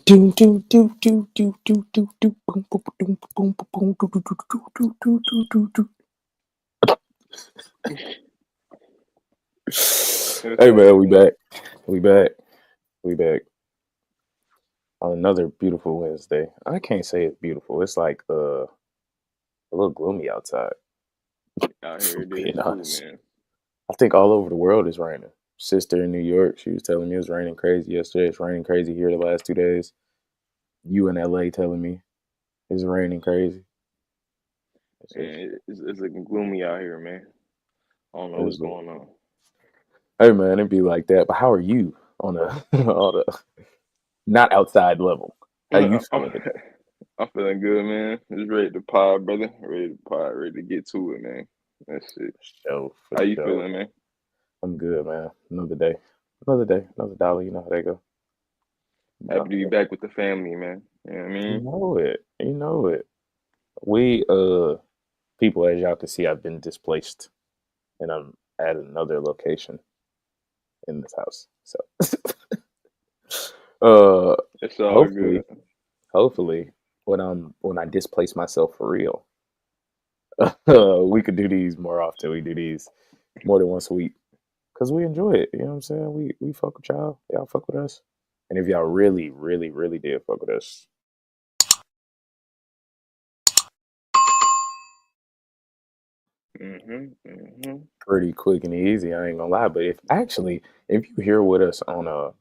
Do do do do do do do do boom boom boom boom boom do do do do do do do do. Hey man, we back. We back. We back on another beautiful Wednesday. I can't say it's beautiful. It's like a little gloomy outside. Out here it Being is too, honest, man. I think all over the world is raining. Sister in New York, she was telling me it was raining crazy yesterday. It's raining crazy here the last 2 days. You in LA telling me it's raining crazy. It's just, It's looking gloomy out here, man. I don't know what's it's, going on. hey man, it'd be like that. But how are you on a on a not outside level? How you I'm, feeling today? I'm feeling good, man. Just ready to pod, brother. Ready to pod, ready to get to it, man. That's it. For How you sure. feeling, man? I'm good, man. Another day, another dollar. You know how they go. Happy to be No, back with the family, man. You know what I you mean? know it. You know it. We people, as y'all can see, I've been displaced, and I'm at another location in this house. So, uh, It's all hopefully, good. hopefully, when I displace myself for real, we could do these more often. We do these more than once a week because we enjoy it. You know what I'm saying? We fuck with y'all. Y'all fuck with us. And if y'all really, really, really did fuck with us, Mm-hmm. pretty quick and easy, I ain't gonna lie. But if you here with us on a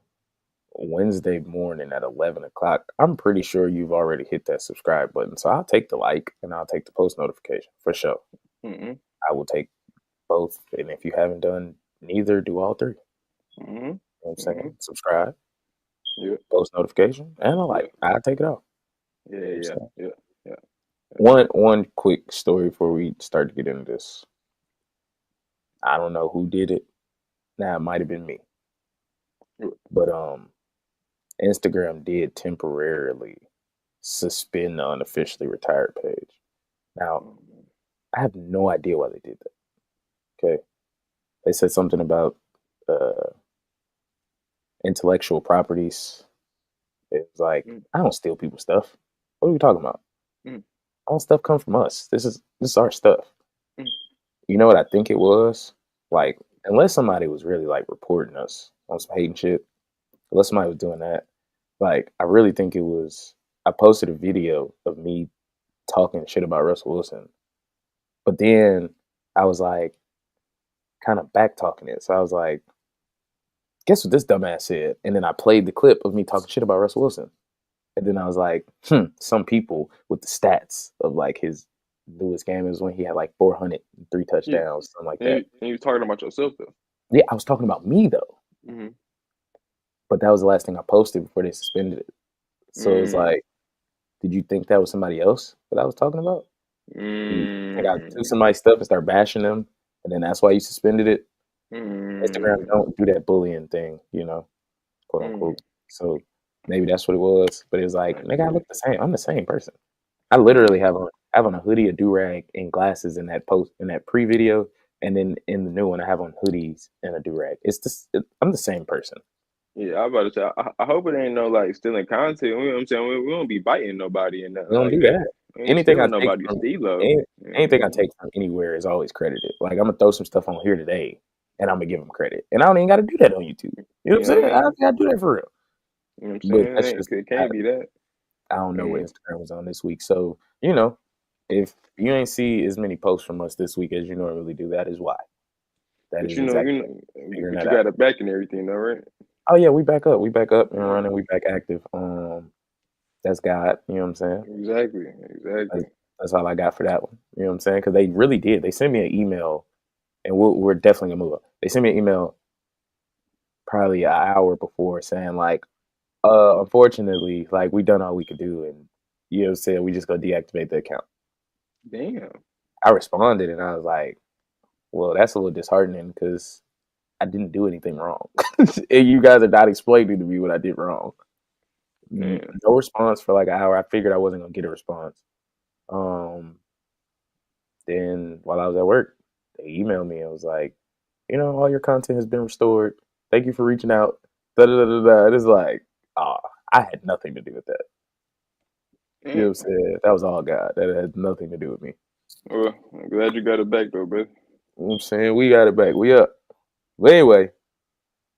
Wednesday morning at 11 o'clock, I'm pretty sure you've already hit that subscribe button. So I'll take the like and I'll take the post notification for sure. Mm-hmm. I will take both. And if you haven't done neither, do all three. Mm-hmm. You know what I'm Mm-hmm. saying? Subscribe, Yeah. post notification, and a Yeah. like. I'll take it off. Yeah. You know what I'm Yeah. saying? Yeah. Yeah. One quick story before we start to get into this. I don't know who did it. Now it might have been me. Yeah. But Instagram did temporarily suspend the unofficially retired page. Now, Mm-hmm. I have no idea why they did that. Okay. They said something about uh, intellectual properties. It's like, I don't steal people's stuff. What are we talking about? Mm-hmm. All stuff comes from us. This is our stuff. Mm-hmm. You know what I think it was? Like, unless somebody was really like reporting us on some hating shit, unless somebody was doing that, like, I really think it was. I posted a video of me talking shit about Russell Wilson, but then I was like, kind of back talking it. So I was like, guess what this dumbass said? And then I played the clip of me talking shit about Russell Wilson. And then I was like, some people with the stats of like his newest game is when he had like 403 You, touchdowns, something like that. and you talking about yourself though. Yeah, I was talking about me though, Mm-hmm. but that was the last thing I posted before they suspended it. So it was Mm-hmm. like, did you think that was somebody else that I was talking about? You think I took somebody's stuff and start bashing them, and then that's why you suspended it? Instagram Mm-hmm. don't do that bullying thing, quote Mm-hmm. unquote. So maybe that's what it was. But it was like, I nigga, I see. look the same. I'm the same person. I Mm-hmm. literally have on a hoodie, a do rag, and glasses in that post in that pre video, and then in the new one, I have on hoodies and a do rag. I'm the same person. Yeah, I about to say. I hope it ain't no like stealing content. You know what I'm saying? We don't be biting nobody and We nothing don't like do that. that. We ain't Anything I stealing take nobody's from stilo. any, You know what I anything I mean? take from anywhere is always credited. Like I'm gonna throw some stuff on here today, and I'm gonna give them credit, and I don't even got to do that on YouTube. You know what I'm You know what saying? I I don't mean? gotta do that for real. You know what I'm But saying? that's just It can't be that. I don't know what Mm. Instagram was on this week. So, if you ain't see as many posts from us this week as you normally do, that is why. That But is exactly figuring but that you out. got it back and everything, though, right? Oh yeah, we back up. We back up and Yeah, running. We back active. That's God. You know what I'm saying? exactly, That's, exactly. that's all I got for that one. You know what I'm saying? Because they really did. They sent me an email, and we're definitely gonna move up. They sent me an email probably an hour before saying like, unfortunately, like we done all we could do, and you know what I'm saying, we just go deactivate the account. Damn. I responded and I was like, well, that's a little disheartening because I didn't do anything wrong. And you guys are not explaining to me what I did wrong. Damn. No response for like an hour. I figured I wasn't gonna get a response. Um, then while I was at work, they emailed me and was like, all your content has been restored. Thank you for reaching out. Da da da da da. It is like, ah, I had nothing to do with that. You know what I'm Mm. saying? That was all God. That had nothing to do with me. Well, I'm glad you got it back though, bro. You know what I'm saying? We got it back. We up. But anyway,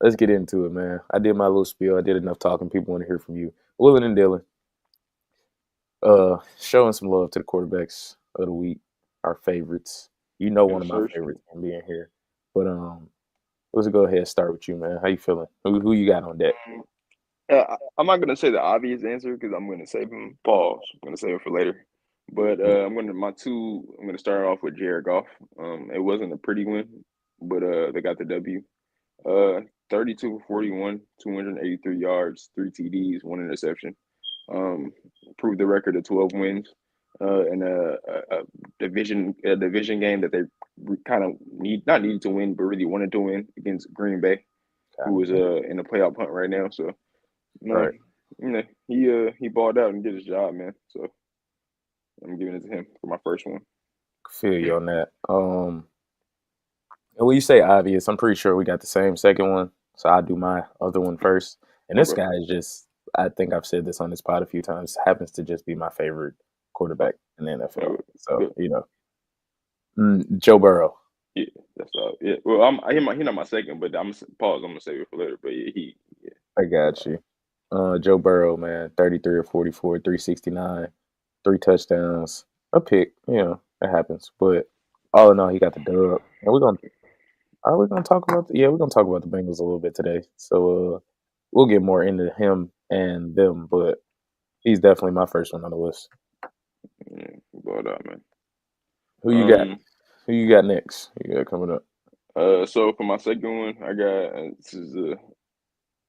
let's get into it, man. I did my little spiel. I did enough talking. People want to hear from you. Willing and Dylan. Showing some love to the quarterbacks of the week, our favorites. You know, one Yes, of my sir. favorites from being here. But let's go ahead and start with you, man. How you feeling? Who you got on deck? I'm not gonna say the obvious answer because I'm gonna save him. Pause. I'm gonna save it for later. But I'm gonna start off with Jared Goff. It wasn't a pretty win, but they got the W. Uh, 32 for 41, 283 yards, 3 TDs, 1 interception. Um, Proved the record of 12 wins. In a division game that they kind of not needed to win, but really wanted to win against Green Bay, who was in the playoff hunt right now. So no, Right. he balled out and did his job, man. So I'm giving it to him for my first one. Feel you on that. And when you say obvious, I'm pretty sure we got the same second one. So I'll do my other one first. And this Okay. guy is just, I think I've said this on this pod a few times, happens to just be my favorite quarterback in the NFL. So, Good. Joe Burrow. Yeah, that's all. Yeah. Well, he not my second, but pause. I'm gonna save it for later. But yeah. I got you. Joe Burrow, man, 33 or 44, 369, 3 touchdowns, a pick. You know, it happens. But all in all, he got the dub. And we're gonna talk about we're gonna talk about the Bengals a little bit today. So we'll get more into him and them, but he's definitely my first one on the list. Yeah, balled out, man. Who you got? Um. Who you got next? You got coming up? So for my second one, I got this is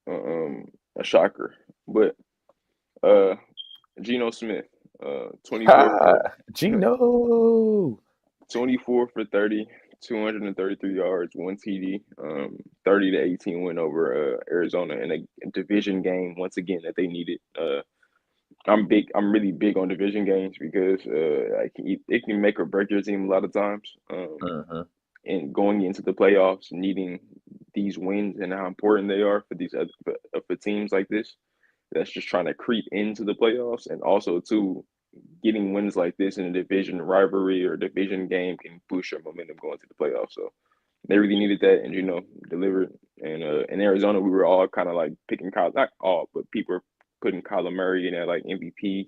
a shocker, but uh, Geno Smith, 24 Ha! for Gino. 24 for 30, 233 yards, 1 TD, 30-18 win over Arizona in a division game once again that they needed. I'm really big on division games because it can make or break your team a lot of times. Uh-huh. And going into the playoffs, needing these wins and how important they are for these for teams like this that's just trying to creep into the playoffs, and also too getting wins like this in a division rivalry or division game can boost your momentum going to the playoffs. So they really needed that, and delivered. And in Arizona, we were all kind of like picking Kyle, not all, but people were putting Kyler Murray in that like MVP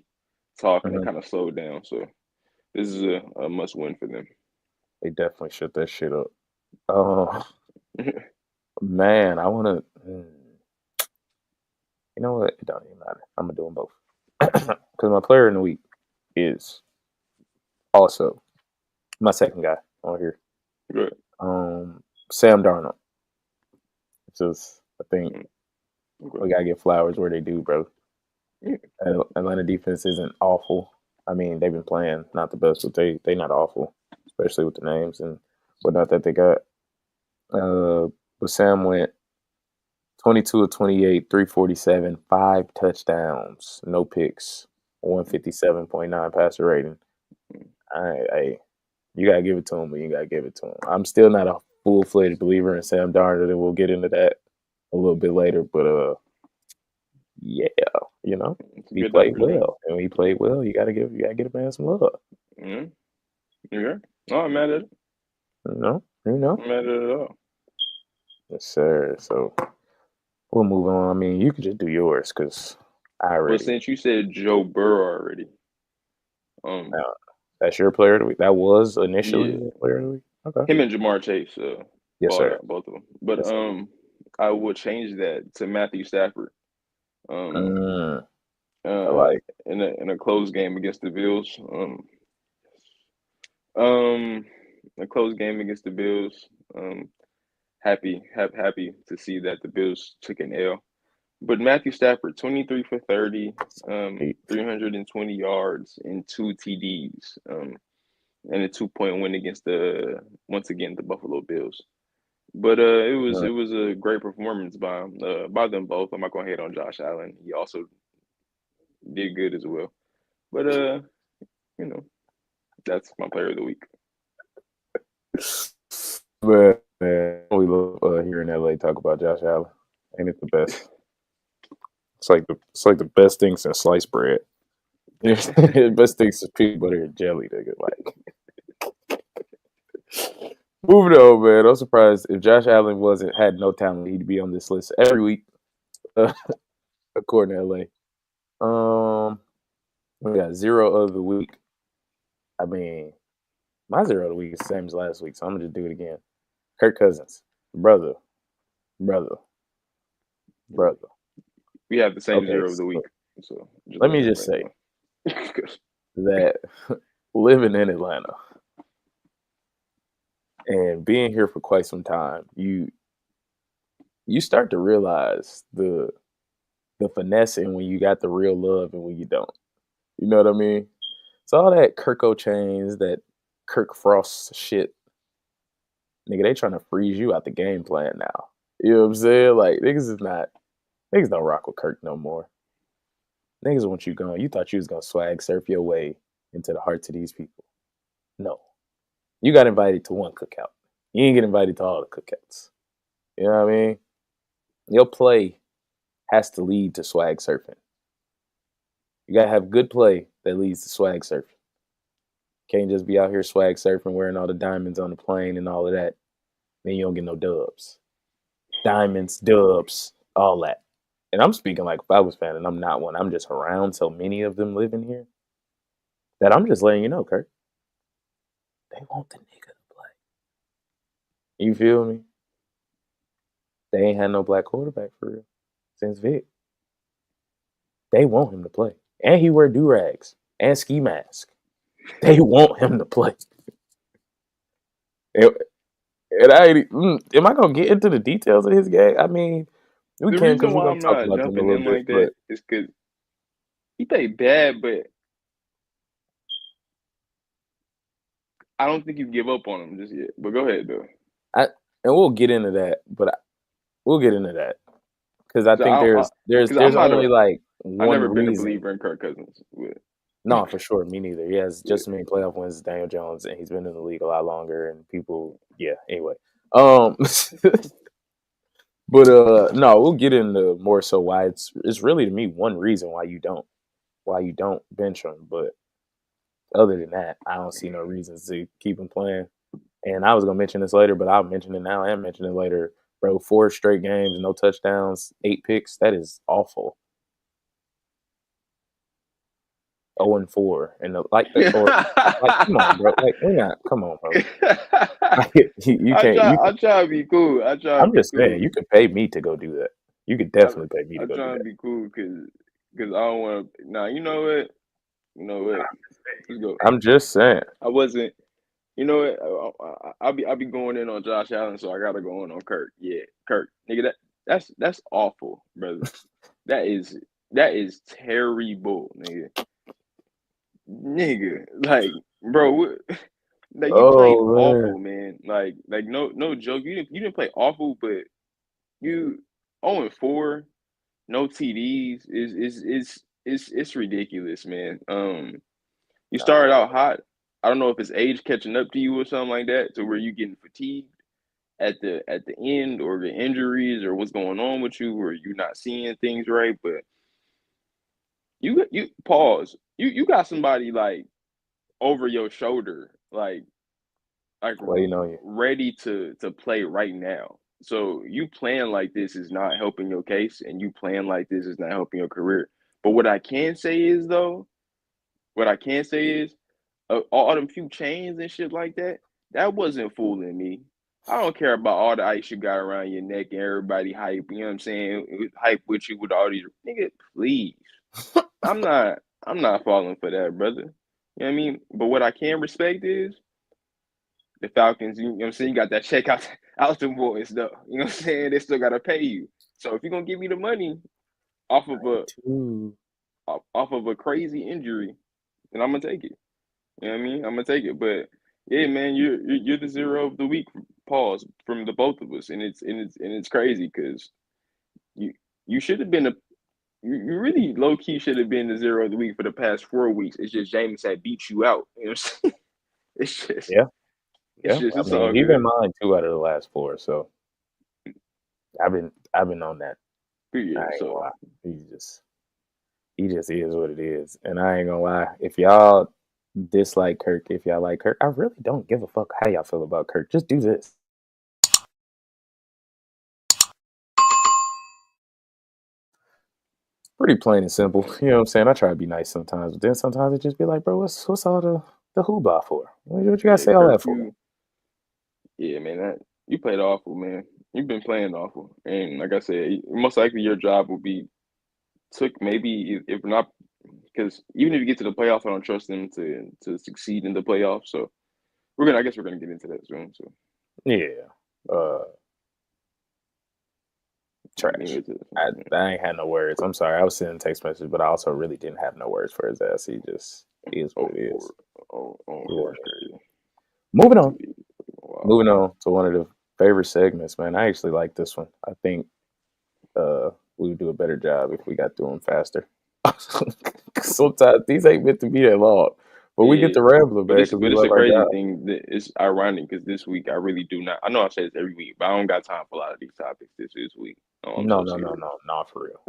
talk, and it Uh-huh. kind of slowed down. So this is a must win for them. They definitely shut that shit up. Oh man, I want to. You know what? It don't even matter. I'm gonna do them both because my player in the week is also my second guy on here. Good. Sam Darnold. It's just I think Mm, okay. we gotta get flowers where they do, bro. Yeah. Atlanta defense isn't awful. I mean, they've been playing not the best, but they not awful, especially with the names and whatnot that they got. But Sam went 22 of 28, 347, 5 touchdowns, no picks, 157.9 passer rating. I you gotta give it to him, but you gotta give it to him. I'm still not a full fledged believer in Sam Darnold, and we'll get into that a little bit later. But yeah, you know, It's a he good played opportunity. well, and when he played well, you gotta get a man some love. Yeah. Yeah. No, I'm mad at it. You know, I'm mad at it at all. yes, sir. So we'll move on. I mean, you could just do yours because I Well, already. since you said Joe Burrow already, um, Now, that's your player of the week. That was initially yeah, your player of the week. Okay. him and Jamar Chase Yes, balled sir. out, both of them. But Yes, sir. I would change that to Matthew Stafford. Um, Mm, I uh, like. in a close game against the Bills. Um, a close game against the Bills. Happy to see that the Bills took an L. But Matthew Stafford, 23 for 30, Eight. 320 yards and 2 TDs, and a 2-point win against once again the Buffalo Bills. But it was a great performance by them both. I'm not gonna hate on Josh Allen. He also did good as well. But you know, that's my player of the week. But man, we love here in LA talk about Josh Allen. Ain't it the best? It's like the best thing since sliced bread. The best thing since peanut butter and jelly, nigga. Like, moving on, man. I'm surprised if Josh Allen had no talent, he'd be on this list every week, uh, according to LA. We got zero of the week. I mean, my zero of the week is the same as last week, so I'm gonna just do it again. Kirk Cousins, brother, brother, brother. We have the same Okay, zero of the so week. So just let let me just say everybody know. that living in Atlanta and being here for quite some time, you start to realize the finesse in when you got the real love and when you don't. You know what I mean? So all that Kirko chains, that Kirk Frost shit, nigga, they trying to freeze you out the game plan now. You know what I'm saying? Like niggas don't rock with Kirk no more. Niggas want you gone. You thought you was gonna swag surf your way into the hearts of these people. No. You got invited to one cookout. You ain't get invited to all the cookouts. You know what I mean? Your play has to lead to swag surfing. You gotta have good play that leads to swag surfing. Can't just be out here swag surfing, wearing all the diamonds on the plane and all of that. Then you don't get no dubs. Diamonds, dubs, all that. And I'm speaking like if I was fan, and I'm not one. I'm just around so many of them living here that I'm just letting you know, Kurt. They want the nigga to play. You feel me? They ain't had no black quarterback for real since Vic. They want him to play. And he wear do-rags and ski mask. They want him to play. And am I gonna get into the details of his game? I mean, we The can reason because we're why gonna I'm talk not about them a jumping little in bit. like But that is because he played bad, but I don't think you give up on him just yet. But go ahead though. we'll get into that. But we'll get into that because I So think there's there's because I'm there's not only like I've one never been a reason. believer in Kirk Cousins. No, for sure, me neither. He has Yeah. just as many playoff wins as Daniel Jones, and he's been in the league a lot longer. And people, yeah. Anyway, but no, we'll get into more so why it's really to me one reason why you don't bench him. But other than that, I don't see no reasons to keep him playing. And I was gonna mention this later, but I'll mention it now and mention it later. Bro, 4 straight games, no touchdowns, 8 picks. That is awful. 0-4, and come on, bro. Like we're not. Come on, bro. Like, you can't. I try to be cool. I try to I'm be just saying, cool. you could pay me to go do that. You could definitely pay me I to go do try to that. be cool because I don't want to. Nah, you know what? You know what? Let's go. I'm just saying. I wasn't. You know what? I'll be going in on Josh Allen, so I gotta go in on Kirk. Yeah, Kirk, nigga, that's awful, brother. That is terrible, nigga. Nigga, like, bro, like you played Oh man. awful, man. Like no joke. You didn't play awful, but you 0-4, no TDs it's ridiculous, man. You started out hot. I don't know if it's age catching up to you or something like that, to where you getting fatigued at the end, or the injuries, or what's going on with you, or you not seeing things right. But you pause. You got somebody like over your shoulder, like Waiting on you. ready to play right now. So you playing like this is not helping your case, and you playing like this is not helping your career. But what I can say is though, what I can say is all them few chains and shit like that, that wasn't fooling me. I don't care about all the ice you got around your neck and everybody hype, you know what I'm saying? Hype with you with all these nigga, please. I'm not falling for that, brother. You know what I mean? But what I can respect is the Falcons, you know what I'm saying? You got that check out them boys though. You know what I'm saying? They still gotta pay you. So if you're gonna give me the money off of a Too. off of a crazy injury, then I'm gonna take it. You know what I mean? I'm gonna take it. But yeah, man, you're the zero of the week. Pause from the both of us, and it's crazy because you you should have been you really low key should have been the zero of the week for the past 4 weeks. It's just James had beat you out. You know what I'm saying? It's just Yeah. Yeah. I it's mean, all he's been good. mine 2 out of the last 4, so I've been on that. I Yeah, ain't gonna so lie. He just is what it is. And I ain't gonna lie. If y'all dislike Kirk, if y'all like Kirk, I really don't give a fuck how y'all feel about Kirk. Just do this. Pretty plain and simple. You know what I'm saying? I try to be nice sometimes, but then sometimes it just be like, bro, what's all the hoobah for? What you gotta yeah, say all Kirk, that for? yeah, man, you played awful, man. You've been playing awful, and like I said, most likely your job will be took maybe if not because even if you get to the playoffs, I don't trust them to succeed in the playoffs. So I guess we're gonna get into that soon. So Yeah. Uh anyway, trash. I ain't had no words. I'm sorry. I was sending text message, but I also really didn't have no words for his ass. He is what oh it four, is. oh Yeah. four is crazy. Moving on. Wow. Moving on to one of the favorite segments, man. I actually like this one. I think we would do a better job if we got through them faster. Sometimes these ain't meant to be that long, but we get Yeah, to rambling, man, because we but it's love a our crazy job. thing that it's ironic because this week I really do not. I know I say this every week, but I don't got time for a lot of these topics this week. Oh, I'm No, so no, no, serious. no, not for real.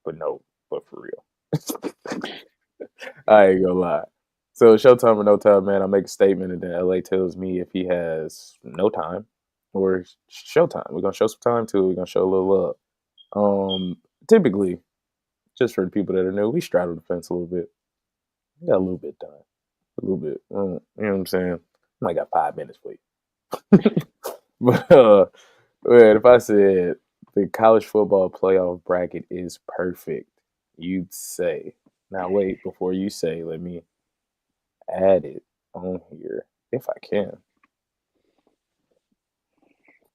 But no, but for real. I ain't gonna lie. So showtime or no time, man. I make a statement, and then LA tells me if he has no time or showtime. We're gonna show some time too. We're gonna show a little love. Typically, just for the people that are new, we straddle the fence a little bit. We got a little bit done, a little bit. You know what I'm saying? I might got 5 minutes for you. But man, if I said the college football playoff bracket is perfect, you'd say. Now wait, before you say, let me add it on here if I can.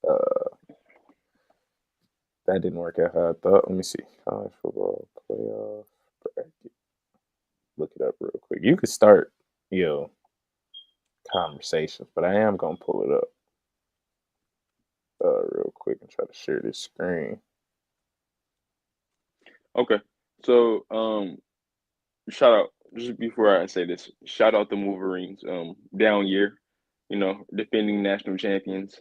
Uh, that didn't work out how I thought. Let me see. College football playoff bracket. Look it up real quick. You could start, you know, conversations, but I am gonna pull it up real quick and try to share this screen. Okay, so shout out just before I say this. Shout out the Wolverines. Down year, defending national champions.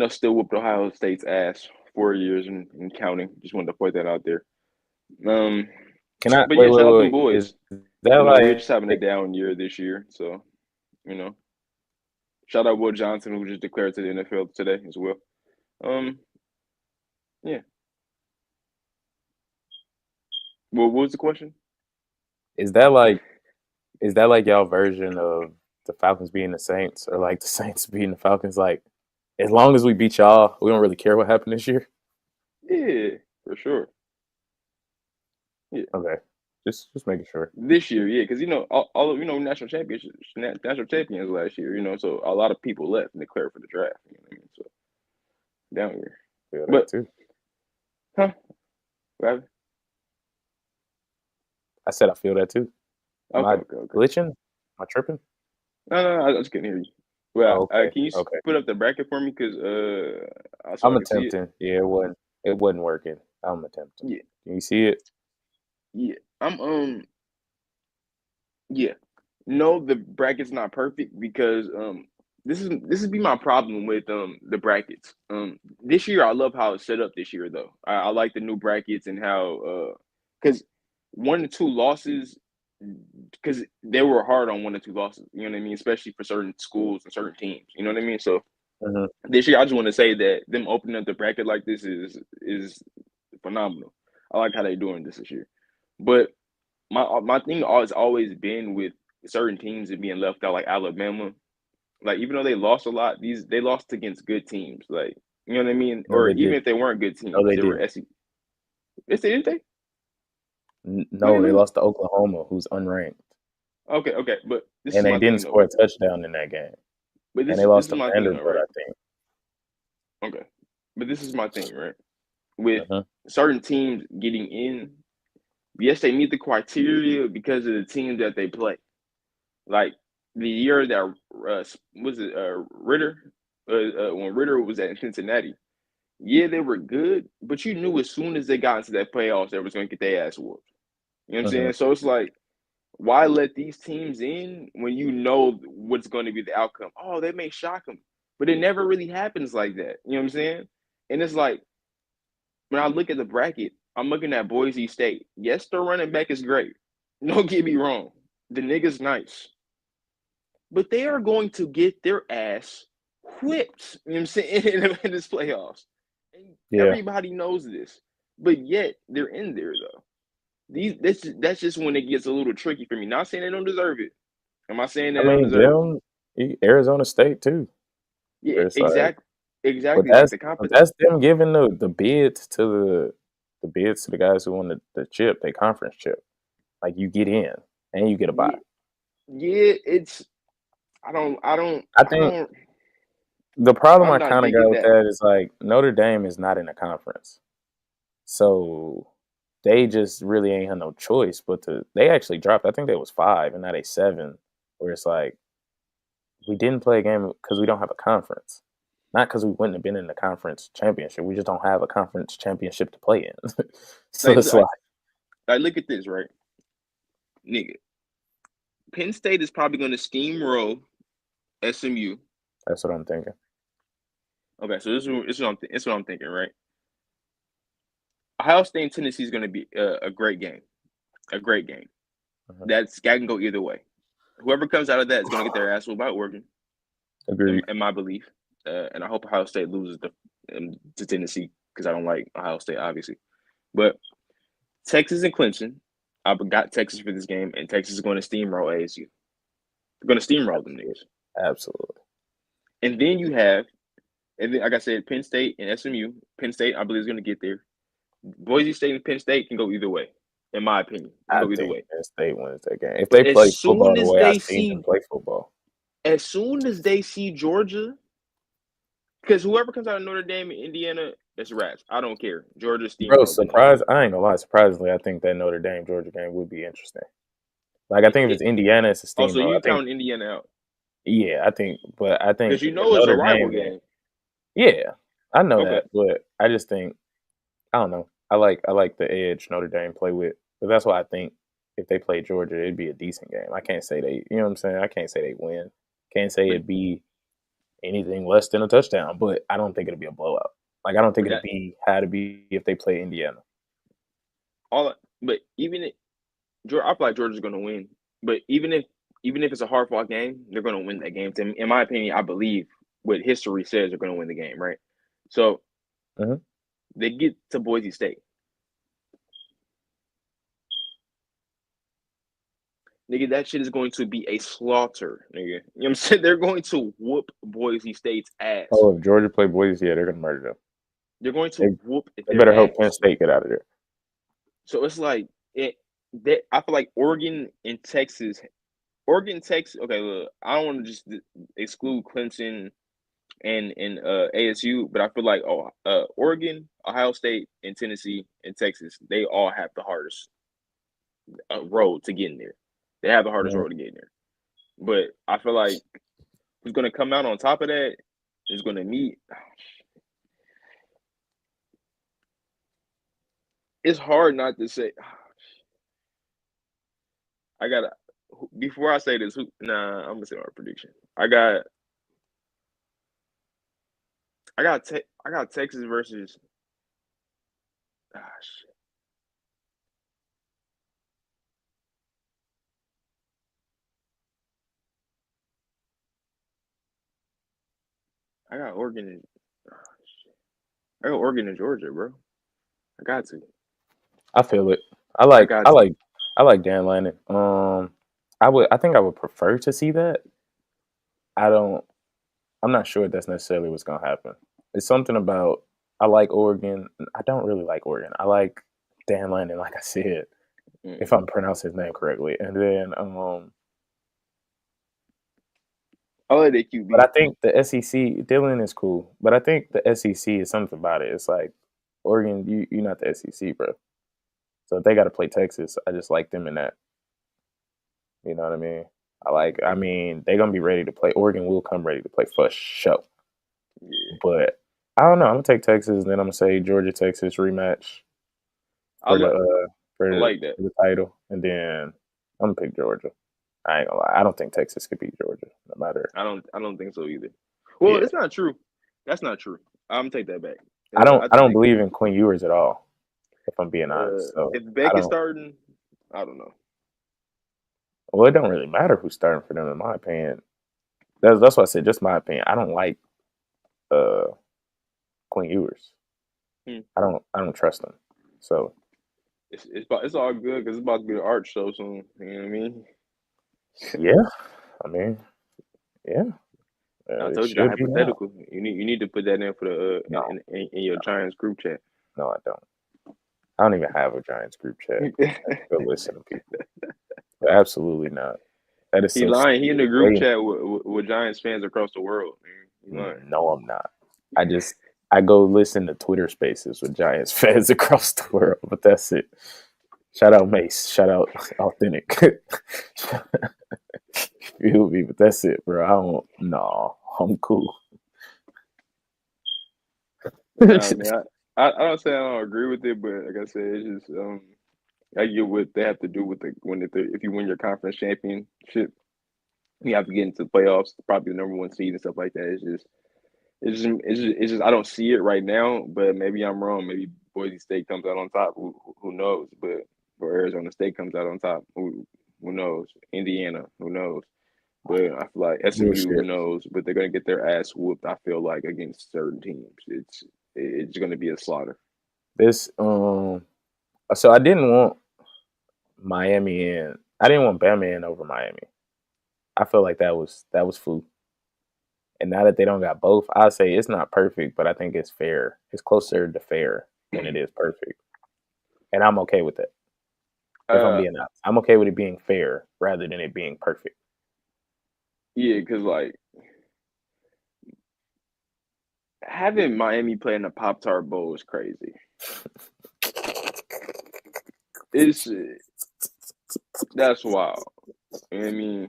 Still whooped Ohio State's ass 4 years and counting. Just wanted to point that out there. Um, Can I but wait, yeah, wait, shout out them wait? Is boys. that We're just having a like down year this year, so you know, shout out Will Johnson who just declared to the NFL today as well. Um, yeah. Well, what was the question? is that like is that like y'all version of the Falcons being the Saints or like the Saints being the Falcons? Like, as long as we beat y'all, we don't really care what happened this year. Yeah, for sure. Yeah, Okay, just making sure. this year, yeah, because all of national champions last year. So a lot of people left and declared for the draft. You know what I mean? So down here, Feel that but too. huh? What I said I feel that too. Am Okay, I okay, okay. glitching? Am I tripping? No, I just couldn't hear you. Well, Oh, okay, can you okay. put up the bracket for me, cause so I'm I can see it? attempting. Yeah, it wasn't working. I'm attempting. Yeah, Can you see it? yeah. Yeah. No, the bracket's not perfect because this is be my problem with the brackets. This year I love how it's set up this year though. I like the new brackets and how because 1 to 2 losses because they were hard on 1 to 2 losses. You know what I mean? Especially for certain schools and certain teams. You know what I mean? So Mm-hmm. this year I just want to say that them opening up the bracket like this is phenomenal. I like how they doing this year. But my thing has always been with certain teams and being left out, like Alabama. Like even though they lost a lot, they lost against good teams. Like you know what I mean? No, Or they even did. if they weren't good No, teams, they they were didn't. SEC. Yes, didn't they? Who they No, they lose? lost to Oklahoma, who's unranked, Okay, okay, but this is and they my didn't thing though. score a touchdown in that game, But and this they this lost is to my thing though, Vanderbilt, right? I think. Okay, but this is my thing, right? With Mm-hmm. certain teams getting in, yes, they meet the criteria because of the teams that they play. Like the year that was it Ritter when Ritter was at Cincinnati. Yeah, they were good, but you knew as soon as they got into that playoffs, they was going to get their ass whooped. You know what I'm Mm-hmm. saying? So it's like, why let these teams in when you know what's going to be the outcome? Oh, they may shock them, but it never really happens like that. You know what I'm saying? And it's like when I look at the bracket, I'm looking at Boise State. Yes, their running back is great. Don't get me wrong. The nigga's nice. But they are going to get their ass whipped, you know what I'm saying, in this playoffs. And Yeah. everybody knows this. But yet they're in there though. That's just when it gets a little tricky for me. Not saying they don't deserve it. Am I saying they I don't mean, deserve it? Arizona State too. Yeah, Where it's like, exactly. Like the but comp. that's them giving the bids to the bids to the guys who won the chip, they conference chip. Like you get in and you get a bye. Yeah, yeah. It's. I don't. I don't. I I think don't. the problem I'm I not kind of got digging with that. that is like Notre Dame is not in a conference, so they just really ain't had no choice but to. They actually dropped. I think they was 5 and now they 7. Where it's like we didn't play a game because we don't have a conference. Not because we wouldn't have been in the conference championship. We just don't have a conference championship to play in. So Like, it's like like, look at this, right, nigga. Penn State is probably going to steamroll SMU. that's what I'm thinking. Okay, so this is what I'm thinking, right? Ohio State and Tennessee is going to be a great game. A great game. Mhm. That can go either way. Whoever comes out of that is going to get their ass whooped by Oregon, Agreed. in my belief. And I hope Ohio State loses to Tennessee because I don't like Ohio State, obviously. But Texas and Clemson, I've got Texas for this game, and Texas is going to steamroll ASU. They're going to steamroll them niggas. Absolutely. And then you have, and then like I said, Penn State and SMU. Penn State, I believe, is going to get there. Boise State and Penn State can go either way, in my opinion. It can I go either think way. Penn State wins that game. If But they play football the way I've seen them play football. as soon as they see Georgia, because whoever comes out of Notre Dame and Indiana, it's rats. I don't care. Georgia Bro, steamrolled them niggas. surprise! I ain't gonna lie. Surprisingly, I think that Notre Dame Georgia game would be interesting. Like, I think if it's Indiana, it's a Also, steamroll. you I think, count Indiana out yeah, I think, but I think because you the know it's a Notre rival Dame game, game. yeah, I know Okay, that, but I just think I don't know. I like the edge Notre Dame play with, but that's why I think if they play Georgia, it'd be a decent game. I can't say they, you know what I'm saying? I can't say they win. Can't say but it'd be anything less than a touchdown, but I don't think it'll be a blowout. Like I don't think but it'll that be how to be if they play Indiana. all. But even if I feel like Georgia's going to win. But even if it's a hard fought game, they're going to win that game. In my opinion, I believe what history says they're going to win the game, right? So Mhm. they get to Boise State. Nigga, that shit is going to be a slaughter, nigga. You know what I'm saying? They're going to whoop Boise State's ass. Oh, if Georgia play Boise, yeah, they're gonna murder them. They're going They, to whoop they their better hope Penn ass. State get out of there. So it's like I feel like Oregon and Texas. Oregon, Texas. Okay, look, I don't want to just exclude Clemson and ASU, but I feel like Oregon, Ohio State, and Tennessee and Texas, they all have the hardest road to get in there. They have the hardest Mhm. road to get in there. But I feel like who's going to come out on top of that is going to meet. It's hard not to say. I gotta before I say this. I'm gonna say my prediction. I got Texas versus. Shit. I got Oregon and. Shit. I got Oregon and Georgia, bro. I got to. I feel it. I I like got I to. like I like Dan Lanning. I think I would prefer to see that. I don't I'm not sure that's necessarily what's gonna happen. It's something about I like Oregon. I don't really like Oregon. I like Dan Lanning, like I said, if Mm. I'm pronouncing his name correctly. And then I like the but I QB. think the SEC Dylan is cool. But I think the SEC is something about it. It's like Oregon, you're not the SEC, bro. So if they gotta play Texas, I just like them in that. You know what I mean? I mean, they're gonna be ready to play. Oregon will come ready to play for sure. Yeah, But I don't know. I'm gonna take Texas, then I'm gonna say Georgia Texas rematch I for the like uh I for like that. the title, and then I'm gonna pick Georgia. I ain't gonna lie. I don't think Texas could beat Georgia, no matter. I don't think so either. Well, Yeah, it's not true. That's not true. I'm gonna take that back. I don't I I think don't believe in Quinn Ewers at all, if I'm being honest. So if I Beck is don't. starting, I don't know. Well, it don't really matter who's starting for them, in my opinion. That's what I said. Just my opinion. I don't like uh Quinn Ewers. Hmm. I don't trust him. So It's all good because it's about to be the art show soon. You know what I mean? yeah, I mean, yeah, I it told you that should be now. hypothetical. You need to put that in for the No, in your Giants group chat. no, I don't. I don't even have a Giants group chat. I go listen to people. But absolutely not. That is He so lying. He in stupid. the group chat with Giants fans across the world. Man. He lying. No, I'm not. I go listen to Twitter Spaces with Giants fans across the world, but that's it. Shout out Mace. Shout out Authentic. Feel me, but that's it, bro. I don't. No, I'm cool. Nah, man. I don't say I don't agree with it, but like I said, it's just I get what they have to do with the when if you win your conference championship, you have to get into the playoffs, probably the number one seed and stuff like that. It's just I don't see it right now, but maybe I'm wrong. Maybe Boise State comes out on top. Who knows? But or Arizona State comes out on top. Who knows? Indiana, who knows? But I feel like SMU, who Bullshit. knows? But they're gonna get their ass whooped. I feel like against certain teams, it's gonna be a slaughter. This So I didn't want Miami in. I didn't want Bama in over Miami. I feel like that was fluke. And now that they don't got both, I say it's not perfect, but I think it's fair. It's closer to fair than it is perfect, and I'm okay with it. If I'm Uh, being honest, I'm okay with it being fair rather than it being perfect. yeah, because like having Miami play in the Pop Tart Bowl is crazy. It's That's wild. You know what I mean,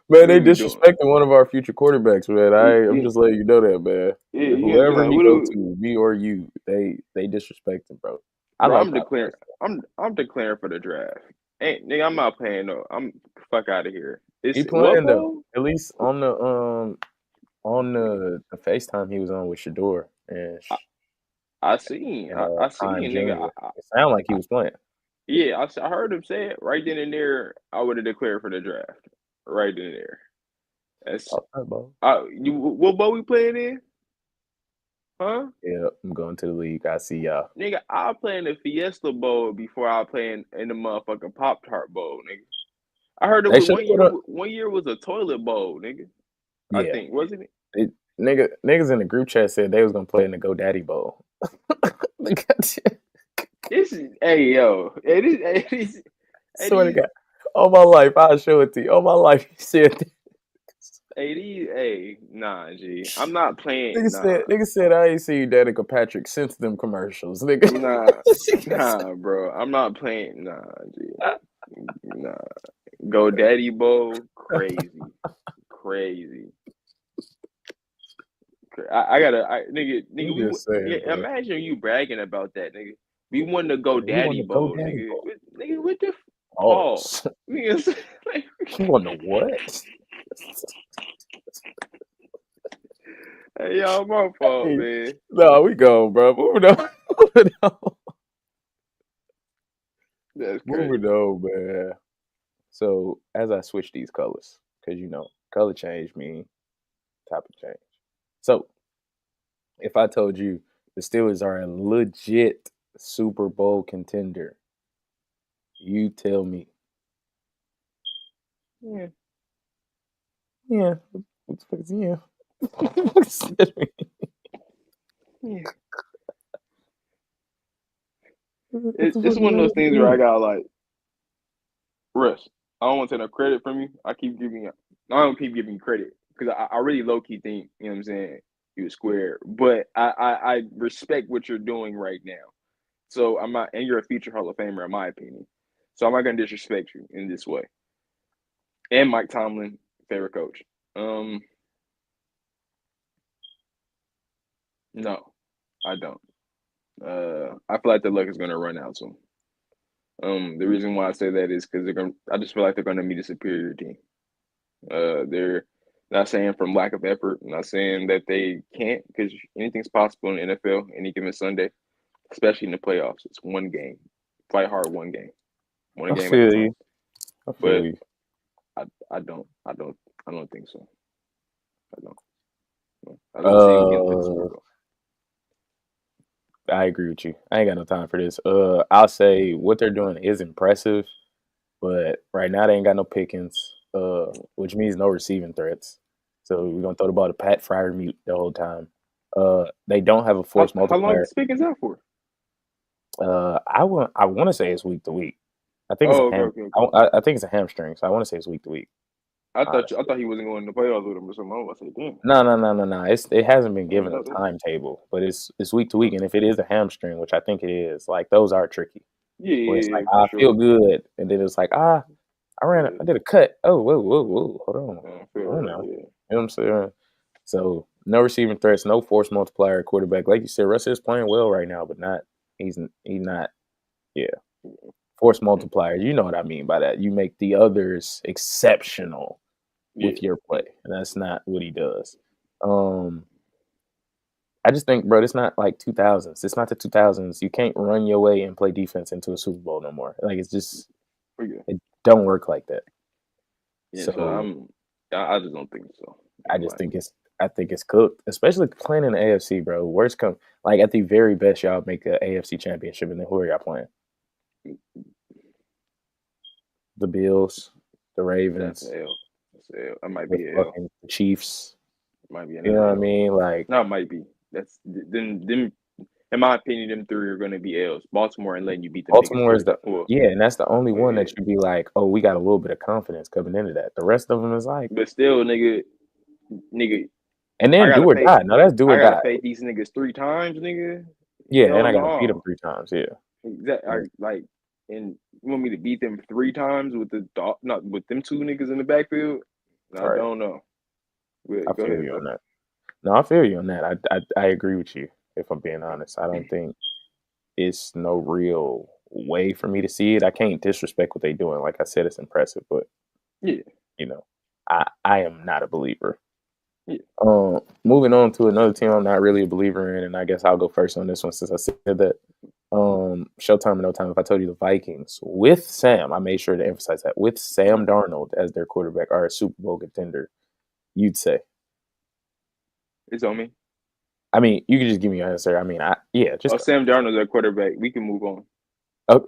Man, what they are we doing? disrespecting one of our future quarterbacks, man. I'm Yeah, just letting you know that, man. yeah, you know what I'm saying? Whoever Like, he go to, me or you, they disrespect him, bro. I bro, like I'm Pop declaring. Tarts. I'm declaring for the draft. Ain't nigga, I'm not playing no. I'm fuck out of here. He It's what playing though. bowl? At least on the FaceTime he was on with Shador and I, I seen. I Khan seen, nigga. Jr. It sounded like he was playing. Yeah, I heard him say it right then and there. I would have declared for the draft right then and there. That's Oh, bro. what bowl we playing in? Huh? Yeah, I'm going to the league. I see y'all. Nigga, I play in the Fiesta Bowl before I play in the motherfucking Pop Tart Bowl, nigga. I heard it They was should have put up. one year was a toilet bowl, nigga. I Yeah, think, wasn't it? niggas in the group chat said they was gonna play in the GoDaddy Bowl. This is hey yo. Swear to These God, all my life I'll show it to you. All my life he said. nah, G. I'm not playing. Nigga said I ain't seen Danica Patrick since them commercials. Nigga. Nah, nah, bro. I'm not playing. Nah, G. Nah. Go Daddy Bowl, crazy, crazy. I'm Nigga, just saying, yeah, bro. imagine you bragging about that, nigga. We won the Go We want Daddy to go Bowl, Daddy nigga. Bowl. Nigga, what the Paul? Pause. Nigga, like, You want to what? hey, y'all, my fault, Hey, man. no, we go, bro. Moving on. Moving on. That's Moving crazy. on, man. So as I switch these colors, because color change mean topic change. So if I told you the Steelers are a legit Super Bowl contender, you tell me. Yeah, Yeah. What the fuck is yeah? What does that mean? yeah. What the fuck It's does one of those that things where I mean? got like, Russ. I don't want to take no credit from you. I don't keep giving you credit because I really low key think you know what I'm saying. You square, but I respect what you're doing right now. So I'm not, and you're a future Hall of Famer in my opinion. So I'm not gonna disrespect you in this way. And Mike Tomlin, favorite coach. Um, no, I don't. I feel like the luck is gonna run out soon. The reason why I say that is because they're gonna. I just feel like they're gonna meet a superior team. They're Not saying from lack of effort. Not saying that they can't, because anything's possible in the NFL any given Sunday, especially in the playoffs. It's one game. Fight hard, one I game at a feel time. you. I feel But you. I, I don't think so. I don't. I don't see him getting to the Super Uh, Bowl. I agree with you. I ain't got no time for this. I'll say what they're doing is impressive, but right now they ain't got no Pickens, which means no receiving threats. So we're gonna throw the ball to Pat Fryer mute the whole time. They don't have a force How long multiplier. is Pickens out for? I want to say it's week to week. I think it's a Oh, okay, ham. okay, okay. I think it's a hamstring, so I want to say it's week to week. I Honestly, thought he wasn't going to the playoffs with him or something. I was like, damn, no. It hasn't been I didn't given know a that. timetable, but it's week to week, Oh, and if it is a hamstring, which I think it is, like those are tricky. yeah, Where it's yeah, like, yeah, for I feel sure. good, and then it's like, Yeah, I did a cut. Oh, whoa, hold on, I feel hold on that. now. Yeah, You know what I'm saying? So no receiving threats, no force multiplier at quarterback. Like you said, Russ is playing well right now, but not he's not. Yeah, force multipliers. You know what I mean by that. You make the others exceptional yeah, with your play, and that's not what he does. Um, I just think, bro, it's not like 2000s. It's not the 2000s. You can't run your way and play defense into a Super Bowl no more. Like it's just yeah. it don't work like that. Yeah, so So I just don't think so. I In just my think opinion. it's cooked, especially playing in the AFC, bro. Worst come like at the very best, y'all make the AFC championship, and then who are y'all playing? The Bills, the That's Ravens, a L. That's a L. That might the be a L. fucking Chiefs. Might be You know another what I L. mean? Like No, it might be. That's them. In my opinion, them three are going to be L's. Baltimore and letting you beat them niggas Baltimore is three. the Well, yeah, and that's the only well, one yeah. that you'd be like, oh, we got a little bit of confidence coming into that. The rest of them is like, But still, nigga, and I then do gotta or face. die. No, that's do or I gotta die. face these niggas three times, nigga. Yeah, and Hell I got to beat them no. 3 times. Yeah, Exactly. yeah, And you want me to beat them three times with not with them two niggas in the backfield? I right. don't know. I Go feel ahead you on though. that. No, I feel you on that. I agree with you. If I'm being honest, I don't think it's no real way for me to see it. I can't disrespect what they're doing. Like I said, it's impressive, but Yeah, you know, I am not a believer. yeah. Moving on to another team I'm not really a believer in, and I guess I'll go first on this one since I said that. Showtime or no time. If I told you the Vikings with Sam, I made sure to emphasize that with Sam Darnold as their quarterback are a Super Bowl contender, you'd say. It's on me. I mean, you could just give me your answer. I mean, just Oh, go. Sam Darnold's our quarterback. We can move on. Oh,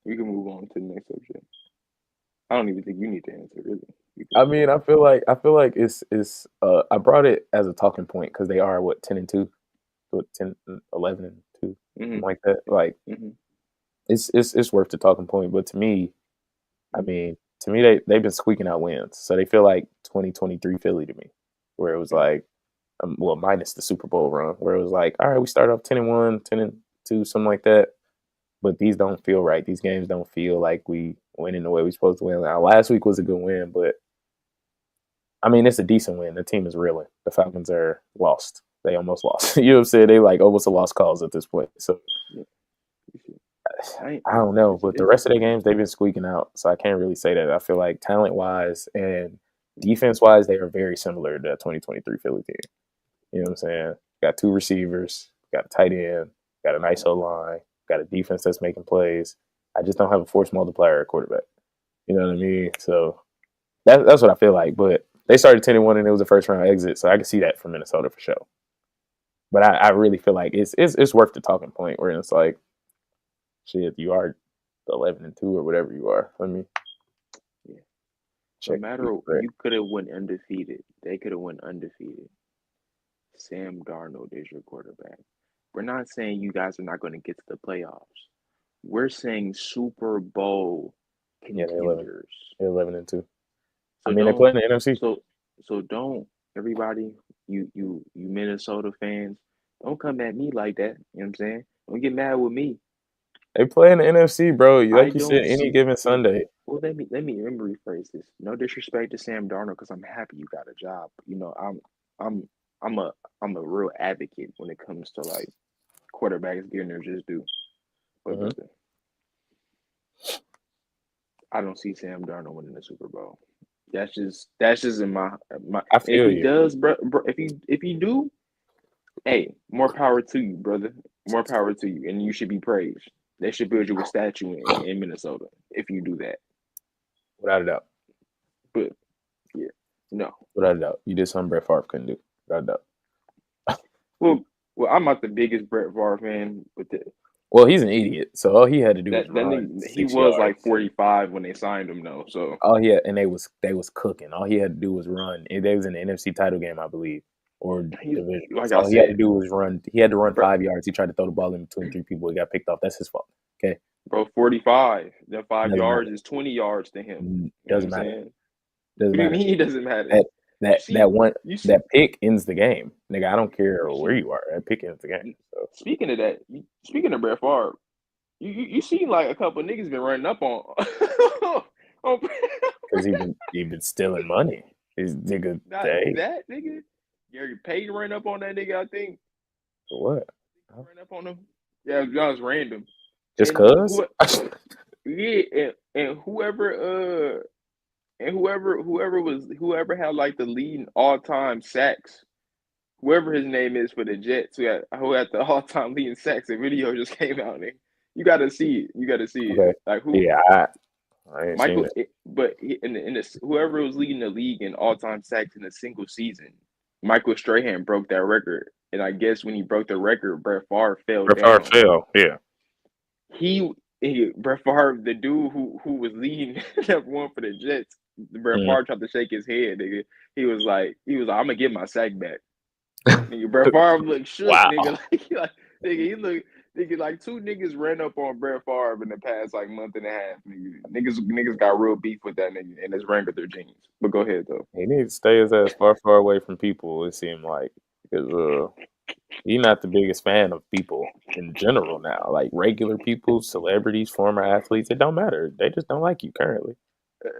We can move on to the next subject. I don't even think you need to answer really. We can I move mean, on. I feel like it's. I brought it as a talking point because they are what 10-2, what 10, 11-2, something Mm-hmm. like that. Like Mm-hmm. it's worth the talking point. But Mm-hmm. to me they've been squeaking out wins, so they feel like 2023 Philly to me, where it was like, well, minus the Super Bowl run, where it was like, all right, we start off 10-1, 10-2, something like that. But these don't feel right. These games don't feel like we winning the way we're supposed to win. Now, last week was a good win, but I mean, it's a decent win. The team is reeling. The Falcons are lost. They almost lost. You know what I'm saying? They like almost a lost cause at this point. So Yeah. I ain't, I don't know, but the it's rest of the games they've been squeaking out, so I can't really say that. I feel like talent wise and defense wise, they are very similar to the 2023 Philly team. You know what I'm saying? Got two receivers, got a tight end, got a nice O line, got a defense that's making plays. I just don't have a force multiplier at quarterback. You know what I mean? So that's what I feel like. But they started 10-1 and it was a first round exit, so I can see that from Minnesota for sure. But I really feel like it's worth the talking point where it's like, shit, you are 11-2 or whatever you are. Let me yeah. No check to be matter correct. you could have went undefeated. They could have went undefeated. Sam Darnold is your quarterback. We're not saying you guys are not going to get to the playoffs. We're saying Super Bowl Yeah, contenders. they're 11-2. I So mean, they play don't in the NFC. so so don't everybody you Minnesota fans don't come at me like that. You know what I'm saying? Don't get mad with me. They play in the NFC, bro. I Like you said, don't any see. given Sunday. Well, let me rephrase this. No disrespect to Sam Darnold, because I'm happy you got a job. I'm I'm a I'm a real advocate when it comes to like quarterbacks getting their just due. But Hmm. brother, I don't see Sam Darnold winning the Super Bowl. That's just in my. I If feel he you. does, bro, if he do, hey, more power to you, brother. More power to you, and you should be praised. They should build you a statue in Minnesota if you do that. Without a doubt. But yeah, no. Without a doubt. You did something Brett Favre couldn't do. Without a doubt. Well, I'm not the biggest Brett Favre fan, but Well, he's an idiot. So all he had to do was that run nigga, he 6 was like yards. 45 when they signed him, though. So All he had, and they was cooking. All he had to do was run. And they was in the NFC title game, I believe, or he's divisional. like So I all he had to said, do was run. He had to run bro, 5 yards. He tried to throw the ball in between three people. He got picked off. That's his fault. Okay, 45. That five doesn't matter. yards is 20 yards to him. You know what Doesn't I'm matter. saying? Doesn't What do you matter. mean it doesn't matter? That You that see, that one you see, that pick ends the game, nigga. I don't care you where see. you are. That pick ends the game. So Speaking of that, speaking of Brett Favre, you see like a couple of niggas been running up on on because he been stealing money. He's nigga. not Hey, that nigga. Gary Payton ran up on that nigga. I think what? ran up on him. Yeah, that was random. Just And cause? who? Yeah, and whoever had like the leading all time sacks. Whoever his name is for the Jets, who had the all time leading sacks, the video just came out. And you got to see it. You got to see it. Okay. Like who Yeah, I ain't seen Michael, it. but in this, whoever was leading the league in all time sacks in a single season, Michael Strahan broke that record. And I guess when he broke the record, Brett Favre fell Brett Favre down. fell. Yeah. He, Brett Favre, the dude who was leading number one for the Jets, Brett Mm. Favre tried to shake his head. Nigga. He was like, I'm gonna get my sack back. Nigga, Brett Favre looked shook, Wow. nigga. Nigga, he looked, nigga, like two niggas ran up on Brett Favre in the past like month and a half. Niggas got real beef with that nigga and his Wrangler jeans. But go ahead though. He needs to stay his ass far, far away from people. It seemed like because he's not the biggest fan of people in general now. Like regular people, celebrities, former athletes, it don't matter. They just don't like you currently.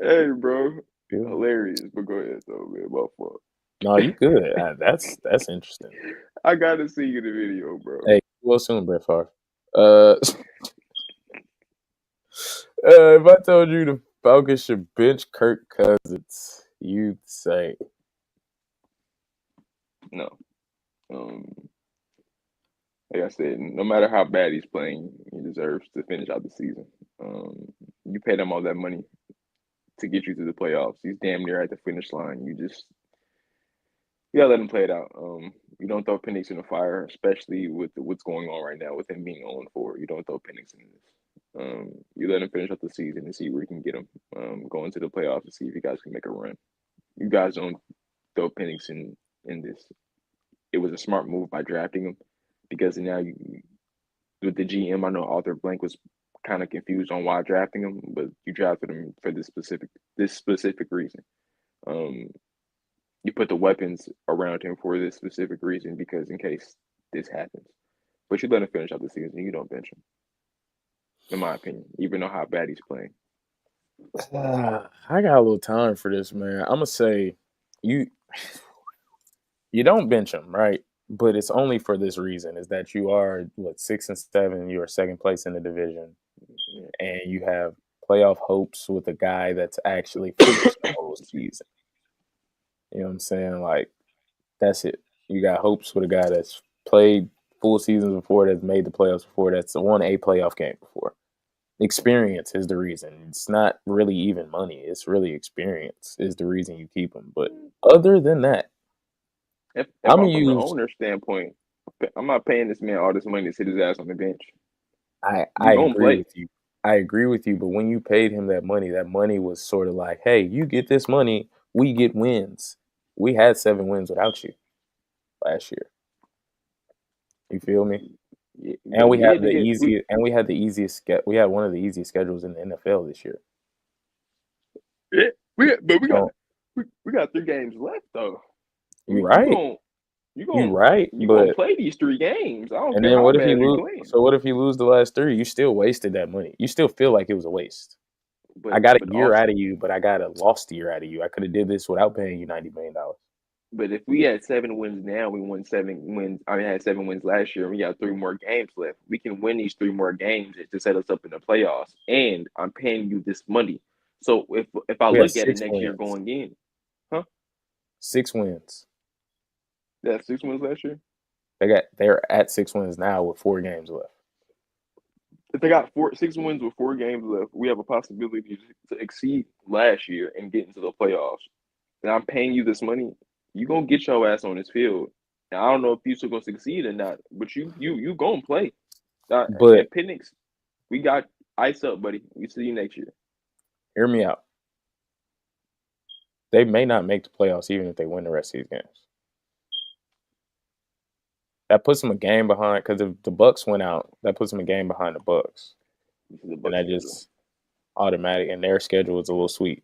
Hey, bro, Yeah. hilarious. But go ahead though, man. My fault. No, you good. That's interesting. I gotta see you the video, bro. Hey, well soon, Brett Favre. If I told you the Falcons should bench Kirk Cousins, you'd say No. Like I said, no matter how bad he's playing, he deserves to finish out the season. You paid him all that money to get you to the playoffs. He's damn near at the finish line. You gotta let him play it out. You don't throw Penix in the fire, especially with what's going on right now with him being 0-4. You don't throw Penix in this. You let him finish up the season and see where you can get him. Go into the playoffs and see if you guys can make a run. You guys don't throw Penix in this. It was a smart move by drafting him because now you with the GM. I know Arthur Blank was kind of confused on why drafting him, but you drafted him for this specific reason. Um, you put the weapons around him for this specific reason because in case this happens. But you let him finish out the season. You don't bench him, in my opinion, even though how bad he's playing. I got a little time for this, man. I'm gonna say you you don't bench him, right? But it's only for this reason: is that you are 6-7, you are second place in the division, and you have playoff hopes with a guy that's actually finished the whole season. You know what I'm saying? Like that's it. You got hopes with a guy that's played full seasons before, that's made the playoffs before, that's won a playoff game before. Experience is the reason. It's not really even money. It's really experience is the reason you keep him. But other than that, If I'm gonna I'm from the use. owner standpoint, I'm not paying this man all this money to sit his ass on the bench. I You gonna agree play, with you. I agree with you. But when you paid him that money was sort of like, hey, you get this money, we get wins. We had 7 wins without you last year. You feel me? yeah, And but we yeah, had the nigga, easiest. And we had the easiest. We had one of the easiest schedules in the NFL this year. but So we got 3 games left though. you You right. gon' you You gon' right. you gonna But play these 3 games. I don't and care then how what if you bad we lose? playing. So what if you lose the last 3? You still wasted that money. You still feel like it was a waste. I But got a but year also out of you, but I got a lost year out of you. I could have did this without paying you $90 million. but if we had 7 wins now, we won 7 wins. I mean, had 7 wins last year. And we got 3 more games left. We can win these 3 more games to set us up in the playoffs. And I'm paying you this money. So if I We had look at it 6 next year wins. going in, huh? 6 wins. They had 6 wins last year. They're at 6 wins now with 4 games left. If they got 6 wins with 4 games left, we have a possibility to exceed last year and get into the playoffs. And I'm paying you this money. You gonna get your ass on this field. And I don't know if you still gonna succeed or not, but you gonna play. But At Penix, we got ice up, buddy. We see you next year. hear me out. They may not make the playoffs even if they win the rest of these games. That puts them a game behind because if the Bucks went out, that puts them a game behind the Bucks, This is the and Bucks that schedule. just automatic. And their schedule is a little sweet.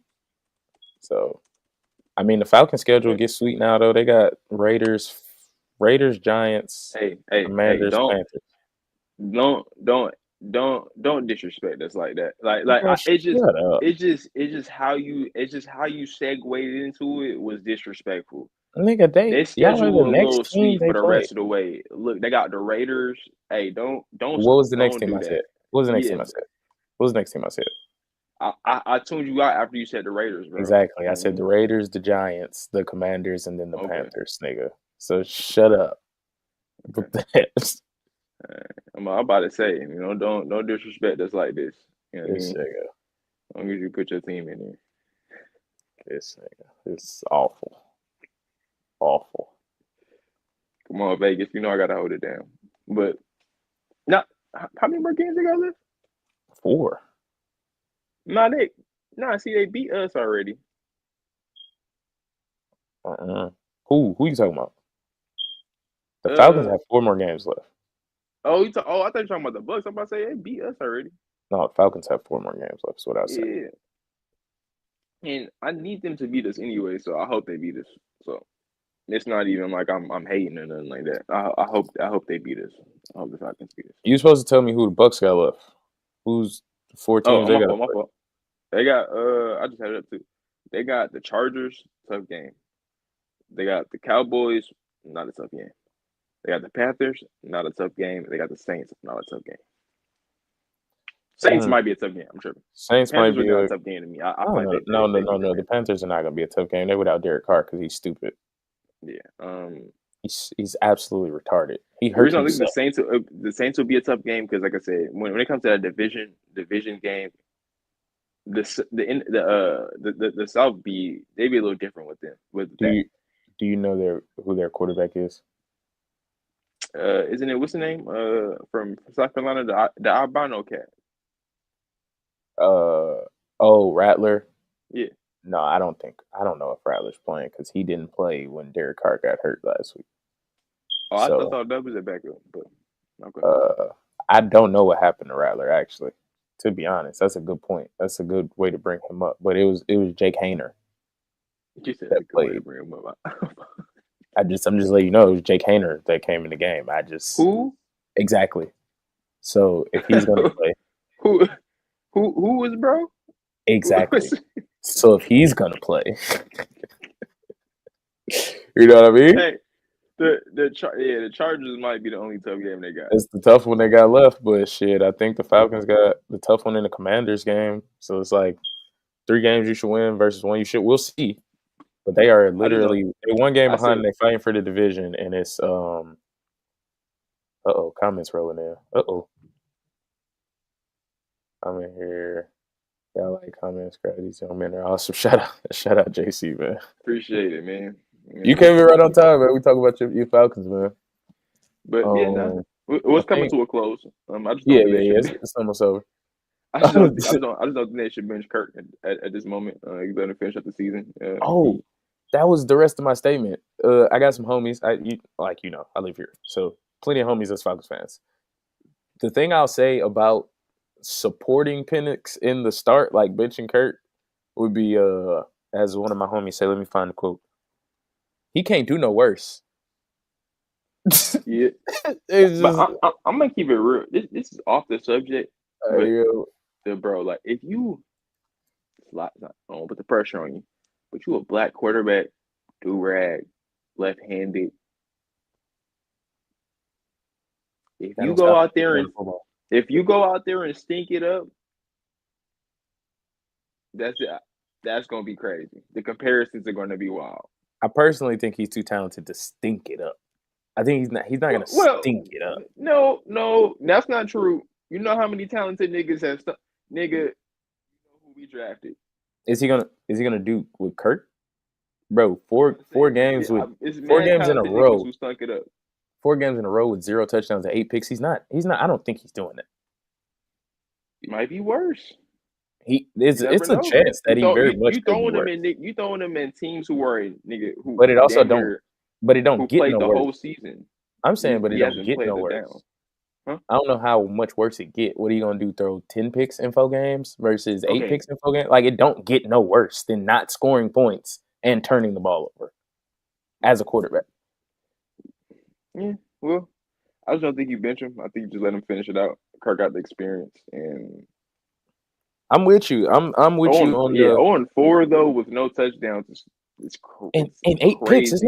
So, I mean, the Falcons' schedule gets sweet now though. They got Raiders, Giants, Hey, Commanders, don't Panthers. don't don't disrespect us like that. Bro, shut up, It's just how you segued into it was disrespectful. nigga. Their Y'all are the schedule a next little team sweet for they the play. rest of the way. Look, they got the Raiders. Hey, What was the next don't team do I said? that. What was the next Yeah, team I said? What was the next team I said? I tuned you out after you said the Raiders, bro. Exactly. I said the Raiders, the Giants, the Commanders, and then the Okay, Panthers, nigga. So shut up. okay. This I'm about to say, don't disrespect us like this. You know what I mean? nigga. As long as you put your team in there. This nigga. It's awful. Awful. Come on, Vegas. You know I gotta hold it down. But now, how many more games they got left? 4. See, they beat us already. Who you talking about? The Falcons Uh have 4 more games left. I thought you were talking about the Bucks. I'm about to say they beat us already. No, the Falcons have 4 more games left. That's what I was saying. Yeah, and I need them to beat us anyway, so I hope they beat us. So it's not even like I'm hating or nothing like that. I hope they beat us. I hope the Falcons beat us. You supposed to tell me who the Bucks got left. Who's the 4 teams Oh, they my got to fault, my play? fault. They got I just had it up too. They got the Chargers, tough game. They got the Cowboys, not a tough game. They got the Panthers, not a tough game. They got the Saints, not a tough game. Saints might be a tough game. I'm sure. Saints Panthers might was be not a a tough game to me. I feel no, like no, no, no, they no, beat the no. The Panthers. Panthers are not going to be a tough game. They're without Derek Carr because he's stupid. Yeah. He's absolutely retarded. He The hurt reason I think himself. the Saints will be a tough game because, like I said, when it comes to that division game, the South they be a little different with Do that. you know who their quarterback is? Isn't it what's the name? From South Carolina, the albino cat. Rattler. Yeah. No, I don't know if Rattler's playing because he didn't play when Derek Carr got hurt last week. Oh, I So thought that was a backup, but okay. I don't know what happened to Rattler actually. To be honest, that's a good point. That's a good way to bring him up. But it was Jake Hayner You said that it's a good way to played. bring him up. I'm just letting you know it was Jake Hayner that came in the game. Who? Exactly. So if he's gonna play, who? Who was bro? exactly. So if he's gonna play, you know what I mean? Hey, the Chargers might be the only tough game they got. It's the tough one they got left, but shit, I think the Falcons got the tough one in the Commanders game. So it's like 3 games you should win versus 1 you should. We'll see. But they are I just know. literally they're 1 game I behind said and they're fighting for the division and it's comments rolling in. I'm in here. Y'all like comments, these young men are awesome. Shout out JC, man. appreciate it, man. You came in right on time, man. We talk about your Falcons, man. But yeah, no, I what's coming think to a close. I just don't yeah, think they should. it's almost over. I just don't think they should bench Kirk at this moment. He's going to finish up the season. Oh, that was the rest of my statement. I got some homies. I live here, so plenty of homies as Falcons fans. The thing I'll say about supporting Penix in the start, like benching Kurt, would be as one of my homies said. Let me find the quote. He can't do no worse. Yeah, It's but just, I'm gonna keep it real. This is off the subject, but yo, bro, like if you, I don't put the pressure on you, but you a black quarterback, do rag, left-handed. If that you don't go stop out me from there playing and football. if you go out there and stink it up, That's it. That's gonna be crazy. The comparisons are gonna be wild. I personally think he's too talented to stink it up. I think he's not. He's not gonna stink it up. No, that's not true. You know how many talented niggas have stuff, nigga. You know who we drafted? Is he gonna do with Kirk, bro? Four games with it's 4 mad games in a talented niggas row. who stunk it up. 4 games in a row with 0 touchdowns and 8 picks. He's not. I don't think he's doing that. It might be worse. It's a chance that he very much could be worse. You throwing them in teams who are nigga who. But it also don't. But it don't who get played no the worse. whole season. I'm saying, but it don't hasn't get played no it worse. down. Huh? I don't know how much worse it get. What are you gonna do? Throw 10 picks in 4 games versus 8 picks in 4 games? Like, it don't get no worse than not scoring points and turning the ball over as a quarterback. Yeah, well, I just don't think you bench him. I think you just let him finish it out. Kirk got the experience, and I'm with you. I'm with you on the 0-4 though with no touchdowns. It's and 8 picks. It's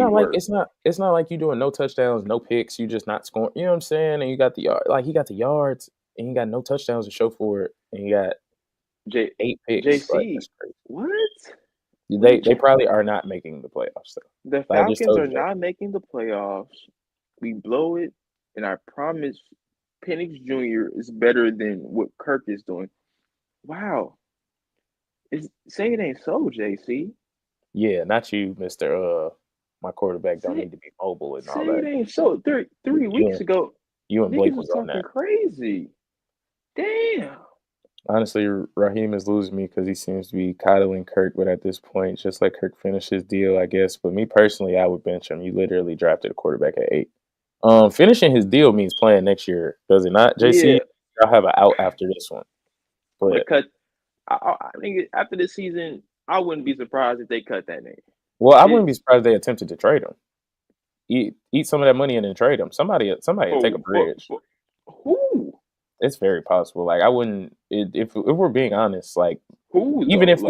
not like you doing no touchdowns, no picks. You just not scoring. You know what I'm saying? And you got the yard. Like, he got the yards, and you got no touchdowns to show for it, and you got 8 picks. JC, like, that's crazy. What? They probably are not making the playoffs though. The Falcons are not making the playoffs. We blow it, and I promise, Penix Jr. is better than what Kirk is doing. Wow. Say it ain't so, JC. Yeah, not you, Mr. My quarterback don't need to be mobile and all that. Say it ain't so. Three weeks ago, you and Blake was talking crazy. Damn. Honestly, Raheem is losing me because he seems to be coddling Kirk, but at this point, just let Kirk finish his deal, I guess. But me personally, I would bench him. You literally drafted a quarterback at 8. Finishing his deal means playing next year, does it not, JC? Yeah. I'll have an out after this one. But I think after this season, I wouldn't be surprised if they cut that nigga. Well, I wouldn't be surprised if they attempted to trade him. Eat some of that money and then trade him. Somebody take a bridge. Who? It's very possible. Like, I wouldn't. If we're being honest, like, who? Even if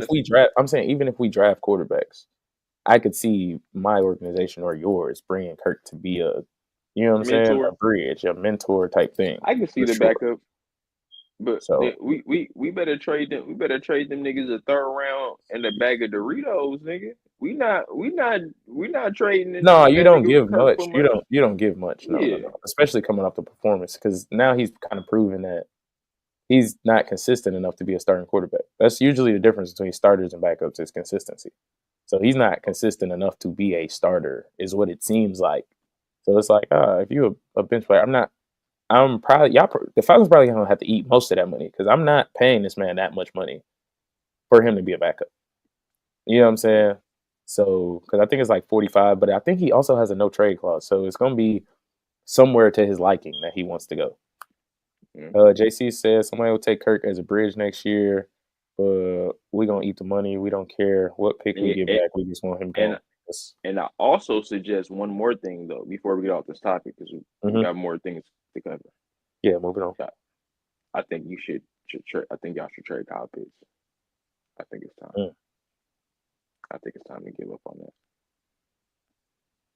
we draft quarterbacks, I could see my organization or yours bringing Kirk to be a, you know what I'm saying, a bridge, a mentor type thing. I can see the backup, but we better trade them. We better trade them niggas a third round and a bag of Doritos, nigga. We not trading. No, you don't give much. You don't give much. No. Especially coming off the performance, because now he's kind of proven that he's not consistent enough to be a starting quarterback. That's usually the difference between starters and backups is consistency. So he's not consistent enough to be a starter, is what it seems like. So it's like, if you're a bench player, I'm probably the Falcons probably gonna have to eat most of that money, because I'm not paying this man that much money for him to be a backup. You know what I'm saying? So, because I think it's like 45, but I think he also has a no trade clause, so it's gonna be somewhere to his liking that he wants to go. JC says somebody will take Kirk as a bridge next year, but we're gonna eat the money. We don't care what pick we get back. We just want him going. And I also suggest one more thing though before we get off this topic, because we got more things to cover. Yeah, moving on. I think you should trade. I think y'all should trade Kyle Pitts. I think it's time. I think it's time to give up on that.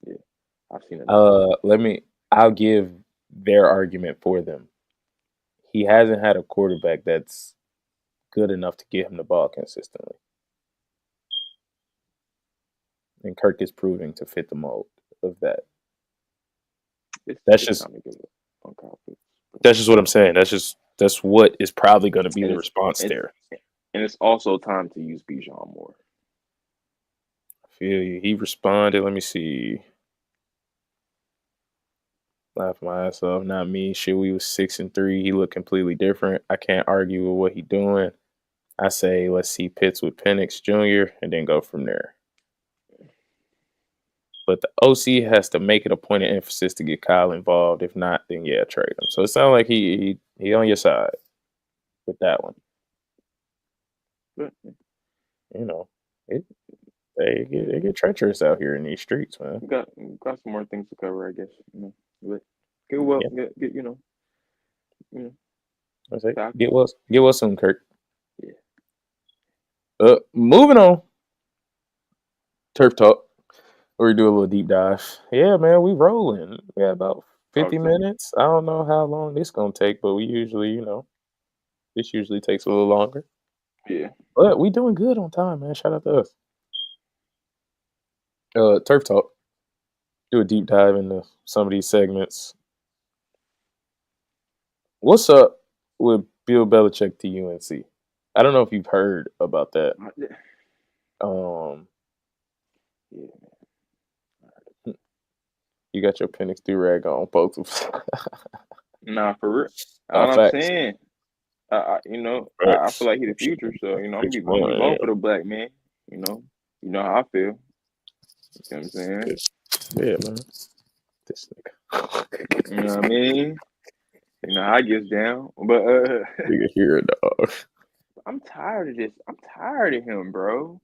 Yeah, I've seen it. I'll give their argument for them. He hasn't had a quarterback that's good enough to get him the ball consistently. And Kirk is proving to fit the mold of that. That's just what I'm saying. That's what is probably going to be the response there. And it's also time to use Bijan more. I feel you. He responded. Let me see. Laugh my ass off. Not me. Shit, we was 6-3. He looked completely different. I can't argue with what he doing. I say let's see Pitts with Penix Jr. and then go from there. But the OC has to make it a point of emphasis to get Kyle involved. If not, then trade him. So it sounds like he on your side with that one. But, you know, they get treacherous out here in these streets, man. We got some more things to cover, I guess. But get well, Get well soon, Kirk. Yeah. Moving on. Turf Talk. Where we do a little deep dive. Yeah, man, we rolling. We got about 50 minutes. I don't know how long this gonna take, but we usually, this usually takes a little longer. Yeah. But we doing good on time, man. Shout out to us. Turf Talk. Do a deep dive into some of these segments. What's up with Bill Belichick to UNC? I don't know if you've heard about that. Um, Yeah. you got your Penix do-rag on, folks. Nah, for real. Nah, All I'm facts. saying, I feel Facts. like he the future. So I'm Fix gonna be one, voting for the black man. You know how I feel. You know what I'm saying? yeah, man. This nigga. You know what I mean? You know how I gets down. But Nigga here, dog. I'm tired of this. I'm tired of him, bro.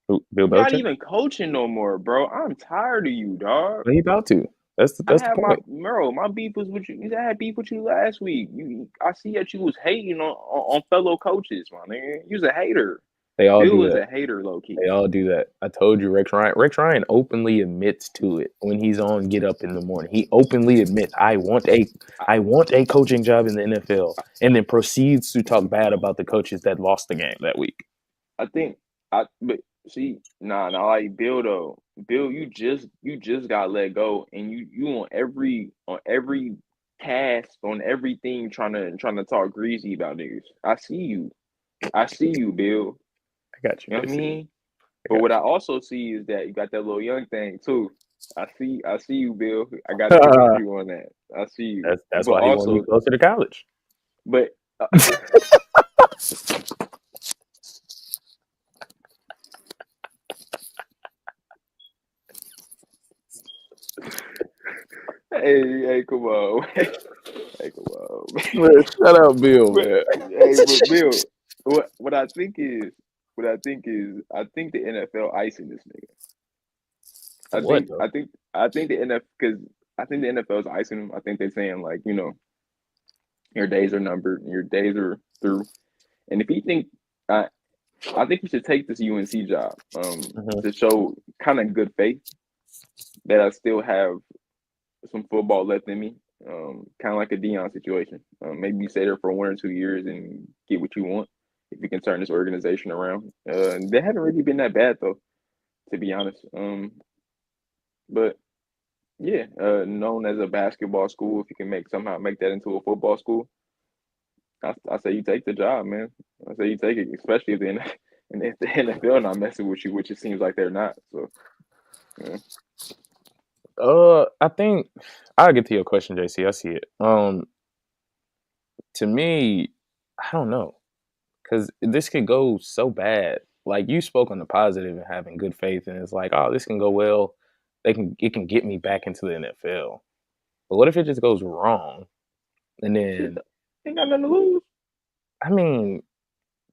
Who, Bill You're not Belichick? even coaching no more, bro. I'm tired of you, dog. He about to. I That's the had my point. bro. My beef was with you. I had beef with you last week. I see that you was hating on fellow coaches, my nigga. You was a hater. They all Bill do was that. a hater, low key. They all do that. I told you, Rex Ryan. Rex Ryan openly admits to it when he's on Get Up in the morning. He openly admits, I want a coaching job in the NFL," and then proceeds to talk bad about the coaches that lost the game that week. I think but see, nah, like Bill though. Bill, you just got let go, and you on every task, on everything, trying to talk greasy about niggas. I see you, Bill. I got you, You know what I JC. mean? I But got what I also see is that you got that little young thing too. I see you, Bill. I got to get with you. you on that. I see you. That's But why he want to be also, closer to college. but hey, come on, hey, come on, man. Man, shut up, Bill, But man. but Bill, what I think the NFL icing this nigga. For what though? I think the NFL because I think the NFL is icing him. I think they're saying like your days are numbered, your days are through. And if you think I I think you should take this UNC job Mhm. to show kind of good faith that I still have some football left in me. Kind of like a Dion situation. Maybe you stay there for 1 or 2 years and get what you want if you can turn this organization around. They haven't really been that bad though, to be honest. But yeah, known as a basketball school, if you can somehow make that into a football school, I say you take the job, man. I say you take it, especially if the NFL not messing with you, which it seems like they're not. So yeah. I think I'll get to your question, JC. I see it. To me, I don't know, because this could go so bad. Like you spoke on the positive and having good faith, and it's like, oh, this can go well. It can get me back into the NFL. But what if it just goes wrong? And Shit, then, ain't got nothing to lose. I mean,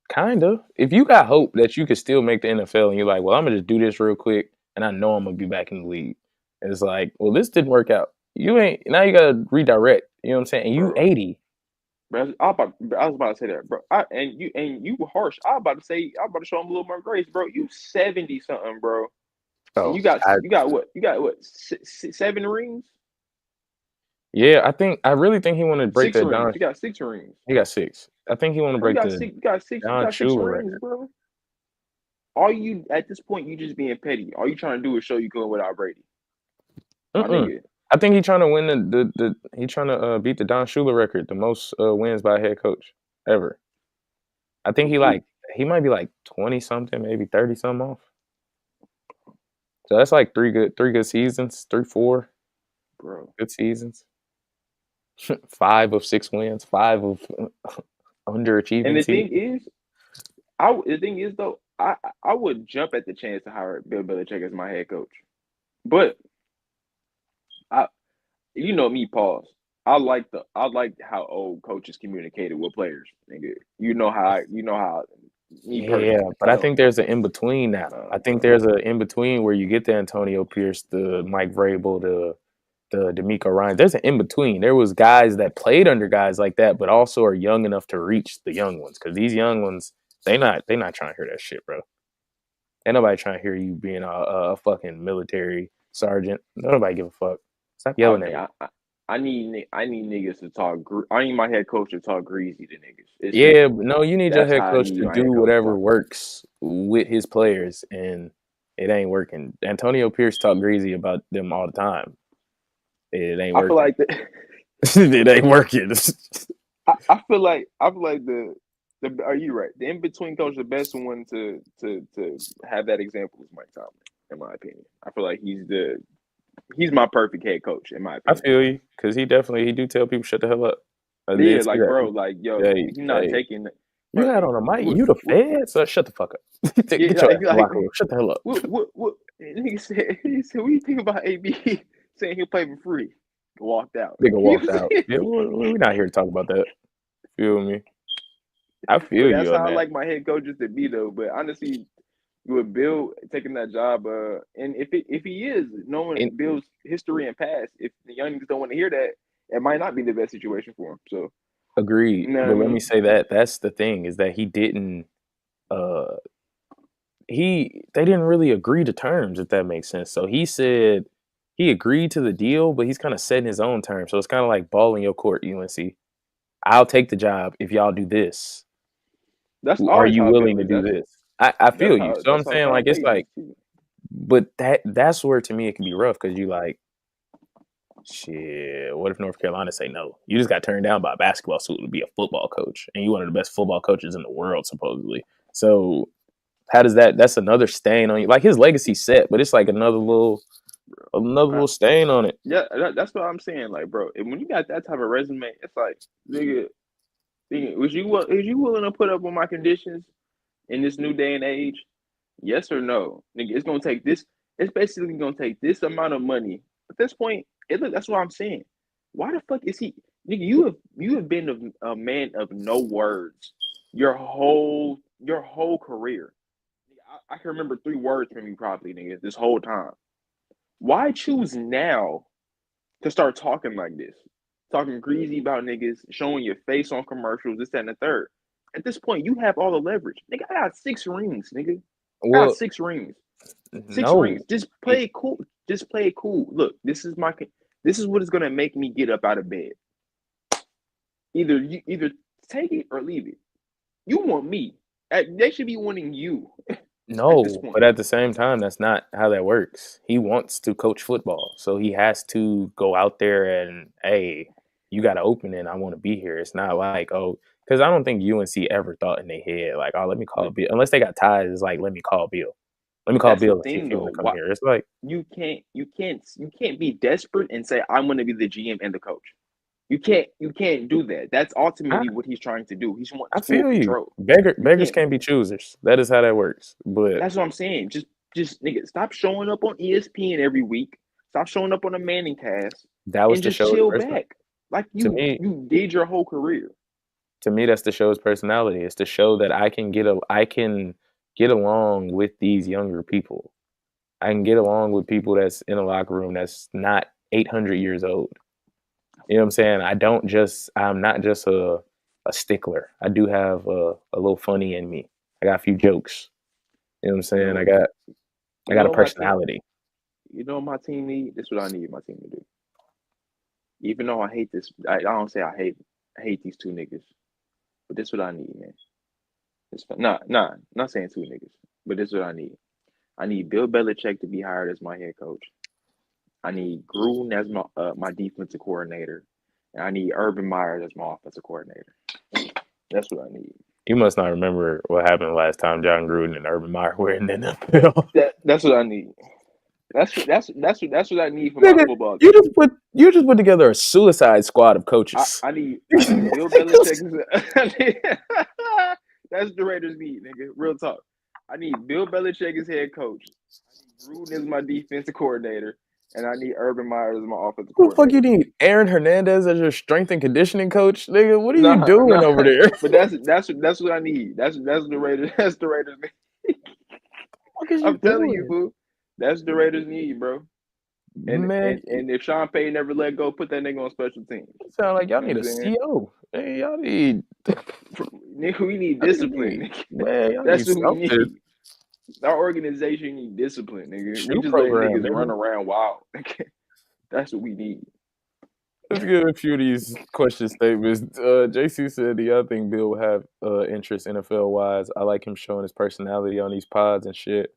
kind of. If you got hope that you could still make the NFL, and you're like, well, I'm gonna just do this real quick, and I know I'm gonna be back in the league. And it's like, well, this didn't work out. You ain't now. You gotta redirect. You know what I'm saying? And you Bro. 80. Bro, I was about to say that, bro. And you were harsh. I was about to show him a little more grace, bro. You 70 something, bro, and Oh, you got what? You got what? 7 rings, yeah. I really think he wanted to break 6 rings. You got 6 rings, He got 6. I think he wanted to bro. You break got the six. You got six. You Don got six Shula rings, record. bro. All you at this point, you just being petty. All you trying to do is show you good without Brady, my Mm-mm. nigga. I think he's trying to win he trying to beat the Don Shula record, the most wins by a head coach ever. I think Who, he might be like 20 something, maybe 30 something off. So that's like three good seasons, 4 bro? good seasons. 5 of 6 wins, 5 of And underachieving seasons. the thing is though, I would jump at the chance to hire Bill Belichick as my head coach, but I you know me, pause. I like how old coaches communicated with players, nigga. You know how me Yeah, personally, but I think there's an in between now. I think bro. there's an in between where you get the Antonio Pierce, the Mike Vrabel, the D'Amico Ryan. There's an in between. There was guys that played under guys like that, but also are young enough to reach the young ones. Because these young ones, they not trying to hear that shit, bro. Ain't nobody trying to hear you being a fucking military sergeant. Nobody give a fuck. Stop I yelling at mean, me. I need niggas to talk. I need my head coach to talk greasy to niggas. It's Yeah, simple. but no, you need your That's head how I coach need to my do head coach to whatever talk. works with his players, and it ain't working. Antonio Pierce talk greasy about them all the time. It ain't I feel working. like the, It ain't working. I feel like the are you right? The in between coach, the best one to have that example is Mike Tomlin, in my opinion. I feel like he's my perfect head coach, in my I opinion. feel you because he do tell people shut the hell up. I Yeah, did see like that. bro, like yo, Hey, he's not hey, taking. you Bro, had on a mic. what, You the what, Fed, so shut the fuck up. yeah, Get your ass in the like locker room. Shut the hell up. what? And he said, what do you think about AB saying he'll play for free? Walked out. Nigga He walked was, out. Yeah, we're not here to talk about that. Feel me? I but feel that's you on how I that. like my head coaches to be though. But honestly, with Bill taking that job, and if he is knowing And Bill's history and past, if the youngins don't want to hear that, it might not be the best situation for him. So agreed. you know what I But let me mean? say that's the thing is that he didn't uh they didn't really agree to terms, if that makes sense. So he said he agreed to the deal, but he's kind of setting his own terms. So it's kind of like ball in your court, UNC. I'll take the job if y'all do this. That's Are always you how willing Bill to is. do this? I feel you. So I'm That's how saying Sean like it's Payton like, is too. but that's where to me it can be rough because you like shit. What if North Carolina say no? You just got turned down by a basketball school to be a football coach, and you one of the best football coaches in the world supposedly. So how does that's another stain on you? Like his legacy's set, but it's like another Uh, little stain on it. yeah, that's what I'm saying. Like, bro, when you got that type of resume, it's like, nigga, was you willing to put up with my conditions in this new day and age? Yes or no, nigga? It's gonna take this. It's basically gonna take this amount of money. At this point, that's what I'm saying. Why the fuck is he? Nigga, you have been a man of no words your whole career. I can remember 3 words from you probably, nigga, this whole time. Why choose now to start talking like this? Talking greasy about niggas, showing your face on commercials, this, that, and the third. At this point, you have all the leverage. Nigga, I got 6 rings, nigga. I got Well, 6 rings. Six no, rings. Just play it cool. Just play it cool. Look, this is what is gonna make me get up out of bed. Either take it or leave it. You want me. They should be wanting you at this no. point. But at the same time, that's not how that works. He wants to coach football, so he has to go out there and hey, you got to open it. I want to be here. It's not like because I don't think UNC ever thought in their head like, oh, let me call Bill. Unless they got ties, it's like let me call Bill. Let me call That's the Bill and see if thing he want though. to come What here. It's like you can't be desperate and say I'm going to be the GM and the coach. You can't do that. That's I ultimately what he's trying to do. He wants I full feel you. control. You Beggars can't. can't be choosers. That is how that works. But That's what I'm saying. Just nigga, stop showing up on ESPN every week. Stop showing up on the Manning cast, that was and the just show's chill person. back, like To you me, you did your whole career. that's the show's personality. It's to show that I can get along with these younger people. I can get along with people that's in a locker room that's not 800 years old. You know what I'm saying? I'm not just a stickler. I do have a little funny in me. I got a few jokes. You know what I'm You saying? know, I you got a know my team. personality. You know my team need. This is what I need my team to do. Even though I hate this, I don't say I hate these 2 niggas, but this is what I need, man. Not saying 2 niggas, but this is what I need. I need Bill Belichick to be hired as my head coach. I need Gruden as my defensive coordinator, and I need Urban Meyer as my offensive coordinator. That's what I need. You must not remember what happened last time John Gruden and Urban Meyer were in the NFL. That's what I need. That's what I need for my Nigga, football team. you just put together a suicide squad of I, coaches. I need I need Bill Belichick. That's the Raiders need, nigga. Real talk. I need Bill Belichick as head coach. I need Gruden as my defensive coordinator, and I need Urban Meyer as my offensive Who the fuck you coordinator. need Aaron Hernandez as your strength and conditioning coach, nigga? What are you Nah, doing nah. over there? But that's what I need. That's the Raiders. That's the Raiders need. What is you I'm telling you, doing, boo. That's the Raiders need, bro. And man? and and if Sean Payton never let go, put that nigga on special teams. Sound like y'all You know what need I'm a saying? CO. Hey, y'all need Nigga, we need y'all discipline, need nigga. man, y'all need That's what we something. need. Our organization need discipline, nigga. We Shoe just letting program, niggas run nigga. around wild. That's what we need. Let's get a few of these question statements. JC said, "Do y'all think Bill will have interest NFL wise? I like him showing his personality on these pods and shit.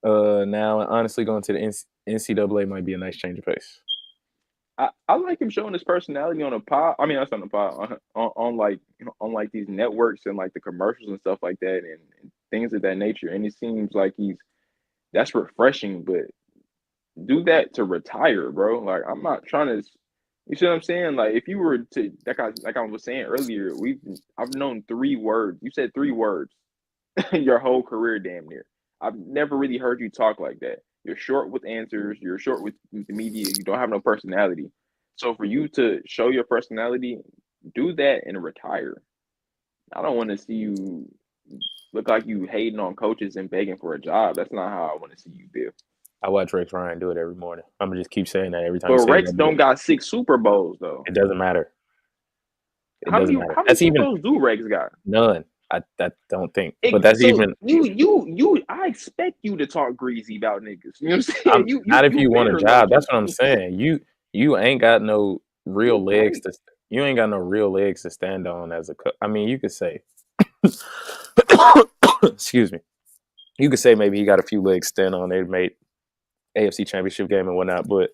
Now, honestly, going to the NCAA might be a nice change of pace." I like him showing his personality on a pod. I mean, that's on the pod on like these networks and like the commercials and stuff like that and things of that nature. And it seems like that's refreshing. But do that to retire, bro. Like I'm not trying to. You see what I'm saying? Like if you were to like I was saying earlier, I've known 3 words. You said 3 words your whole career, damn near. I've never really heard you talk like that. You're short with answers. You're short with the media. You don't have no personality. So for you to show your personality, do that and retire. I don't want to see you look like you hating on coaches and begging for a job. That's not how I want to see you, Bill. I watch Rex Ryan do it every morning. I'm gonna just keep saying that every time you But say Rex that. don't got 6 Super Bowls though. It doesn't matter. It How doesn't many matter. how many That's Super even Bowls do Rex got? none. I don't think. But that's So even. I expect you to talk greasy about niggas. You know what I'm I'm saying? not if You you want a better let job. you. That's what I'm saying. You ain't got no real You legs right. to. You ain't got no real legs to stand on as a. I mean, you could say. Excuse me. You could say maybe he got a few legs to stand on. They made AFC Championship game and whatnot, but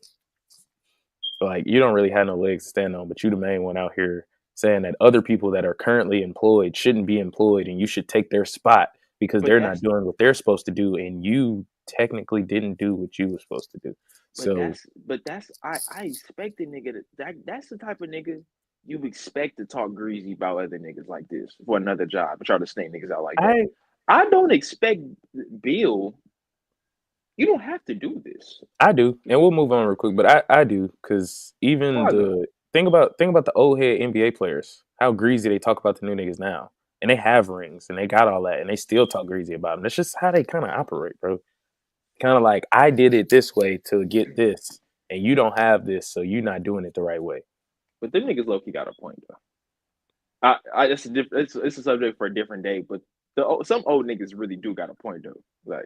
like you don't really have no legs to stand on. But you the main one out here saying that other people that are currently employed shouldn't be employed, and you should take their spot because But they're not that's doing what they're supposed to do, and you technically didn't do what you were supposed to do. So I expect the nigga that's the type of nigga you expect to talk greasy about other niggas like this for another job and try to snake niggas out like that. I I don't expect Bill. You don't have to do this. I do, and we'll move on real quick. But I do because even Why though? the think about the old head NBA players, how greasy they talk about the new niggas now, and they have rings and they got all that, and they still talk greasy about them. That's just how they kind of operate, bro. Kind of like I did it this way to get this, and you don't have this, so you're not doing it the right way. But them niggas low key got a point though. It's it's a subject for a different day. But some old niggas really do got a point though. Like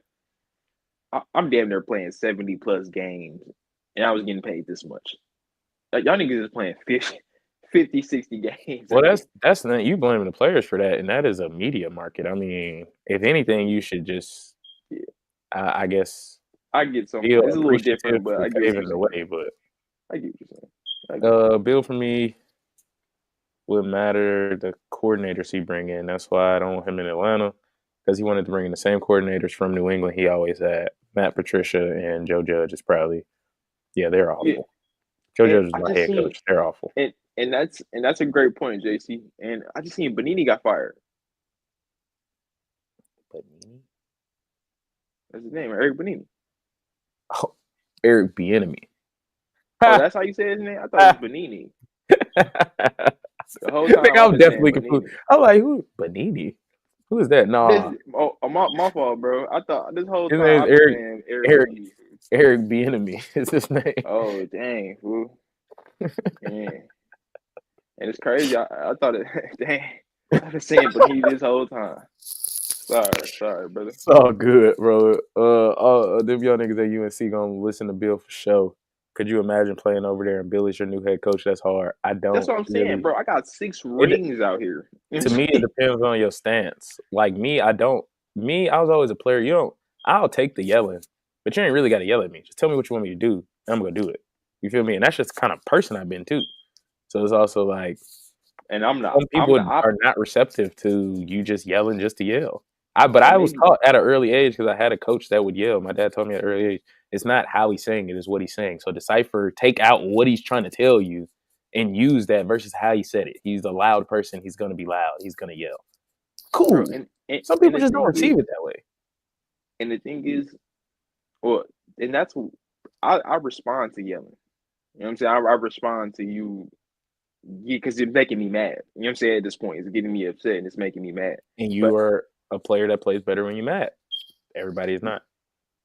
I'm damn near playing 70+ games, and I was getting paid this much. Like, y'all niggas is playing 50, 60 games a Well, year. that's not you blaming the players for that, and that is a media market. I mean, if anything, you should just, Yeah, I guess, I get some. feel It's a little appreciative different, but for I get what you're paving the saying. way. But I get what you're saying. I get Bill for me would matter the coordinators he bring in. That's why I don't want him in Atlanta because he wanted to bring in the same coordinators from New England he always had. Matt Patricia and Joe Judge is probably they're yeah, awful. Joe and Judge is I my just head seen coach. They're awful. and that's a great point, JC. And I just seen Benini got fired. But That's his name, Eric Benini. oh, Eric Bieniemy. Oh, that's how you say his name. I thought it was Benini. The whole time Nigga, I've I'm been saying definitely confused. Benini. I'm like, who? Benini? Who is that? This Nah, my fault, bro. I thought this whole his time name's I've been saying Eric Eric Benini. Eric Bieniemy is his name. Oh dang, fool. Yeah. And it's crazy. I thought it dang. I've been saying Benini this whole time. Sorry, brother. It's all good, bro. Them young niggas at UNC gonna listen to Bill for sure. Could you imagine playing over there and Bill is your new head coach? That's hard. I That's don't what I'm saying, really. bro. I got 6 It rings out here. You know to what I'm me it saying? depends on your stance. Like me, I don't. Me, I was always a player. You don't. I'll take the yelling, but you ain't really got to yell at me. Just tell me what you want me to do, and I'm gonna do it. You feel me? And that's just the kind of person I've been too. So it's also like And I'm not. some I'm people the op. are not receptive to you just yelling just to yell. But And I was maybe taught at an early age because I had a coach that would yell. My dad told me at an early age, it's not how he's saying it, it's what he's saying. So decipher, take out what he's trying to tell you and use that versus how he said it. He's a loud person. He's going to be loud. He's going to yell. bro. Cool. Some And people just don't receive it that way. the thing is, well, and that's what I respond to yelling. You know what I'm saying? I respond to you, yeah, because it's making me mad. You know what I'm saying? At this point, it's getting me upset and it's making me mad. And you But are a player that plays better when you're mad. Everybody is not.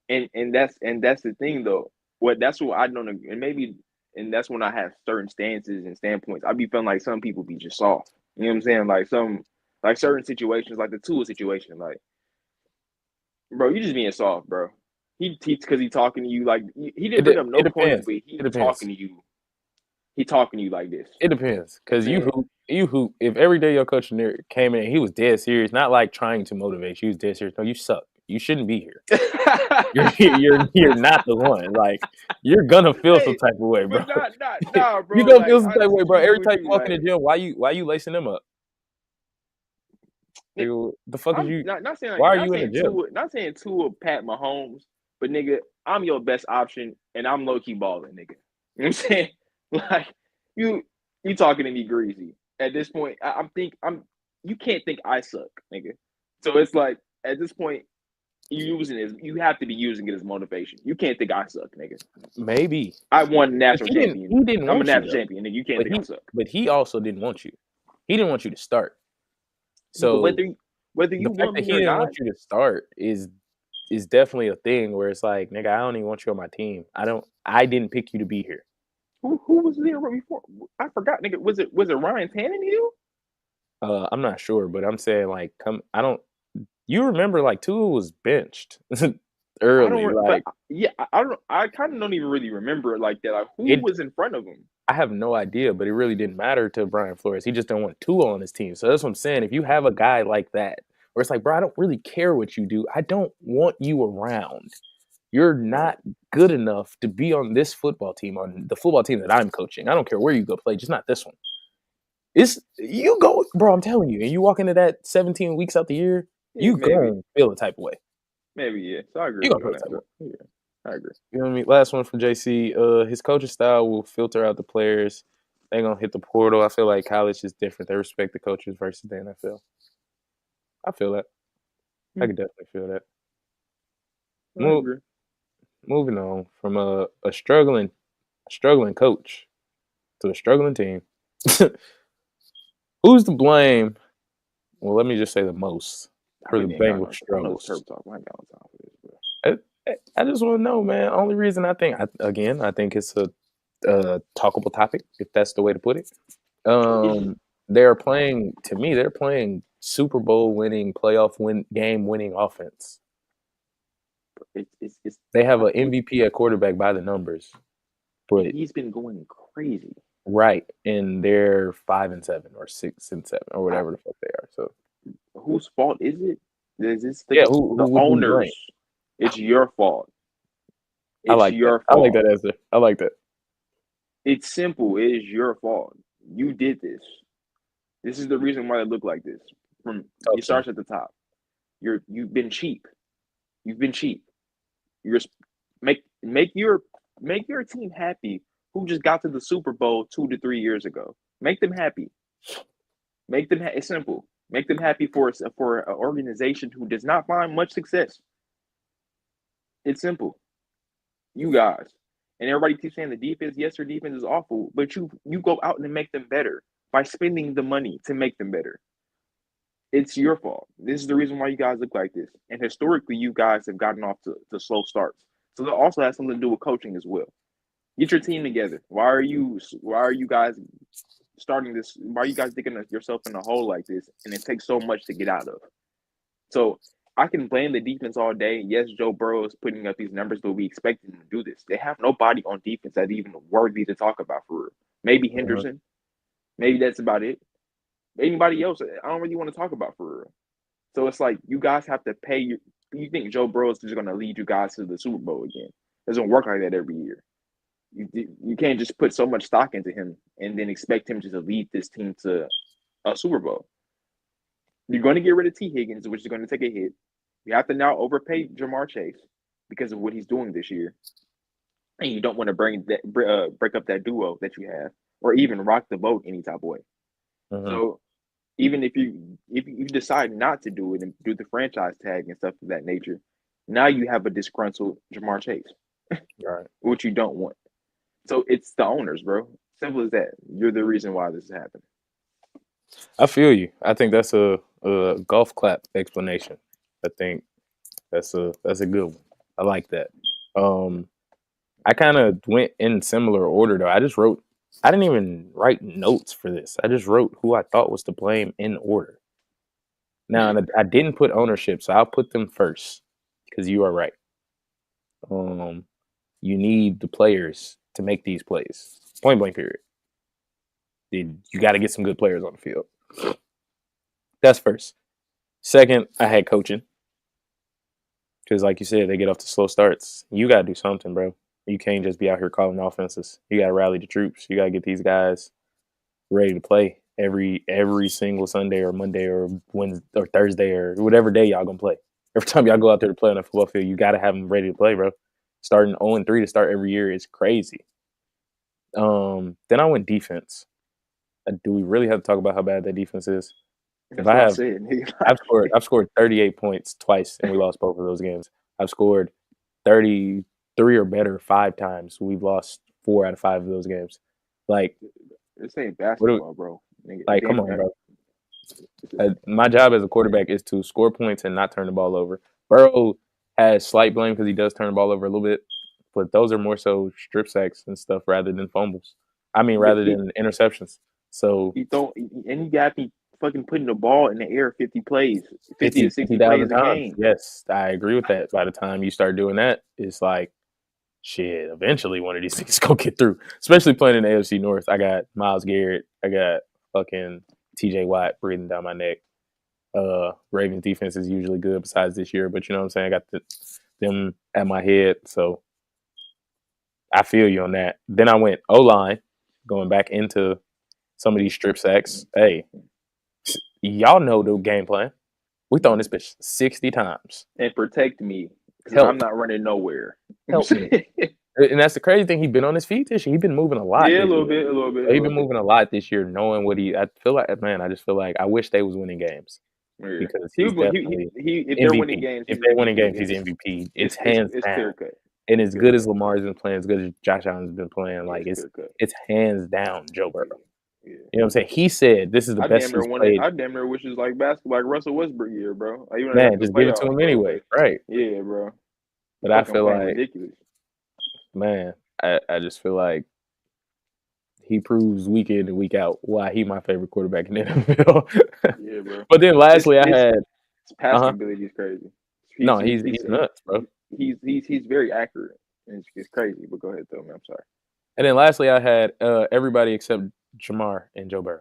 and that's the thing though. That's what I don't agree. And maybe and that's when I have certain stances and standpoints. I be feeling like some people be just soft. You know what I'm saying? Like certain situations, like the Tua situation, like bro, you just being soft, bro. He because he talking to you like he didn't bring up It no points, depends. but It he depends. talking to you. he talking to you like this. It depends, because Man. you hoop. If every day your coach came in, he was dead serious, not like trying to motivate you. He was dead serious. No, you suck. You shouldn't be here. You're not the one. Like, you're gonna feel some Hey, type of way, bro. but nah, You bro. gonna Like, feel some type of honestly way, bro. speaking Every with time you you, walk in like, the gym, why you lacing them up? Nick, Nigga, the fuck is I'm you? not saying Why like are you in the gym? not saying Tua Pat Mahomes, but nigga, I'm your best option, and I'm low key balling, nigga. You know what I'm saying? Like, you you talking to me greasy at this point. I'm you can't think I suck, nigga. So it's like at this point, you have to be using it as motivation. You can't think I suck, nigga. Maybe. I won a But national champion. he didn't I'm a want you national though. champion, and you can't But think I suck. he also didn't want you. He didn't want you to start. Nigga, So whether the you fact want that me he or didn't not, want you to start is definitely a thing where it's like, nigga, I don't even want you on my team. I didn't pick you to be here. who was there before? I forgot, nigga. Was it Ryan Tannehill? I'm not sure, but I'm saying like I don't you remember like Tua was benched I don't, early. but Like yeah, I don't. I kind of don't even really remember it like that. Like who it was in front of him? I have no idea, but it really didn't matter to Brian Flores. He just didn't want Tua on his team. So that's what I'm saying. If you have a guy like that, where it's like, bro, I don't really care what you do. I don't want you around. You're Right. not good enough to be on this football team, on the football team that I'm coaching. I don't care where you go play, just not this one. It's you go, bro. I'm telling you, and you walk into that 17 weeks out the year, Yeah, you maybe, gonna feel a type of way. yeah. So I agree You with gonna you on feel a that. type of So way. yeah, I agree. You know what I mean? Last one from JC. His coaching style will filter out the players. They gonna hit the portal. I feel like college is different. They respect the coaches versus the NFL. I feel that. I Hmm, could definitely feel that. I Mo- agree. Moving on from a struggling coach to a struggling team. Who's to blame? Well, let me just say the most I for the really ain't got no. Bengals I know it's struggles. Kirk talk. I ain't got no time for this, bro. I just want to know, man. Only reason I think it's a talkable topic, if that's the way to put it. It's They're playing to me. They're playing Super Bowl winning, game winning offense. it's They have like an MVP at quarterback by the numbers, and but he's been going crazy. right, and they're 5-7 or 6-7 or I, whatever the fuck they are. So whose fault is it? Is this yeah, who the would we blame? owners? It's your fault. I It's like that. your I like fault. that answer. I like that. It's simple. It is your fault. You did this. This is the reason why they look like this. From Talk it to me. starts at the top. You've been cheap. You've been cheap. You're make make your team happy. Who just got to the Super Bowl 2 to 3 years ago? Make them happy. Make them. It's simple. Make them happy for an organization who does not find much success. It's simple. You guys. And everybody keeps saying the defense, yes, their defense is awful, but you go out and make them better by spending the money to make them better. It's your fault. This is the reason why you guys look like this. And historically, you guys have gotten off to slow starts. So that also has something to do with coaching as well. Get your team together. Why are you guys starting this? Why are you guys digging yourself in a hole like this? And it takes so much to get out of. So I can blame the defense all day. Yes, Joe Burrow is putting up these numbers, but we expect him to do this. They have nobody on defense that's even worthy to talk about for real. Maybe Mhm. Henderson. Maybe that's about it. Anybody else, I don't really want to talk about for real. So it's like you guys have to pay. You think Joe Burrow is just going to lead you guys to the Super Bowl again? It doesn't work like that every year. You can't just put so much stock into him and then expect him just to lead this team to a Super Bowl. You're going to get rid of T. Higgins, which is going to take a hit. You have to now overpay Jamar Chase because of what he's doing this year, and you don't want to break up that duo that you have, or even rock the boat any type of way. Mhm. So even if you decide not to do it and do the franchise tag and stuff of that nature, now you have a disgruntled Jamar Chase, Right. which you don't want. So it's the owners, bro. Simple as that. You're the reason why this is happening. I feel you. I think that's a golf clap explanation. I think that's a good one. I like that. Um, I kind of went in similar order though. I didn't even write notes for this. I just wrote who I thought was to blame in order. Now, I didn't put ownership, so I'll put them first because you are right. Um, you need the players to make these plays. Point blank period. You got to get some good players on the field. That's first. Second, I had coaching. Because, like you said, they get off to slow starts. You got to do something, bro. You can't just be out here calling offenses. You got to rally the troops. You got to get these guys ready to play every single Sunday or Monday or Wednesday or Thursday or whatever day y'all gonna play. Every time y'all go out there to play on a football field, you got to have them ready to play, bro. Starting 0-3 to start every year is crazy. Then I went defense. Do we really have to talk about how bad that defense is? That's what I said. I've scored 38 points twice, and we lost both of those games. I've scored 33 or better 5 times. We've lost 4 out of 5 of those games. Like, this ain't basketball, bro. Like, come on, bro. My job as a quarterback is to score points and not turn the ball over. Burrow has slight blame because he does turn the ball over a little bit, but those are more so strip sacks and stuff rather than fumbles. Rather than interceptions. So he got me fucking putting the ball in the air 50 plays, 50 to 60 plays a game. Yes, I agree with that. By the time you start doing that, it's like, shit, eventually one of these things go get through. Especially playing in the AFC North. I got Myles Garrett. I got fucking TJ Watt breathing down my neck. Ravens defense is usually good besides this year, but you know what I'm saying? I got them at my head, so I feel you on that. Then I went O-line, going back into some of these strip sacks. Hey, y'all know the game plan. We throwing this bitch 60 times. And protect me, because I'm not running nowhere. Help me. And that's the crazy thing. He's been on his feet this year. He's been moving a lot. Yeah, a little bit. He's been moving a lot this year, knowing what I feel like, man, I just feel like I wish they was winning games. Yeah. Because if they're winning games, he's MVP. It's hands down. Clear cut. And as good as Lamar's been playing, as good as Josh Allen's been playing, like it's hands down Joe Burrow. Yeah. You know what I'm saying? He said this is the best he's played. I damn near wish it was like basketball, like Russell Westbrook year, bro. Man, just give it to him anyway, right? Yeah, bro. But I feel like ridiculous. Man, I just feel like he proves week in and week out why he my favorite quarterback in the NFL. Yeah, bro. But then lastly, I had his passing ability is crazy. He's nuts, bro. He's very accurate. And it's crazy. But go ahead, though, man. I'm sorry. And then lastly, I had everybody except Jamar and Joe Burrow.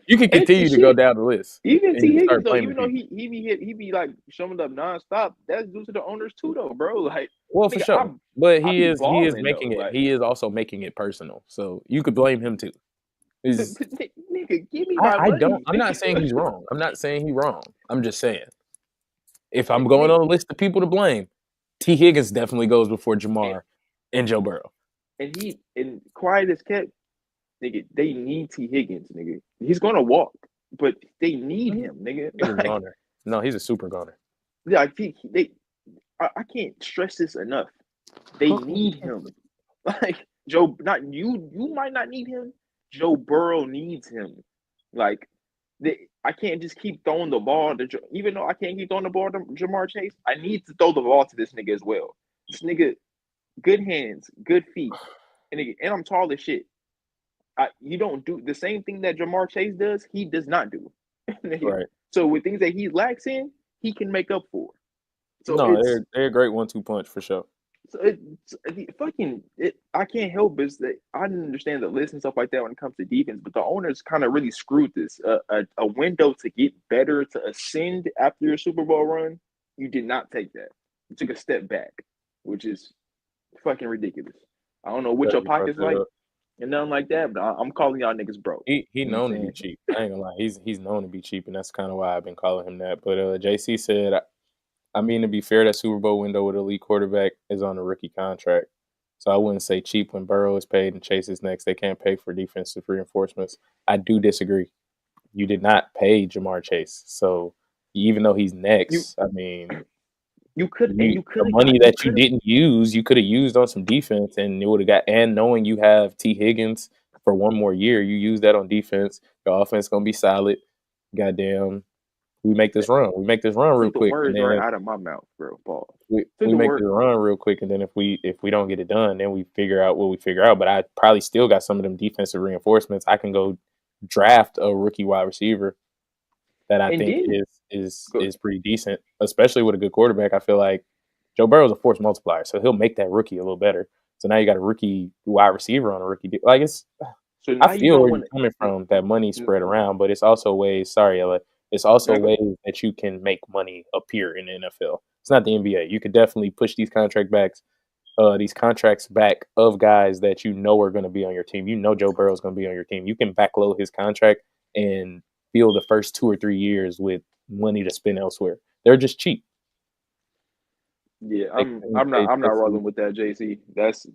you can continue to go down the list. Even T. Higgins, though, even though he be like showing up nonstop, that's due to the owners too, though, bro. Like, well, for sure. But he is making it. He is also making it personal. So you could blame him too. Nigga, give me my money. I'm not saying he's wrong. I'm just saying, if I'm going on a list of people to blame, T. Higgins definitely goes before Jamar and Joe Burrow. And quiet as kept. Nigga, they need T. Higgins, nigga. He's gonna walk, but they need him, nigga. He's a goner. No, he's a super goner. Yeah, I can't stress this enough. They need him. Like Joe, not you. You might not need him. Joe Burrow needs him. Like, I can't just keep throwing the ball to even though I can't keep throwing the ball to Jamar Chase. I need to throw the ball to this nigga as well. This nigga, good hands, good feet, and I'm tall as shit. You don't do the same thing that Jamar Chase does. He does not do. Right. So with things that he lacks in, he can make up for. So they're a great 1-2 punch for sure. So I can't help but that I understand the list and stuff like that when it comes to defense, but the owners kind of really screwed this. A window to get better, to ascend after your Super Bowl run, you did not take that. You took a step back, which is fucking ridiculous. I don't know what your pocket's like. And nothing like that, but I'm calling y'all niggas broke. He known to be cheap. I ain't gonna lie. He's known to be cheap, and that's kind of why I've been calling him that. But JC said, I mean, to be fair, that Super Bowl window with elite quarterback is on a rookie contract. So I wouldn't say cheap when Burrow is paid and Chase is next. They can't pay for defensive reinforcements. I do disagree. You did not pay Jamar Chase. So even though he's next, you could the money that you didn't use, you could have used on some defense, and it would have got. And knowing you have T. Higgins for one more year, you use that on defense. Your offense gonna be solid. Goddamn, we make this run. We make this run real quick. Words right out of my mouth, bro. Paul. We make this run real quick, and then if we don't get it done, then we figure out what we figure out. But I probably still got some of them defensive reinforcements. I can go draft a rookie wide receiver that I think is pretty decent, especially with a good quarterback. I feel like Joe Burrow's a force multiplier, so he'll make that rookie a little better. So now you got a rookie wide receiver on a rookie deal. Like So I now you feel don't where you're want coming to. from. That money spread around, but it's also ways. Sorry, Ella. It's also ways that you can make money appear in the NFL. It's not the NBA. You could definitely push these contracts back of guys that you know are going to be on your team. You know Joe Burrow's going to be on your team. You can backload his contract and fill the first 2 or 3 years with money to spend elsewhere. They're just cheap. Yeah, They I'm couldn't I'm not pay I'm not Jesse. rolling with that, JC. That's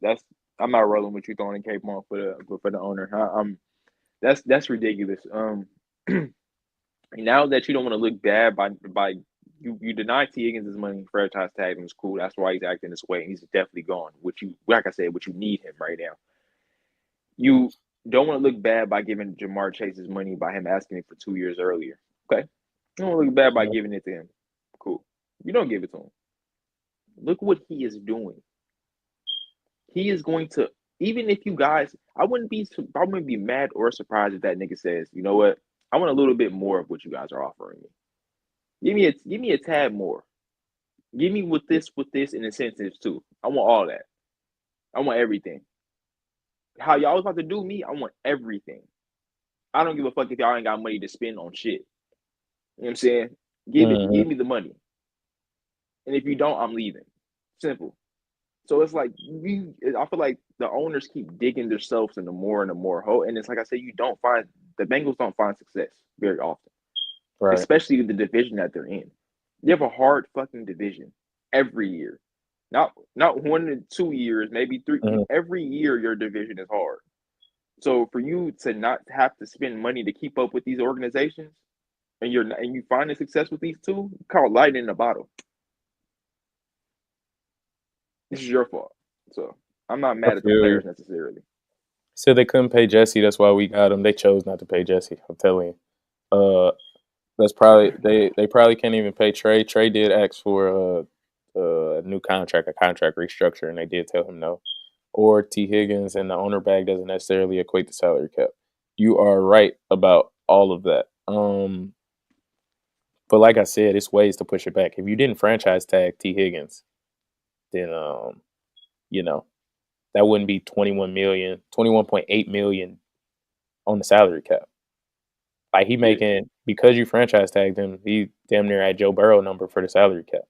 I'm not rolling with you throwing a cape on for the owner. That's ridiculous. Now that you don't want to look bad by you deny T Higgins his money, franchise tag him is cool. That's why he's acting this way, and he's definitely gone. Which you, like I said, what you need him right now. You don't want to look bad by giving Jamar Chase his money by him asking it for 2 years earlier. Okay, you don't want to look bad by giving it to him. Cool. You don't give it to him. Look what he is doing. He is going to, even if you guys, I wouldn't be mad or surprised if that nigga says, you know what, I want a little bit more of what you guys are offering me. Give me a tad more. Give me with this and incentives too. I want all that. I want everything. How y'all was about to do me, I want everything. I don't give a fuck if y'all ain't got money to spend on shit. You know what I'm saying? Mm-hmm. Give me the money. And if you don't, I'm leaving. Simple. So it's like I feel like the owners keep digging themselves into more and more hole. And it's like I said, the Bengals don't find success very often, Right. especially the division that they're in. You have a hard fucking division every year. Not 1 to 2 years, maybe three. Mm-hmm. Every year your division is hard. So for you to not have to spend money to keep up with these organizations, and you finding success with these two, called lightning in a bottle. This is your fault. So I'm not I mad at the feel you. players necessarily. Said they couldn't pay Jesse. That's why we got him. They chose not to pay Jesse. I'm telling you. That's probably they probably can't even pay Trey. Trey did ask for a new contract, a contract restructure, and they did tell him no. Or T. Higgins and the owner bag doesn't necessarily equate to salary cap. You are right about all of that. But like I said, it's ways to push it back. If you didn't franchise tag T. Higgins, then you know, that wouldn't be 21.8 million on the salary cap. Like he Yeah, making because you franchise tagged him, he damn near at Joe Burrow number for the salary cap.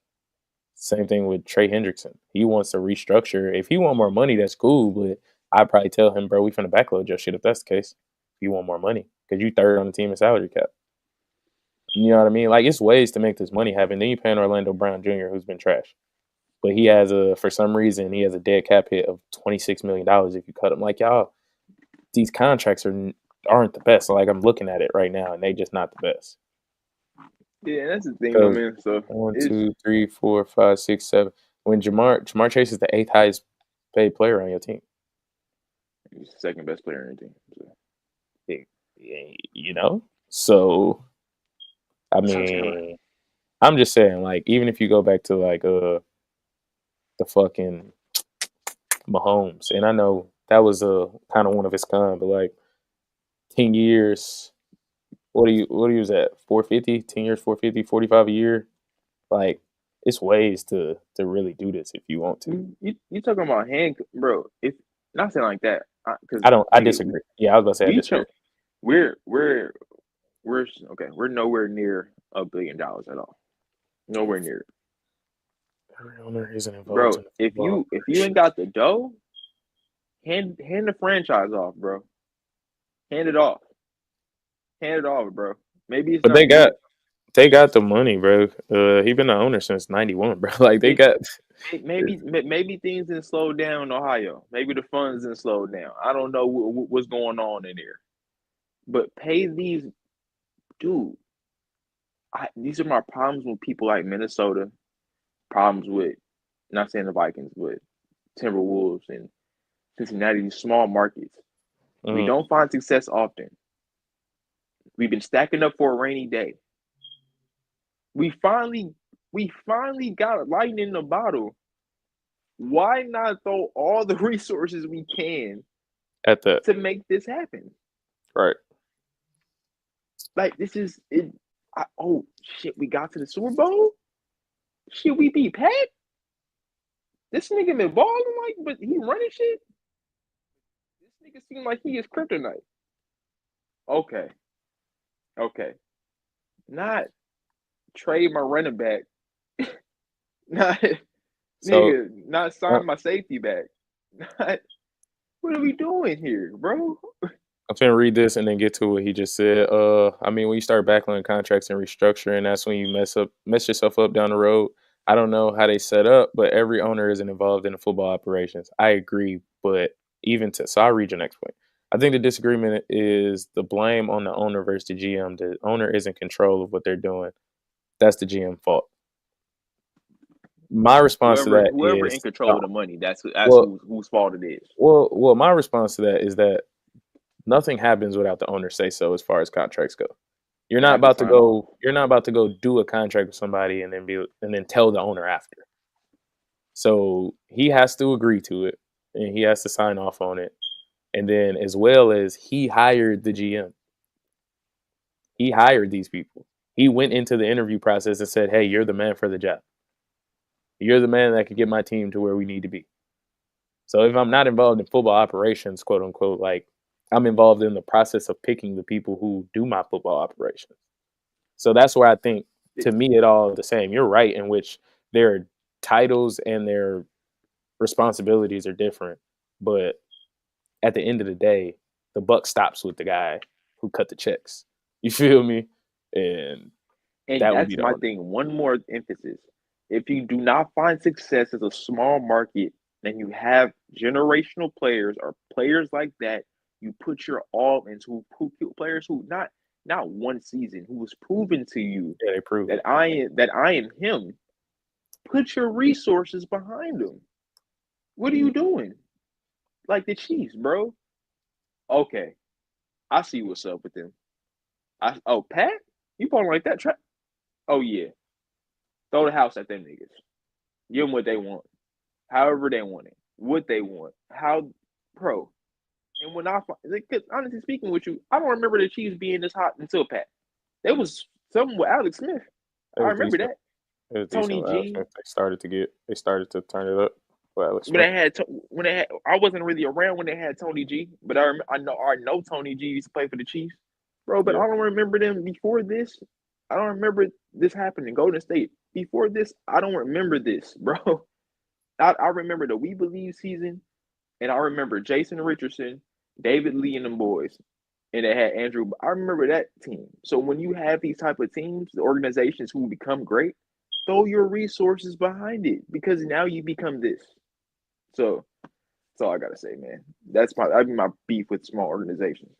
Same thing with Trey Hendrickson. He wants to restructure. If he want more money, that's cool. But I'd probably tell him, bro, we finna backload your shit if that's the case. If you want more money, because you third on the team in salary cap. You know what I mean? Like it's ways to make this money happen. Then you paying Orlando Brown Jr., who's been trash, but he has for some reason he has a dead cap hit of $26 million if you cut him. Like y'all, these contracts aren't the best. Like I'm looking at it right now, and they just not the best. yeah, that's the thing though, Because man. So one, it's two, three, four, five, six, seven. When Jamar Chase is the eighth highest paid player on your team, he's the second best player in the team. So. It- you know. So I Sounds kind of mean, I'm just saying, like, even if you go back to like the fucking Mahomes, and I know that was kind of one of his kind, but like 10 years. What do you was at 450? 10 years, 450, 45 a year. Like, it's ways to really do this if you want to. you talking about hand, bro? If not saying like that, because I nigga, disagree. Yeah, I was gonna say I we disagree. chose we're okay. We're nowhere near $1 billion at all. Nowhere near it, Every owner isn't involved bro. in the If football you ain't ownership. got the dough, hand the franchise off, bro. Hand it off. Hand it off, bro. Maybe it's But not you. they got the money, bro. He been the owner since '91, bro. Like they It got. maybe things didn't slow down in Ohio. Maybe the funds didn't slow down. I don't know what's going on in there. But pay these, dude. These are my problems with people like Minnesota. Problems with, not saying the Vikings, but Timberwolves and Cincinnati. These small markets. We Mhm. don't find success often. We've been stacking up for a rainy day. We finally, we finally got lightning in the bottle. Why not throw all the resources we can At the to make this happen? right. Like this is it. Oh shit, we got to the Super Bowl. Shit, we beat Pat. This nigga been balling like, but he running shit. This nigga seem like he is kryptonite. Okay, okay, not trade my running back, not So nigga, not uh, sign my safety back. Not, what are we doing here, bro? I'm finna read this and then get to what he just said. I mean, when you start backloading contracts and restructuring, that's when you mess yourself up down the road. I don't know how they set up, but every owner isn't involved in the football operations. I agree, but so I'll read your next point. I think the disagreement is the blame on the owner versus the GM. The owner is in control of what they're doing. That's the GM fault. My response to that Whoever in is control of the money, that's well, whose fault it is. well. My response to that is that nothing happens without the owner say so as far as contracts go. You're They not have to about to sign off. go you're not about to go do a contract with somebody and then tell the owner after. So he has to agree to it and he has to sign off on it. And then as well as he hired the GM. He hired these people. He went into the interview process and said, "Hey, you're the man for the job. You're the man that could get my team to where we need to be." So if I'm not involved in football operations, quote unquote, like I'm involved in the process of picking the people who do my football operations. So that's where I think, to me, it all the same. You're right in which their titles and their responsibilities are different, but at the end of the day, the buck stops with the guy who cut the checks. You feel me? And And that would be that's the my owner. thing. One more emphasis. If you do not find success as a small market and you have generational players or players like that, you put your all into players who not one season, who was proven to you Yeah, they prove it. that I am him. Put your resources behind them. What are you doing? Like the Chiefs, bro. Okay, I see what's up with them. Pat, you falling like that? Oh yeah, throw the house at them niggas. Give them what they want, however they want it, what they want, how, bro. And when because honestly speaking with you, I don't remember the Chiefs being this hot until Pat. There was something with Alex Smith. It I was remember decent. that. It was decent Tony with Alex G. Smith. They started to turn it up with Alex When Smith. they had I wasn't really around when they had Tony G, but I know Tony G used to play for the Chiefs, bro. But Yeah. I don't remember them before this. I don't remember this happening in Golden State. Before this, I don't remember this, bro. I remember the We Believe season, and I remember Jason Richardson, David Lee, and them boys, and they had Andrew. I remember that team. So when you have these type of teams, the organizations who become great, throw your resources behind it because now you become this. So that's all I gotta say, man. That'd be my beef with small organizations.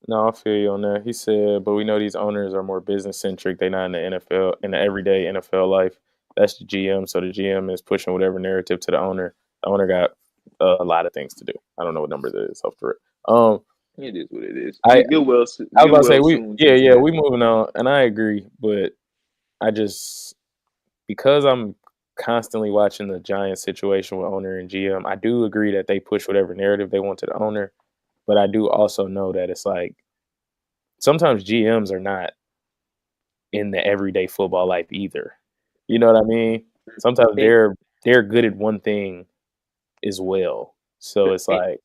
No, I feel you on that. He said, but we know these owners are more business centric. They're not in the NFL, in the everyday NFL life. That's the GM. So the GM is pushing whatever narrative to the owner. The owner got a lot of things to do. I don't know what number that is off the rip. It is what it is. I I was Get about to say well soon, yeah, Cincinnati. we moving on, and I agree, but I just because I'm constantly watching the Giants situation with owner and GM, I do agree that they push whatever narrative they want to the owner, but I do also know that it's like sometimes GMs are not in the everyday football life either. You know what I mean? Sometimes And, they're good at one thing as well. So it's and like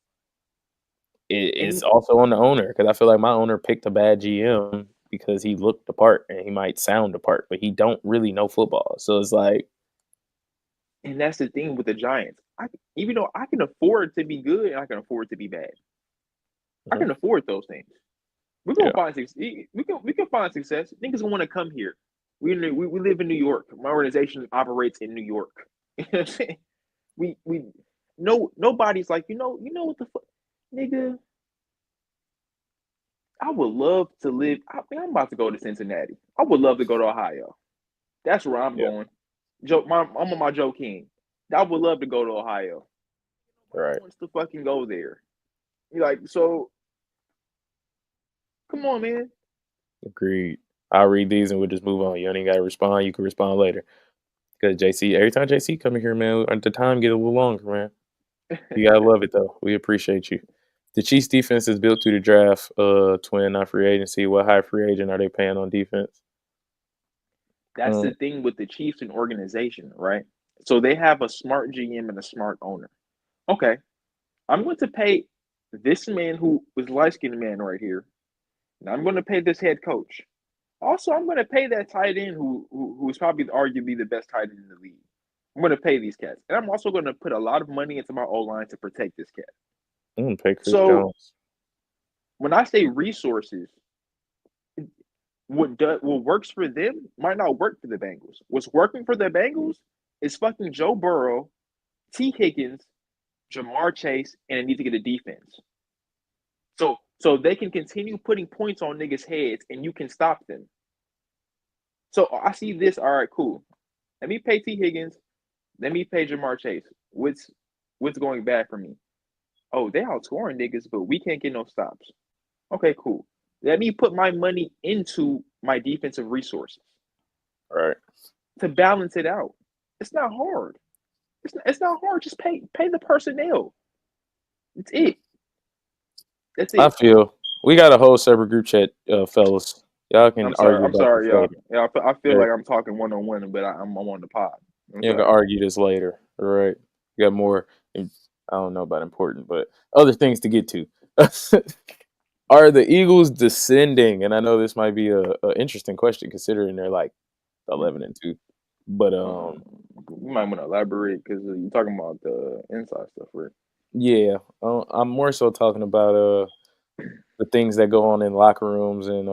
it's and also on the owner because I feel like my owner picked a bad GM because he looked the part and he might sound the part, but he don't really know football. So it's like, and that's the thing with the Giants. Even though I can afford to be good and I can afford to be bad, I mhm, can afford those things. We're gonna yeah, find success. We can find success. Niggas want to come here. We live in New York. My organization operates in New York. You know what I'm saying? We no nobody's like what the fuck, nigga. I would love to live. I'm about to go to Cincinnati. I would love to go to Ohio. That's where I'm yeah, going. I'm on my Joe King. I would love to go to Ohio. Nobody right. wants to fucking go there. You're like, so come on, man. Agreed. I'll read these and we'll just move on. You don't even gotta respond. You can respond later. Because JC, every time JC come in here, man, the time get a little longer, man. You gotta love it though. We appreciate you. The Chiefs defense is built through the draft, twin, not free agency. What high free agent are they paying on defense? That's Um, the thing with the Chiefs and organization, right? So they have a smart GM and a smart owner. Okay, I'm going to pay this man who is light skinned man right here, and I'm going to pay this head coach. Also, I'm going to pay that tight end who is probably arguably the best tight end in the league. I'm going to pay these cats, and I'm also going to put a lot of money into my O line to protect this cat. I'm gonna pay Chris So Jones. when I say resources, what works for them might not work for the Bengals. What's working for the Bengals is fucking Joe Burrow, T. Higgins, Jamar Chase, and they need to get a defense. So they can continue putting points on niggas' heads and you can stop them. So I see this. All right, cool. Let me pay T. Higgins. Let me pay Jamar Chase. What's going bad for me? Oh, they outscoring niggas, but we can't get no stops. Okay, cool. Let me put my money into my defensive resources Right. to balance it out. It's not hard. It's not hard. Just pay the personnel. That's it. That's I it. feel we got a whole separate group chat, fellas. Y'all can I'm sorry. argue I'm about this sorry, y'all. later. Yeah, I feel Yeah, like I'm talking one on one, but I'm on the pod. I'm you can sorry. argue this later. All right. We got more. I don't know about important, but other things to get to. Are the Eagles descending? And I know this might be a interesting question considering they're like 11-2. But You might want to elaborate because you're talking about the inside stuff, right? yeah, I'm more so talking about the things that go on in locker rooms and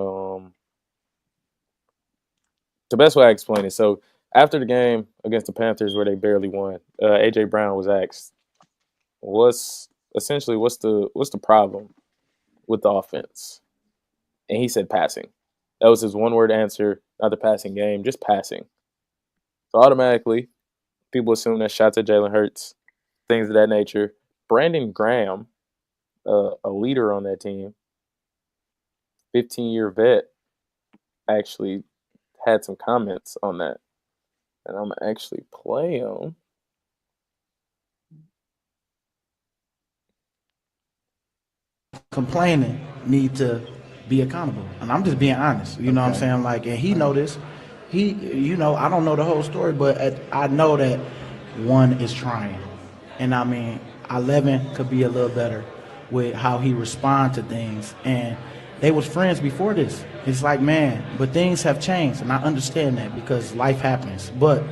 the best way I explain it. So after the game against the Panthers where they barely won, AJ Brown was asked, "What's what's the problem with the offense?" And he said, "Passing." That was his one word answer. Not the passing game, just passing. So automatically, people assume that shots at Jalen Hurts, things of that nature. Brandon Graham, a leader on that team, 15-year vet, actually had some comments on that, and I'm gonna actually play them. Complaining need to be accountable. And I'm just being honest. You know what I'm Okay. saying? Like, and he All know right. this. I don't know the whole story, but I know that one is trying. And I mean, 11 could be a little better with how he respond to things. And they was friends before this. It's like, man, but things have changed. And I understand that because life happens. But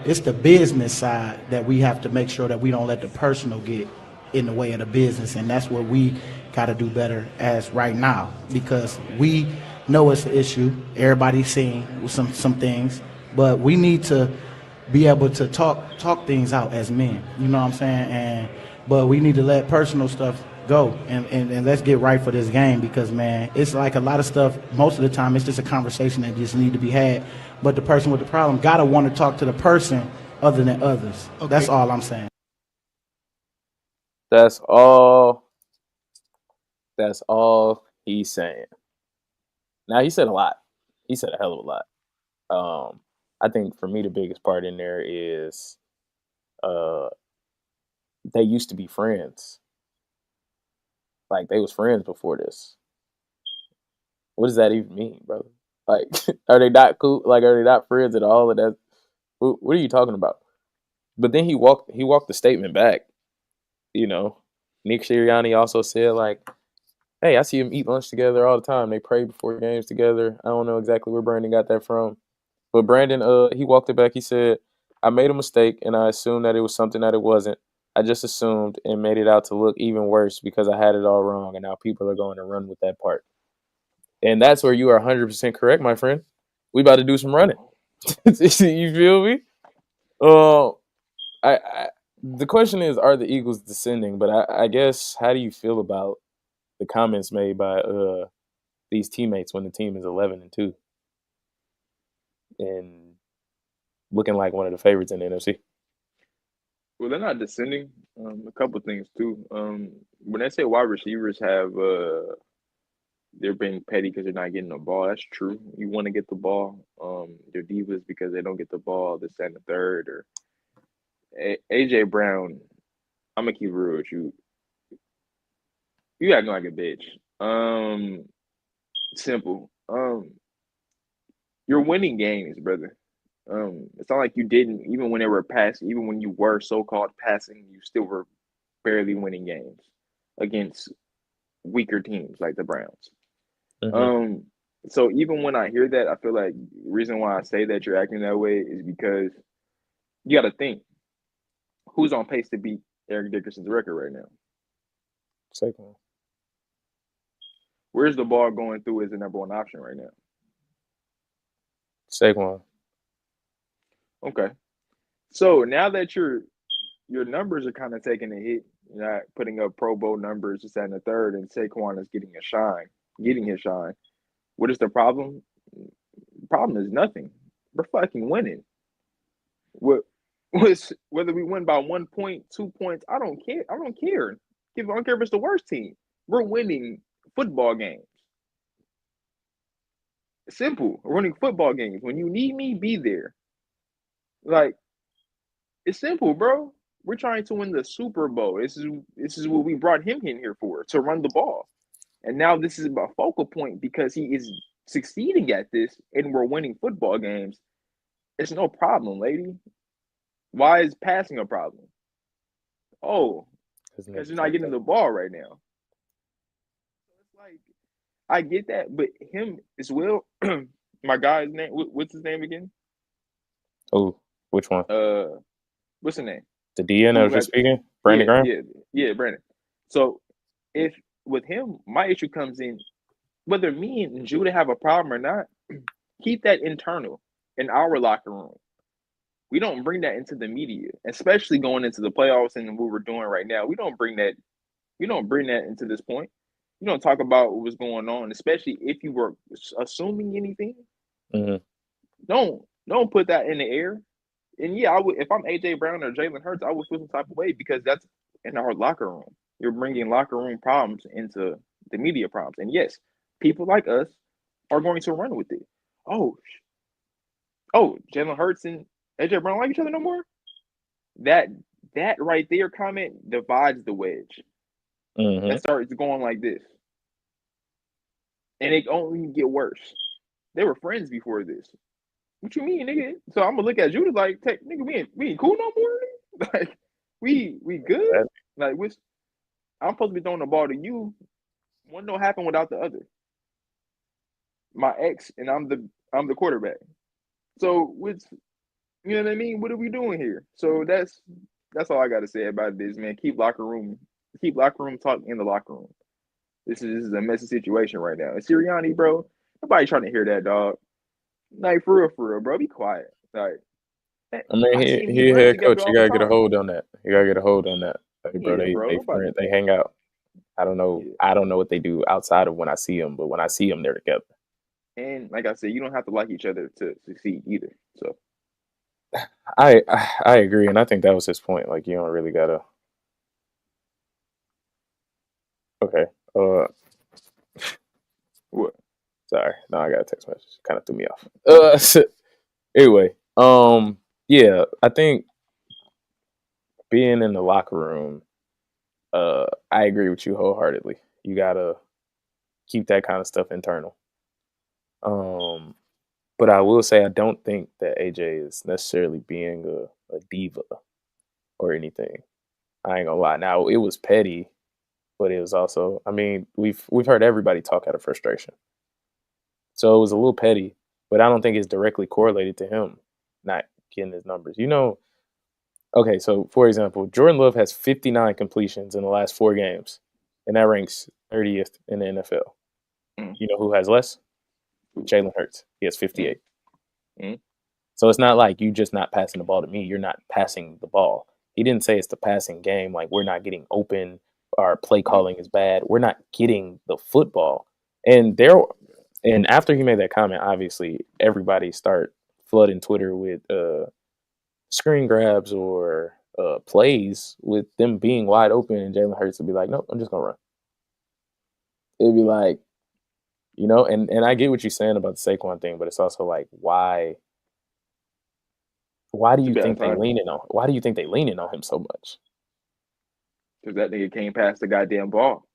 it's the business side that we have to make sure that we don't let the personal get in the way of the business, and that's what we got to do better as right now because we know it's an issue. Everybody's seeing some things, but we need to be able to talk things out as men. You know what I'm saying? But we need to let personal stuff go and let's get right for this game because man, it's like a lot of stuff. Most of the time, it's just a conversation that just need to be had. But the person with the problem gotta want to talk to the person other than others. That's Okay. all I'm saying. That's all. That's all he's saying. Now he said a lot. He said a hell of a lot. I think for me the biggest part in there is uh they used to be friends. Like they was friends before this. What does that even mean, brother? Like, are they not cool? Like, are they not friends at all? And that, what are you talking about? But then he walked the statement back. You know, Nick Sirianni also said like, "Hey, I see them eat lunch together all the time. They pray before games together." I don't know exactly where Brandon got that from, but Brandon, he walked it back. He said, "I made a mistake, and I assumed that it was something that it wasn't. I just assumed and made it out to look even worse because I had it all wrong, and now people are going to run with that part." And that's where you are 100% correct, my friend. We about to do some running. You feel me? Uh, I the question is, are the Eagles descending? But I guess, how do you feel about the comments made by these teammates when the team is 11-2 and looking like one of the favorites in the NFC? Well, they're not descending. A couple things too. When they say wide receivers have they're being petty because they're not getting the ball. That's true. You want to get the ball. They're divas because they don't get the ball. This and the third. Or AJ Brown. I'm gonna keep it real with you. You acting like a bitch. Simple. You're winning games, brother. It's not like you didn't, even when they were passing, even when you were so-called passing, you still were barely winning games against weaker teams like the Browns. Mm-hmm. Um, so even when I hear that, I feel like the reason why I say that you're acting that way is because you got to think who's on pace to beat Eric Dickerson's record right now. Saquon. Where's the ball going through as the number one option right now? Saquon. Okay. So now that your numbers are kind of taking a hit, you're not putting up Pro Bowl numbers, just and the third, and Saquon is getting his shine. What is the problem? The problem is nothing. We're fucking winning. Whether we win by 1 point, 2 points, I don't care. I don't care. I don't care if it's the worst team. We're winning football games. Simple. We're winning football games. When you need me, be there. Like, it's simple, bro. We're trying to win the Super Bowl. This is what we brought him in here for, to run the ball. And now this is a focal point because he is succeeding at this and we're winning football games. It's no problem, lady. Why is passing a problem? Oh, because you're not getting the ball right now. It's like, I get that, but him as well. My guy's name, what's his name again? Oh, which one? What's his name? The DN that was just speaking? Brandon Graham? Yeah, Brandon. So if with him, my issue comes in whether me and Judah have a problem or not, keep that internal in our locker room. We don't bring that into the media, especially going into the playoffs and what we're doing right now. We don't bring that into this point. You don't talk about what was going on, especially if you were assuming anything. Mm-hmm. Don't put that in the air. And yeah, I would, if I'm AJ Brown or Jalen Hurts, I would feel some type of way because that's in our locker room. You're bringing locker room problems into the media problems. And yes, people like us are going to run with it. Oh, Jalen Hurts and AJ Brown like each other no more? That right there comment divides the wedge. Mm-hmm. That starts going like this. And it only get worse. They were friends before this. What you mean, nigga? So I'm gonna look at Judah like, nigga, we ain't cool no more. Like, we good. Like, I'm supposed to be throwing the ball to you. One don't happen without the other. My ex and I'm the quarterback. So you know what I mean? What are we doing here? So that's all I got to say about this, man. Keep locker room talk in the locker room. This is a messy situation right now. And Sirianni, bro, nobody trying to hear that, dog. Like, for real, bro. Be quiet. Like, I mean, he head coach. You gotta get a hold on that. Like, bro, they friend, they hang out. I don't know. Yeah. I don't know what they do outside of when I see them, but when I see them, they're together. And like I said, you don't have to like each other to succeed either. So, I agree, and I think that was his point. Like, you don't really gotta. Okay. What? Sorry. No, I got a text message. Kind of threw me off. Anyway, yeah, I think being in the locker room, I agree with you wholeheartedly. You gotta keep that kind of stuff internal. But I will say I don't think that AJ is necessarily being a diva or anything. I ain't gonna lie. Now, it was petty, but it was also, I mean, we've heard everybody talk out of frustration. So it was a little petty, but I don't think it's directly correlated to him not getting his numbers. You know, okay, so for example, Jordan Love has 59 completions in the last 4 games, and that ranks 30th in the NFL. You know who has less? Jalen Hurts. He has 58. So it's not like you just not passing the ball to me. You're not passing the ball. He didn't say it's the passing game. Like, we're not getting open. Our play calling is bad. We're not getting the football. And after he made that comment, obviously everybody start flooding Twitter with screen grabs or plays with them being wide open, and Jalen Hurts would be like, nope, I'm just gonna run. It'd be like, you know, and I get what you're saying about the Saquon thing, but it's also like, why do you think they leaning on him so much? Because that nigga can't pass the goddamn ball.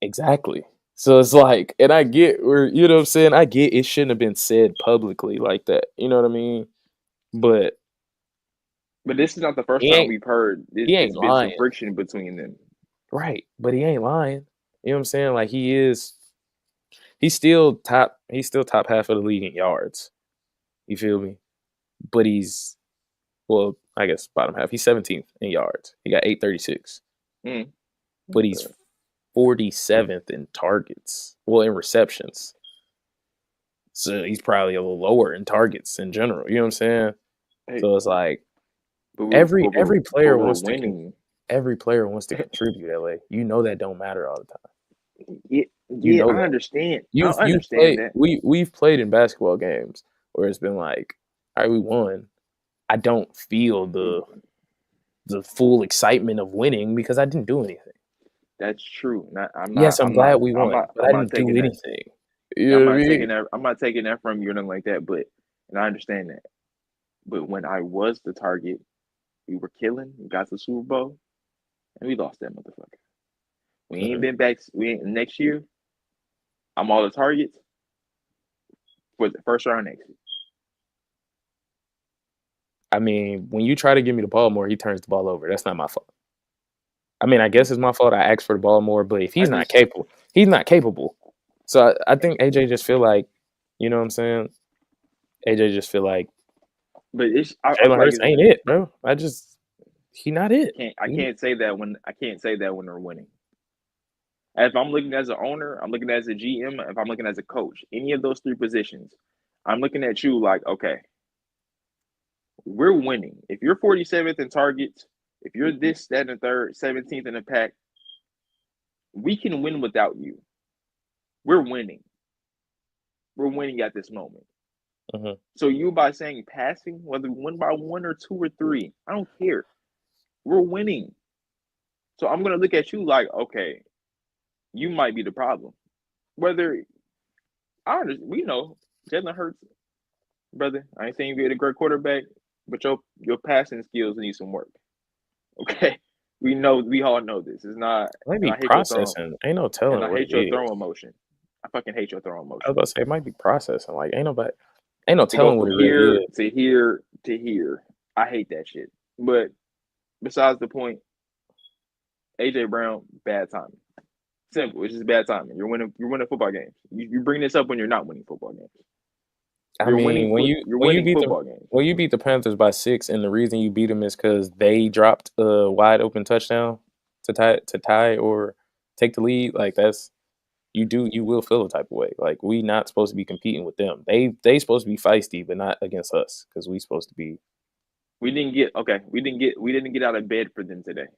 Exactly. So it's like, and I get where, you know what I'm saying? I get it shouldn't have been said publicly like that. You know what I mean? But this is not the first he time ain't we've heard he it's ain't been some lying. friction between them. Right. But he ain't lying. You know what I'm saying? Like he's still top half of the league in yards. You feel me? But well, I guess bottom half. He's 17th in yards. He got 836. Mm. But he's 47th in targets. Well, in receptions. So he's probably a little lower in targets in general. You know what I'm saying? Hey, So it's like but every player we're wants winning. every player wants to contribute. LA, you know that don't matter all the time. Yeah, You know I that. understand. I You've understand played. that. We've played in basketball games where it's been like, all right, we won. I don't feel the full excitement of winning because I didn't do anything. That's true. Yes, I'm glad we won, but I I'm not didn't do taking that. anything. You know what I mean? I'm not taking that from you or nothing like that. But and I understand that. But when I was the target, we were killing. We got to the Super Bowl, and we lost that motherfucker. We ain't been back. We ain't next year. I'm all the targets for the first round exit. I mean, when you try to give me the ball more, he turns the ball over. That's not my fault. I mean, I guess it's my fault. I asked for the ball more, but if he's not capable, he's not capable. So I think AJ just feel like, you know what I'm saying? AJ just feel like, but Jalen Hurts ain't it, bro. He not it. I can't say that when they're winning. If I'm looking as an owner, I'm looking as a GM, if I'm looking as a coach, any of those three positions, I'm looking at you like, okay, we're winning. If you're 47th in targets, if you're this, that, and third, 17th in the pack, we can win without you. We're winning. We're winning at this moment. Mm-hmm. So you by saying passing, whether we win by 1 or 2 or 3, I don't care. We're winning. So I'm gonna look at you like, okay, you might be the problem. Whether we know Jalen Hurts, brother. I ain't saying you're a great quarterback, but your passing skills need some work. Okay, we all know this. It's not. Maybe And I hate your processing. Ain't no telling and I what hate it your is. throwing motion. I fucking hate your throwing I was motion. about to say it might be processing. Like ain't no To go telling what from it really here is. to here to here, I hate that shit. But besides the point, AJ Brown, bad timing. Simple. It's just bad timing. You're winning football games. You bring this up when you're not winning football games. I mean, when you football games. When you beat the Panthers by 6, and the reason you beat them is because they dropped a wide open touchdown to tie or take the lead. Like you will feel the type of way. Like we not supposed to be competing with them. They supposed to be feisty, but not against us because we supposed to be. We didn't get out of bed for them today.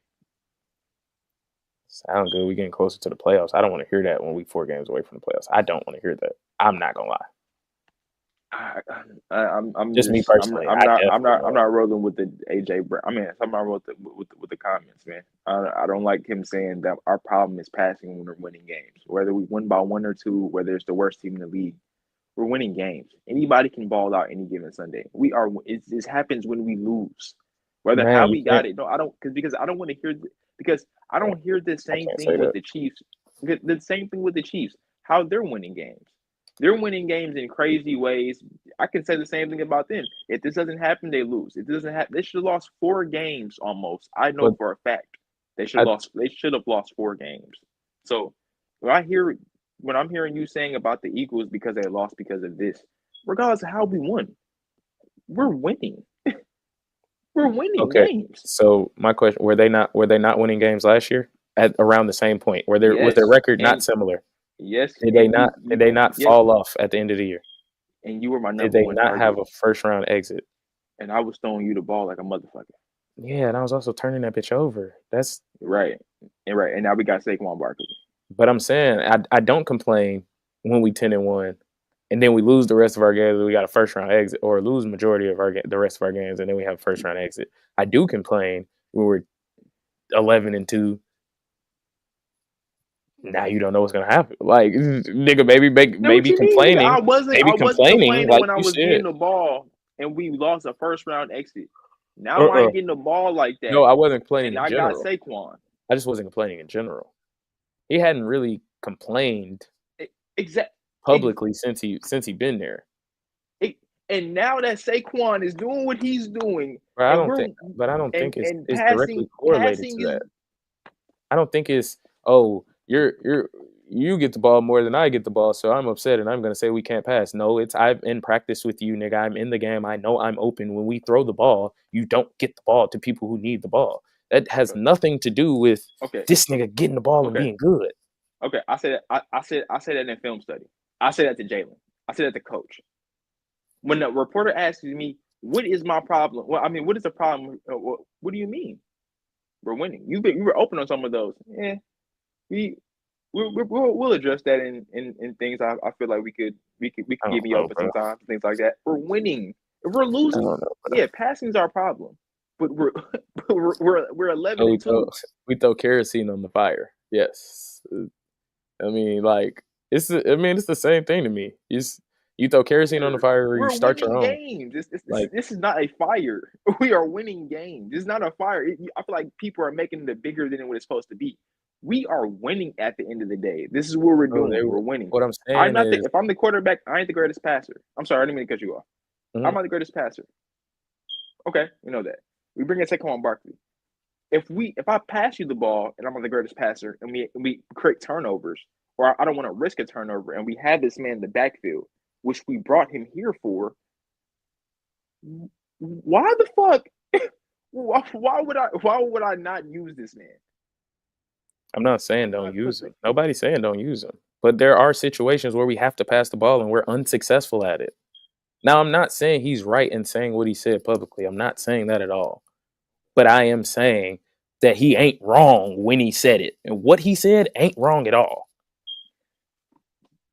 Sound good. We getting closer to the playoffs. I don't want to hear that when we 4 games away from the playoffs. I don't want to hear that. I'm not gonna lie. I'm just me personally. I'm not rolling with the AJ Brown. I mean, I'm not rolling with the comments, man. I don't like him saying that our problem is passing when we're winning games. Whether we win by 1 or 2, whether it's the worst team in the league, we're winning games. Anybody can ball out any given Sunday. This happens when we lose. Whether Man, how we got it, no, I don't because I don't want to hear because I don't hear the same thing with the Chiefs. The same thing with the Chiefs. How they're winning games. They're winning games in crazy ways. I can say the same thing about them. If this doesn't happen, they lose. If it doesn't happen, they should have lost 4 games almost. I know for a fact they should have lost 4 games. So when I'm hearing you saying about the Eagles because they lost because of this, regardless of how we won, we're winning. We're winning games. So my question: were they not winning games last year at around the same point? Was their record not similar? Yes. Did they not fall off at the end of the year? And you were my number one target. Did they not have a first round exit? And I was throwing you the ball like a motherfucker. Yeah, and I was also turning that bitch over. That's right. And now we got Saquon Barkley. But I'm saying I don't complain when we 10-1, and then we lose the rest of our games. We got a first round exit, or lose majority of the rest of our games, and then we have a first round exit. I do complain when we're 11-2. Now you don't know what's gonna happen. Like nigga, maybe complaining. I wasn't complaining like when I was getting the ball and we lost a first round exit. Now I ain't getting the ball like that. No, I wasn't complaining and in general. I got Saquon. I just wasn't complaining in general. He hadn't really complained publicly since he been there. And now that Saquon is doing what he's doing, But I and don't think and it's directly correlated passing to is that. I don't think it's you get the ball more than I get the ball, so I'm upset and I'm gonna say we can't pass. No, it's I'm in practice with you, nigga. I'm in the game. I know I'm open. When we throw the ball, you don't get the ball to people who need the ball. That has nothing to do with okay. this nigga getting the ball and Okay. being good. Okay, I said that. I said that in film study. I said that to Jalen. I said that to coach. When the reporter asks me, "What is my problem?" Well, I mean, what is the problem? What do you mean? We're winning. You were open on some of those. Yeah, we'll address that in things. I feel like we could I give don't me know, open bro. sometimes, things like that. We're winning. If we're I losing, don't know, bro. yeah, passing's our problem. But we're 11-2. So we throw kerosene on the fire. Yes. I mean, like it's the same thing to me. You throw kerosene on the fire or you We're start your winning own. games. Like This is not a fire. We are winning games. It's not a fire. I feel like people are making it bigger than what it's supposed to be. We are winning at the end of the day. This is what we're doing. We're winning. what I'm saying is, If I'm the quarterback, I ain't the greatest passer. I'm sorry, I didn't mean to cut you off. I'm not the greatest passer. Okay, we know that. We bring in Saquon Barkley. If I pass you the ball and I'm not the greatest passer and we create turnovers, or I don't want to risk a turnover, and we have this man in the backfield, which we brought him here for, why the fuck? Why would I not use this man? I'm not saying don't use him. Nobody's saying don't use him. But there are situations where we have to pass the ball and we're unsuccessful at it. Now, I'm not saying he's right in saying what he said publicly. I'm not saying that at all. But I am saying that he ain't wrong when he said it. And what he said ain't wrong at all.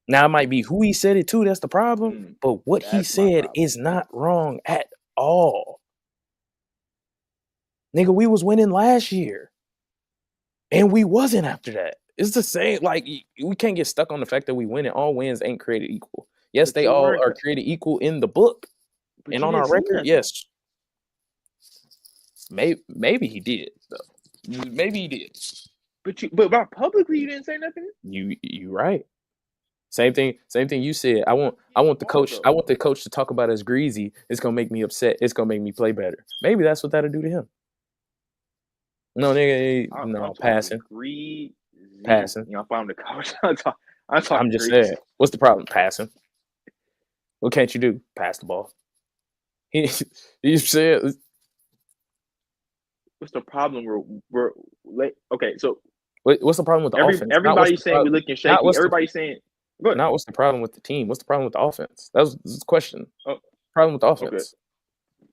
Now, it might be who he said it to, that's the problem. But what he said is not wrong at all. Nigga, we was winning last year. And we wasn't after that. It's the same. Like, we can't get stuck on the fact that we win and all wins ain't created equal. Yes, they all are created equal in the book. And on our record, yes. Maybe he did, though. Maybe he did. But publicly you didn't say nothing? You right. Same thing you said. I want the coach. I want the coach to talk about us greasy. It's gonna make me upset. It's gonna make me play better. Maybe that's what that'll do to him. No, nigga, no, passing. Passing. You know, if I'm the coach, I'm just saying. What's the problem? Passing. What can't you do? Pass the ball. You said. What's the problem? We're late. Okay, so what's the problem with the offense? Everybody's saying we're looking shaky. Everybody's saying. Not what's the problem with the team. What's the problem with the offense? That was the question. Problem with the offense. Okay.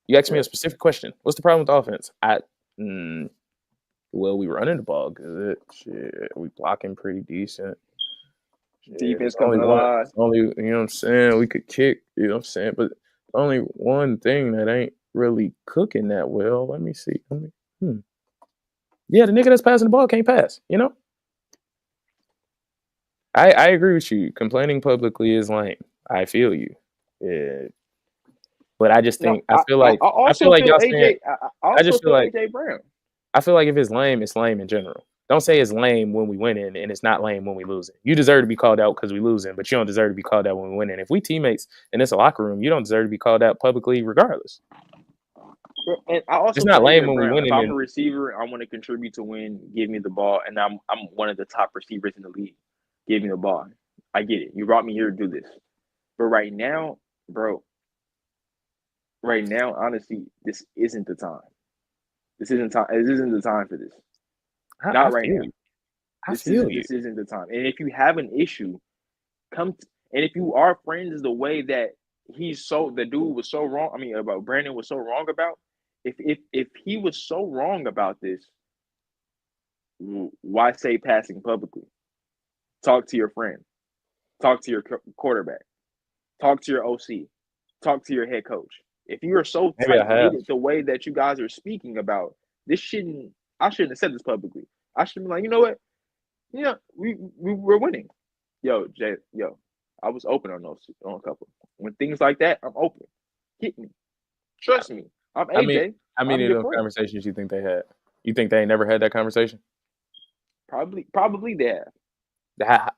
You asked me a specific question. What's the problem with the offense? Well, we running the ball good. Shit, we blocking pretty decent. Defense coming alive. Only, you know what I'm saying? We could kick, you know what I'm saying? But only one thing that ain't really cooking that well. Let me see. Yeah, the nigga that's passing the ball can't pass, you know? I agree with you. Complaining publicly is lame. I feel you. Yeah. But I just think I feel like y'all saying I just feel like AJ Brown. I feel like if it's lame in general. Don't say it's lame when we win and it's not lame when we losing. You deserve to be called out because we losing, but you don't deserve to be called out when we winning. If we teammates and it's a locker room, you don't deserve to be called out publicly regardless. And I also it's not lame when we winning. If I'm a receiver, I want to contribute to win. Give me the ball, and I'm one of the top receivers in the league. Give me the ball. I get it. You brought me here to do this, but right now, bro. Right now, honestly, this isn't the time. This isn't time. This isn't the time for this. Not right now. This isn't the time. And if you have an issue, and if you are friends the way that the dude was so wrong. I mean, about Brandon was so wrong about. If he was so wrong about this, why say passing publicly? Talk to your friend. Talk to your quarterback. Talk to your OC. Talk to your head coach. If you are so tight-knitted the way that you guys are speaking about, I shouldn't have said this publicly. I should be like, you know what? Yeah, we're winning. Yo, Jay, I was open on a couple. When things like that, I'm open. Hit me. Trust me. I'm AJ. How many of those conversations you think they had? You think they ain't never had that conversation? Probably they have.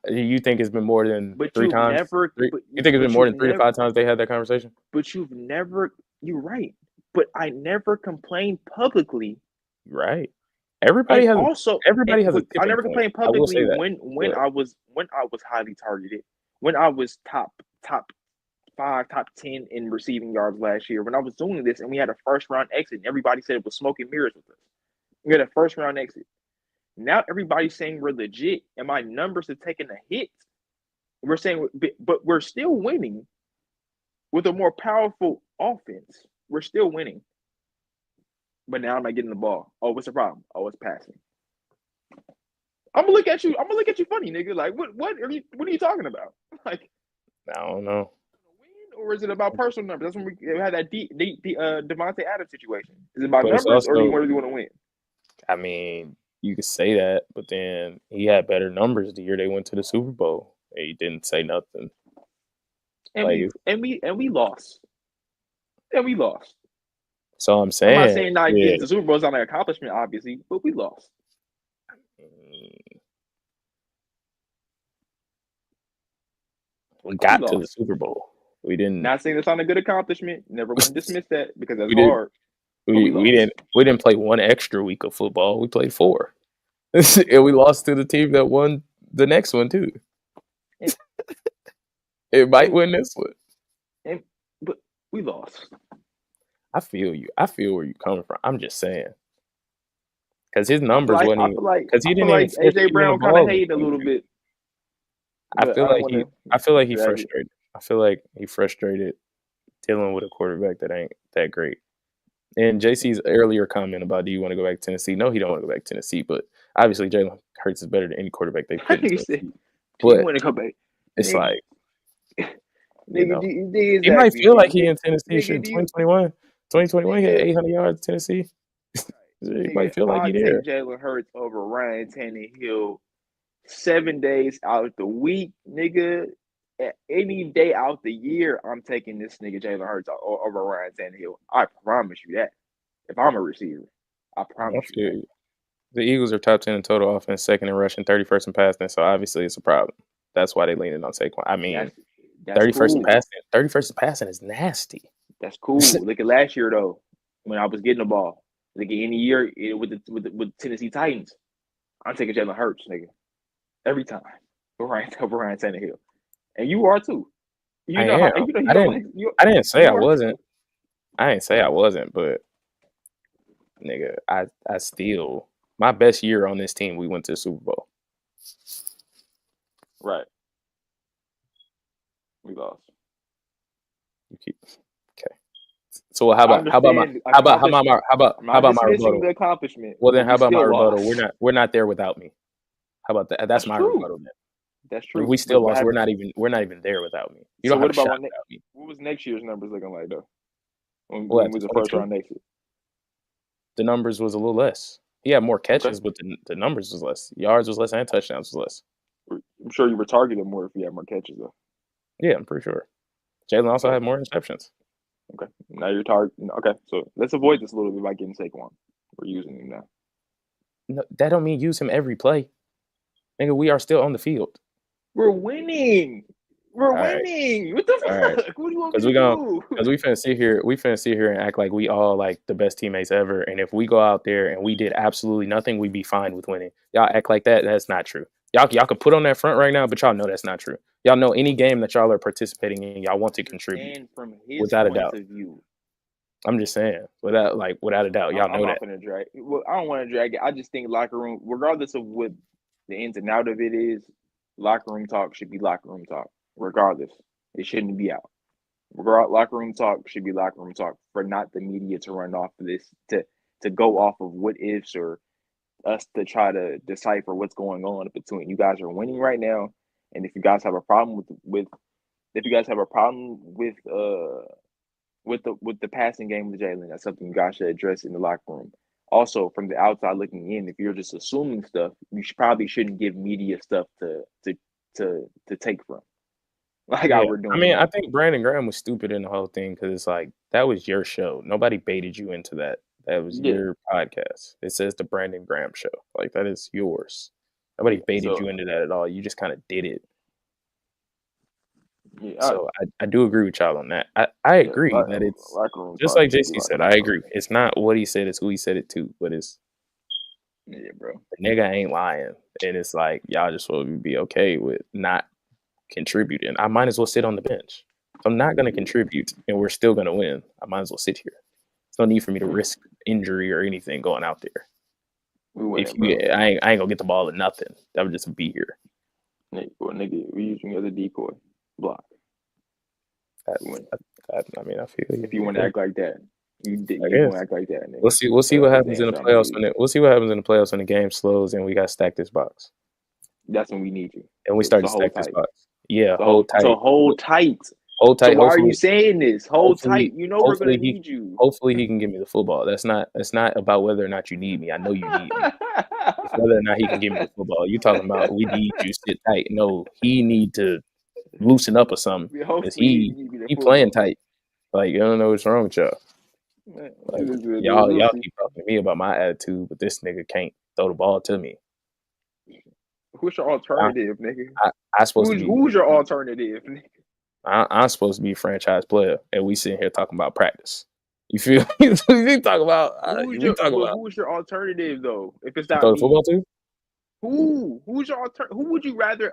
You think it's been more than But 3 you've times? never, You think it's been more than 3 to 5 times they had that conversation? but you've never. You're right. But I never complained publicly. Right. And Everybody has also, a I tipping never point. complained I will publicly say that. when But I was highly targeted, when I was top 5, top 10 in receiving yards last year, when I was doing this, and we had a first round exit, and everybody said it was smoke and mirrors with us. We had a first round exit. Now everybody's saying we're legit, and my numbers are taking a hit. We're saying, but we're still winning with a more powerful offense. We're still winning. But now I'm not getting the ball. Oh, what's the problem? Oh, it's passing. I'm gonna look at you. I'm gonna look at you funny, nigga. Like, what are you talking about? Like, I don't know. win, or is it about personal numbers? That's when we had that Devontae Adams situation. Is it about But it's numbers, or do you also, really want to win? I mean, you could say that, but then he had better numbers the year they went to the Super Bowl. He didn't say nothing. And Like, we lost. And we lost. so I'm I'm not saying, saying not yeah, getting to the Super Bowl is not an accomplishment, obviously, but we lost. we got to the Super Bowl. We didn't. Not saying it's not a good accomplishment. Never want to dismiss that because that's We did. hard. We didn't play one extra week of football. We played 4, and we lost to the team that won the next one too. It might win this one. But we lost. I feel you. I feel where you're coming from. I'm just saying, because his numbers wasn't. Because he didn't even finish AJ Brown kind of hated a little bit. I feel like he frustrated. I feel like he frustrated dealing with a quarterback that ain't that great. And JC's earlier comment about, do you want to go back to Tennessee? No, he don't want to go back to Tennessee, but obviously Jalen Hurts is better than any quarterback they put in Tennessee. But you want to go back? It's like, you know, exactly. he might feel like he in Tennessee. Shit, 2021, he had 800 yards in Tennessee. He might feel like he there. I'll take Jalen Hurts over Ryan Tannehill 7 days out the week, nigga. Any day out the year, I'm taking this nigga Jalen Hurts over Ryan Tannehill. I promise you that. If I'm a receiver, I promise you that. The Eagles are top 10 in total offense, second in rushing, 31st in passing, so obviously it's a problem. That's why they leaning on Saquon. I mean, that's 31st cool. in passing. 31st in passing is nasty. That's cool. Look at last year though, when I was getting the ball. Look at any year with the Tennessee Titans. I'm taking Jalen Hurts, nigga, every time over Ryan Tannehill, and you are too. I didn't say I wasn't. I didn't say I wasn't, but nigga, I still, my best year on this team, we went to the Super Bowl. Right. We lost. Okay. So how about my rebuttal? The accomplishment. Well, then how about my rebuttal? We're not there without me. How about that? That's my rebuttal. Then. That's true. We still lost. We're not even there without me. You don't have a shot without me. What was next year's numbers looking like though? When was the first round exit? The numbers was a little less. He had more catches, but the numbers was less. Yards was less and touchdowns was less. I'm sure you were targeted more if you had more catches though. Yeah, I'm pretty sure. Jalen also had more interceptions. Okay. Now you're targeting. Okay, so let's avoid this a little bit by getting Saquon. We're using him now. No, that don't mean use him every play. Nigga, we are still on the field. We're winning. We're winning. What the fuck? Right. What do you want me to do? Because we finna sit here and act like we all like the best teammates ever. And if we go out there and we did absolutely nothing, we'd be fine with winning. Y'all act like that. That's not true. Y'all can put on that front right now, but y'all know that's not true. Y'all know any game that y'all are participating in, y'all want to contribute. And from his without a point doubt. of view. I'm just saying, without a doubt, y'all know that. I don't want to drag it. I just think locker room, regardless of what the ins and out of it is, locker room talk should be locker room talk. Regardless, it shouldn't be out. Locker room talk should be locker room talk for not the media to run off of this to go off of what ifs or us to try to decipher what's going on in between. You guys are winning right now, and if you guys have a problem with the passing game with Jalen, that's something you guys should address in the locker room. Also, from the outside looking in, if you're just assuming stuff, you probably shouldn't give media stuff to take from. Like how we're doing. I mean, I think Brandon Graham was stupid in the whole thing because it's like that was your show. Nobody baited you into that. That was your podcast. It says the Brandon Graham show. Like that is yours. Nobody baited So you into that at all. You just kind of did it. yeah, So I do agree with y'all on that. I agree that it's locker room just talk like should be JC locker said. room I talk. agree. It's not what he said; it's who he said it to. But it's Yeah, bro. the nigga ain't lying, and it's like y'all just supposed to be okay with not contributing. I might as well sit on the bench. If I'm not going to contribute, and we're still going to win, I might as well sit here. There's no need for me to risk injury or anything going out there. We winning, If bro. you, I ain't gonna get the ball or nothing. That would just be here. Nigga, we using you as a decoy block. I mean, I feel you. If you want to act like that, you I gonna guess. act like that, nigga. We'll see what happens in the playoffs we'll see what happens in the playoffs when the game slows and we got to stack this box. That's when we need you. And we start to stack this box. Yeah, hold tight. So hold tight. Hold tight. So why are you saying this? Hold tight. You know we're gonna need you. Hopefully he can give me the football. That's not about whether or not you need me. I know you need me. It's whether or not he can give me the football. You talking about we need you sit tight. No, he need to loosen up or something. Because he playing tight. Like, I don't know what's wrong with y'all. Like, y'all keep talking to me about my attitude, but this nigga can't throw the ball to me. Who's your alternative, nigga? Who's your alternative, nigga? I'm supposed to be a franchise player, and we sitting here talking about practice. You feel? You talk about who's your alternative though? If it's not throw me, the football to? Who's your alternative? Who would you rather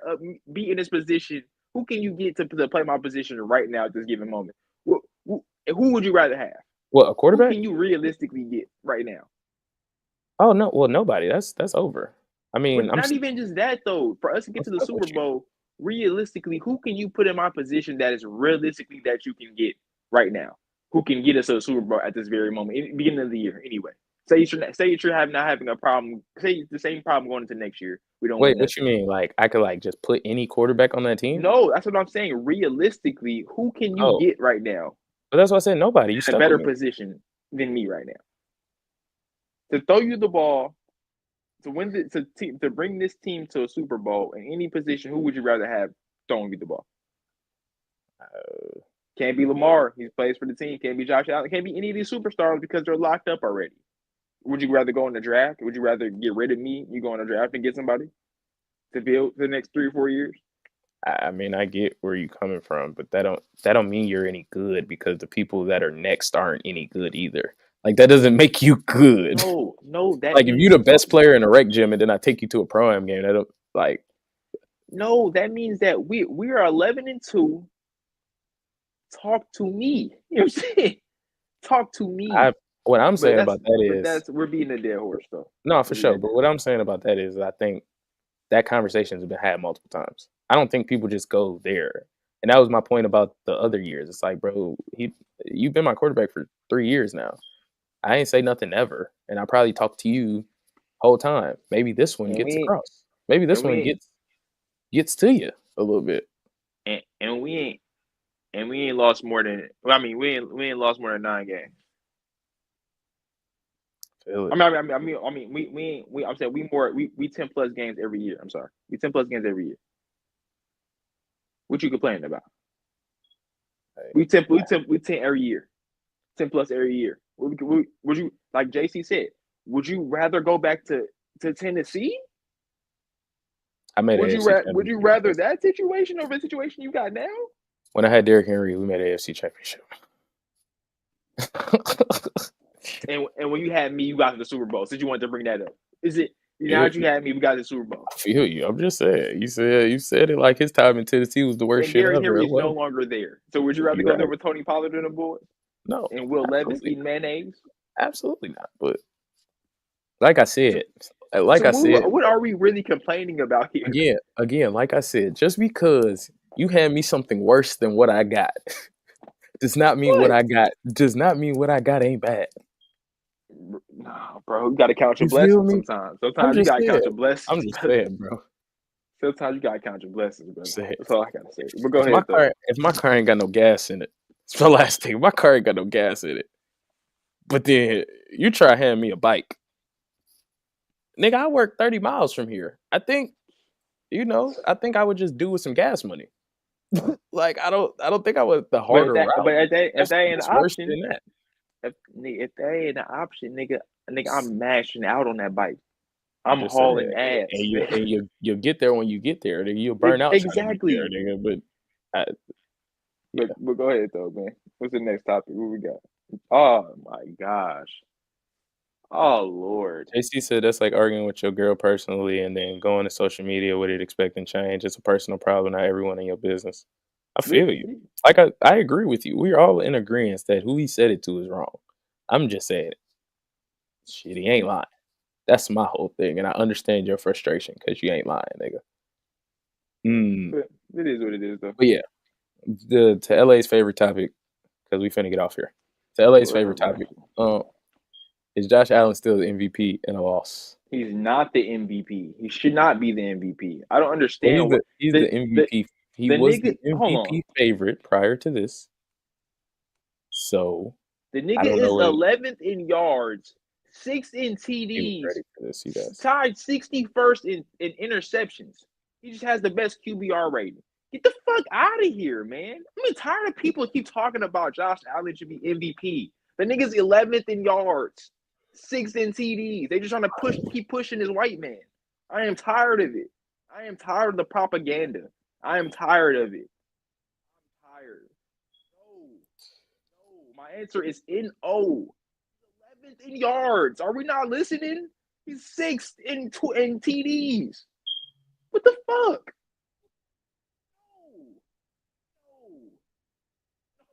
be in this position? Who can you get to play my position right now at this given moment? Who would you rather have? What, a quarterback? Who can you realistically get right now? Oh no, well nobody. That's over. I mean, not even just that though. For us to get to the Super Bowl, realistically, who can you put in my position that is realistically that you can get right now? Who can get us to the Super Bowl at this very moment, beginning of the year? Anyway, say you're not having a problem. Say the same problem going into next year. We don't. Wait, what you mean? Like I could just put any quarterback on that team? No, that's what I'm saying. Realistically, who can you get right now? But that's what I said. Nobody. You in a better position than me right now to throw you the ball. To win to bring this team to a Super Bowl in any position, who would you rather have throwing you the ball? Can't be Lamar. He plays for the team. Can't be Josh Allen. Can't be any of these superstars because they're locked up already. Would you rather go in the draft? Would you rather get rid of me? You go in the draft and get somebody to build the next 3 or 4 years? I mean, I get where you're coming from, but that don't mean you're any good because the people that are next aren't any good either. Like, that doesn't make you good. No, that like, if you're the best player in a rec gym and then I take you to a pro-am game, that don't, like... No, that means that we are 11-2. Talk to me. You know what I'm saying? Talk to me. What I'm saying about that is... we're beating a dead horse, though. No, for sure. But what I'm saying about that is I think that conversation has been had multiple times. I don't think people just go there. And that was my point about the other years. It's like, bro, you've been my quarterback for 3 years now. I ain't say nothing ever, and I probably talked to you whole time. Maybe this one gets across. Maybe this one gets to you a little bit. And we ain't lost more than. I mean, we ain't lost more than 9 games. I'm saying we 10 plus games every year. I'm sorry, we 10 plus games every year. What you complaining about? We 10 every year, 10 plus every year. Would you, like JC said, would you rather go back to Tennessee? Would you rather that situation over the situation you got now? When I had Derrick Henry, we made an AFC championship. and when you had me, you got to the Super Bowl. Since you wanted to bring that up, is it now that you had me, we got to the Super Bowl? I feel you. I'm just saying. You said it like his time in Tennessee was the worst shit ever. And Derrick Henry is no longer there. So would you rather go there with Tony Pollard and the boys? No. And Will Levis eating mayonnaise? Absolutely not. But like I said, what are we really complaining about here? Again, like I said, just because you hand me something worse than what I got does not mean what I got ain't bad. Nah, bro, you gotta count your blessings sometimes. Sometimes you gotta count your blessings. I'm just saying, bro. Sometimes you gotta count your blessings, bro. That's all I gotta say. But go ahead. Though. If my car ain't got no gas in it, it's the last thing. My car ain't got no gas in it. But then you try to hand me a bike. Nigga, I work 30 miles from here. I think I would just do with some gas money. Like, I don't think I would the harder route. But if that ain't an option, if that ain't an option, nigga, I'm mashing out on that bike. I'm just saying, hauling ass, man. you'll get there when you get there. Nigga. You'll burn out trying to get Exactly. there, nigga. But yeah. But go ahead though, man. What's the next topic? What we got? Oh my gosh. Oh Lord. JC said that's like arguing with your girl personally and then going to social media with it expecting change. It's a personal problem, not everyone in your business. I feel you. Like I agree with you. We're all in agreement that who he said it to is wrong. I'm just saying, shit, he ain't lying. That's my whole thing, and I understand your frustration because you ain't lying, nigga. But it is what it is, though. But yeah, to LA's favorite topic, because we finna get off here. To LA's favorite topic, is Josh Allen still the MVP in a loss? He's not the MVP. He should not be the MVP. I don't understand. Well, he's the MVP. He was the MVP favorite prior to this. So the nigga is 11th in yards, 6th in TDs, ready for this, you guys. tied 61st in interceptions. He just has the best QBR rating. Get the fuck out of here, man. I'm tired of people keep talking about Josh Allen should be MVP. The nigga's 11th in yards, 6th in TDs. They just trying to keep pushing this white man. I am tired of it. I am tired of the propaganda. I am tired of it. I'm tired. No. My answer is N-O. 11th in yards. Are we not listening? He's 6th in TDs. What the fuck?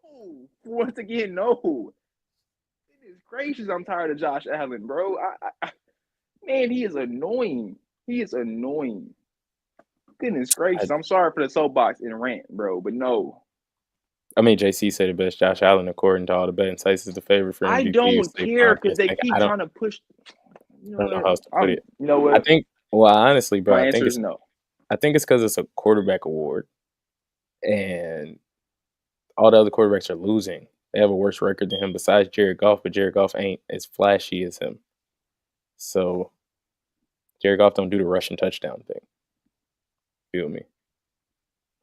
No. Once again, no. Goodness gracious, I'm tired of Josh Allen, bro. Man, he is annoying. Goodness gracious, I'm sorry for the soapbox and rant, bro, but no. I mean, JC said it best. Josh Allen, according to all the betting sites, is the favorite for MVP. I don't care because they keep trying to push. I don't know how else to put it. You know what? I think. Well, honestly, bro, my answer is no. I think it's because it's a quarterback award, and all the other quarterbacks are losing. They have a worse record than him besides Jared Goff, but Jared Goff ain't as flashy as him. So Jared Goff don't do the rushing touchdown thing. Feel me?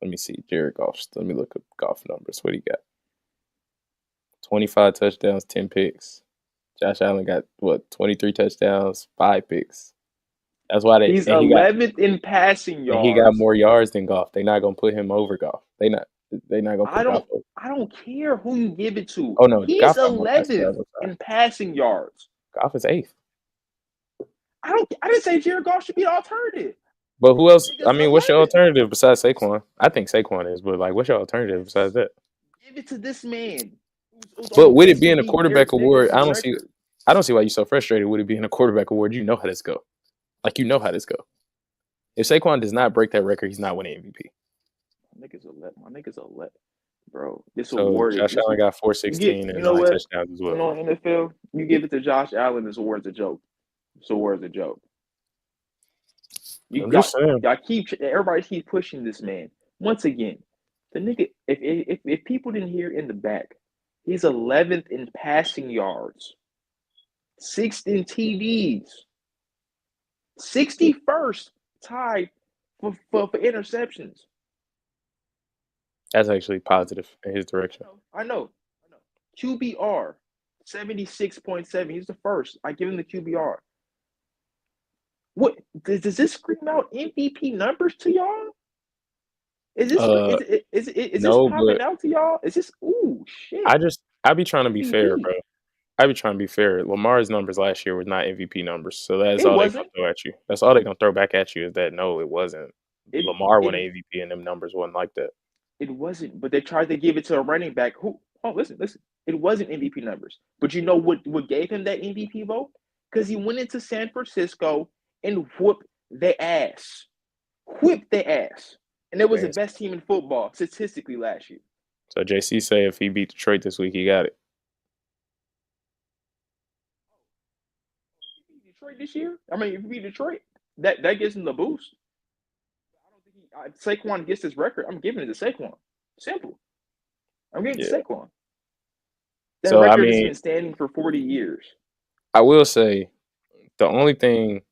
Let me see. Jared Goff. Let me look up Goff numbers. What he got? 25 touchdowns, 10 picks. Josh Allen got, 23 touchdowns, 5 picks. That's why he's 11th in passing yards. He got more yards than Goff. They're not gonna put him over Goff. They're not gonna put Goff over. I don't care who you give it to. Oh no, he's 11th in passing yards. Goff is 8th. I didn't say Jared Goff should be the alternative. But who else? I mean, what's your alternative besides Saquon? I think Saquon is, but like, what's your alternative besides that? Give it to this man. But with it being a quarterback award, I don't see why you're so frustrated with it being a quarterback award. You know how this go. Like, you know how this go. If Saquon does not break that record, he's not winning MVP. My niggas are let. Bro, this award. Josh Allen got 416 and 9 touchdowns as well. You know, in the NFL, you give it to Josh Allen, this award's a joke. This award's a joke. Everybody keep pushing this man. Once again, the nigga, if people didn't hear in the back, he's 11th in passing yards, 6th in TDs, 61st tied for interceptions. That's actually positive in his direction. I know. QBR, 76.7. He's the first. I give him the QBR. What does this scream out MVP numbers to y'all? Is this popping out to y'all? Is this shit? I be trying to be fair, bro. I be trying to be fair. Lamar's numbers last year were not MVP numbers, so that's all they're gonna throw at you. That's all they're gonna throw back at you is that no, it wasn't. Lamar won MVP and them numbers wasn't like that. It wasn't, but they tried to give it to a running back who listen. It wasn't MVP numbers. But you know what gave him that MVP vote? Because he went into San Francisco and whipped their ass. And it was the best team in football statistically last year. So JC say if he beat Detroit this week, he got it. If he beat Detroit this year? I mean, if he beat Detroit, that gives him the boost. I don't think Saquon gets his record. I'm giving it to Saquon. Simple. I'm giving it to Saquon. That record has been standing for 40 years. I will say the only thing.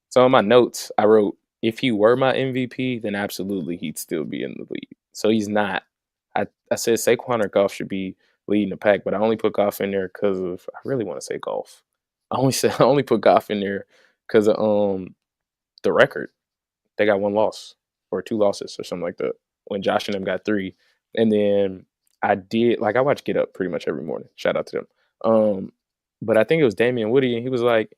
So in my notes, I wrote, if he were my MVP, then absolutely he'd still be in the lead. So he's not. I said Saquon or Goff should be leading the pack, but I only put Goff in there because of I really want to say Goff. I only put Goff in there because the record. They got 1 loss or 2 losses or something like that. When Josh and them got 3, and then I watch Get Up pretty much every morning. Shout out to them. But I think it was Damian Woody, and he was like,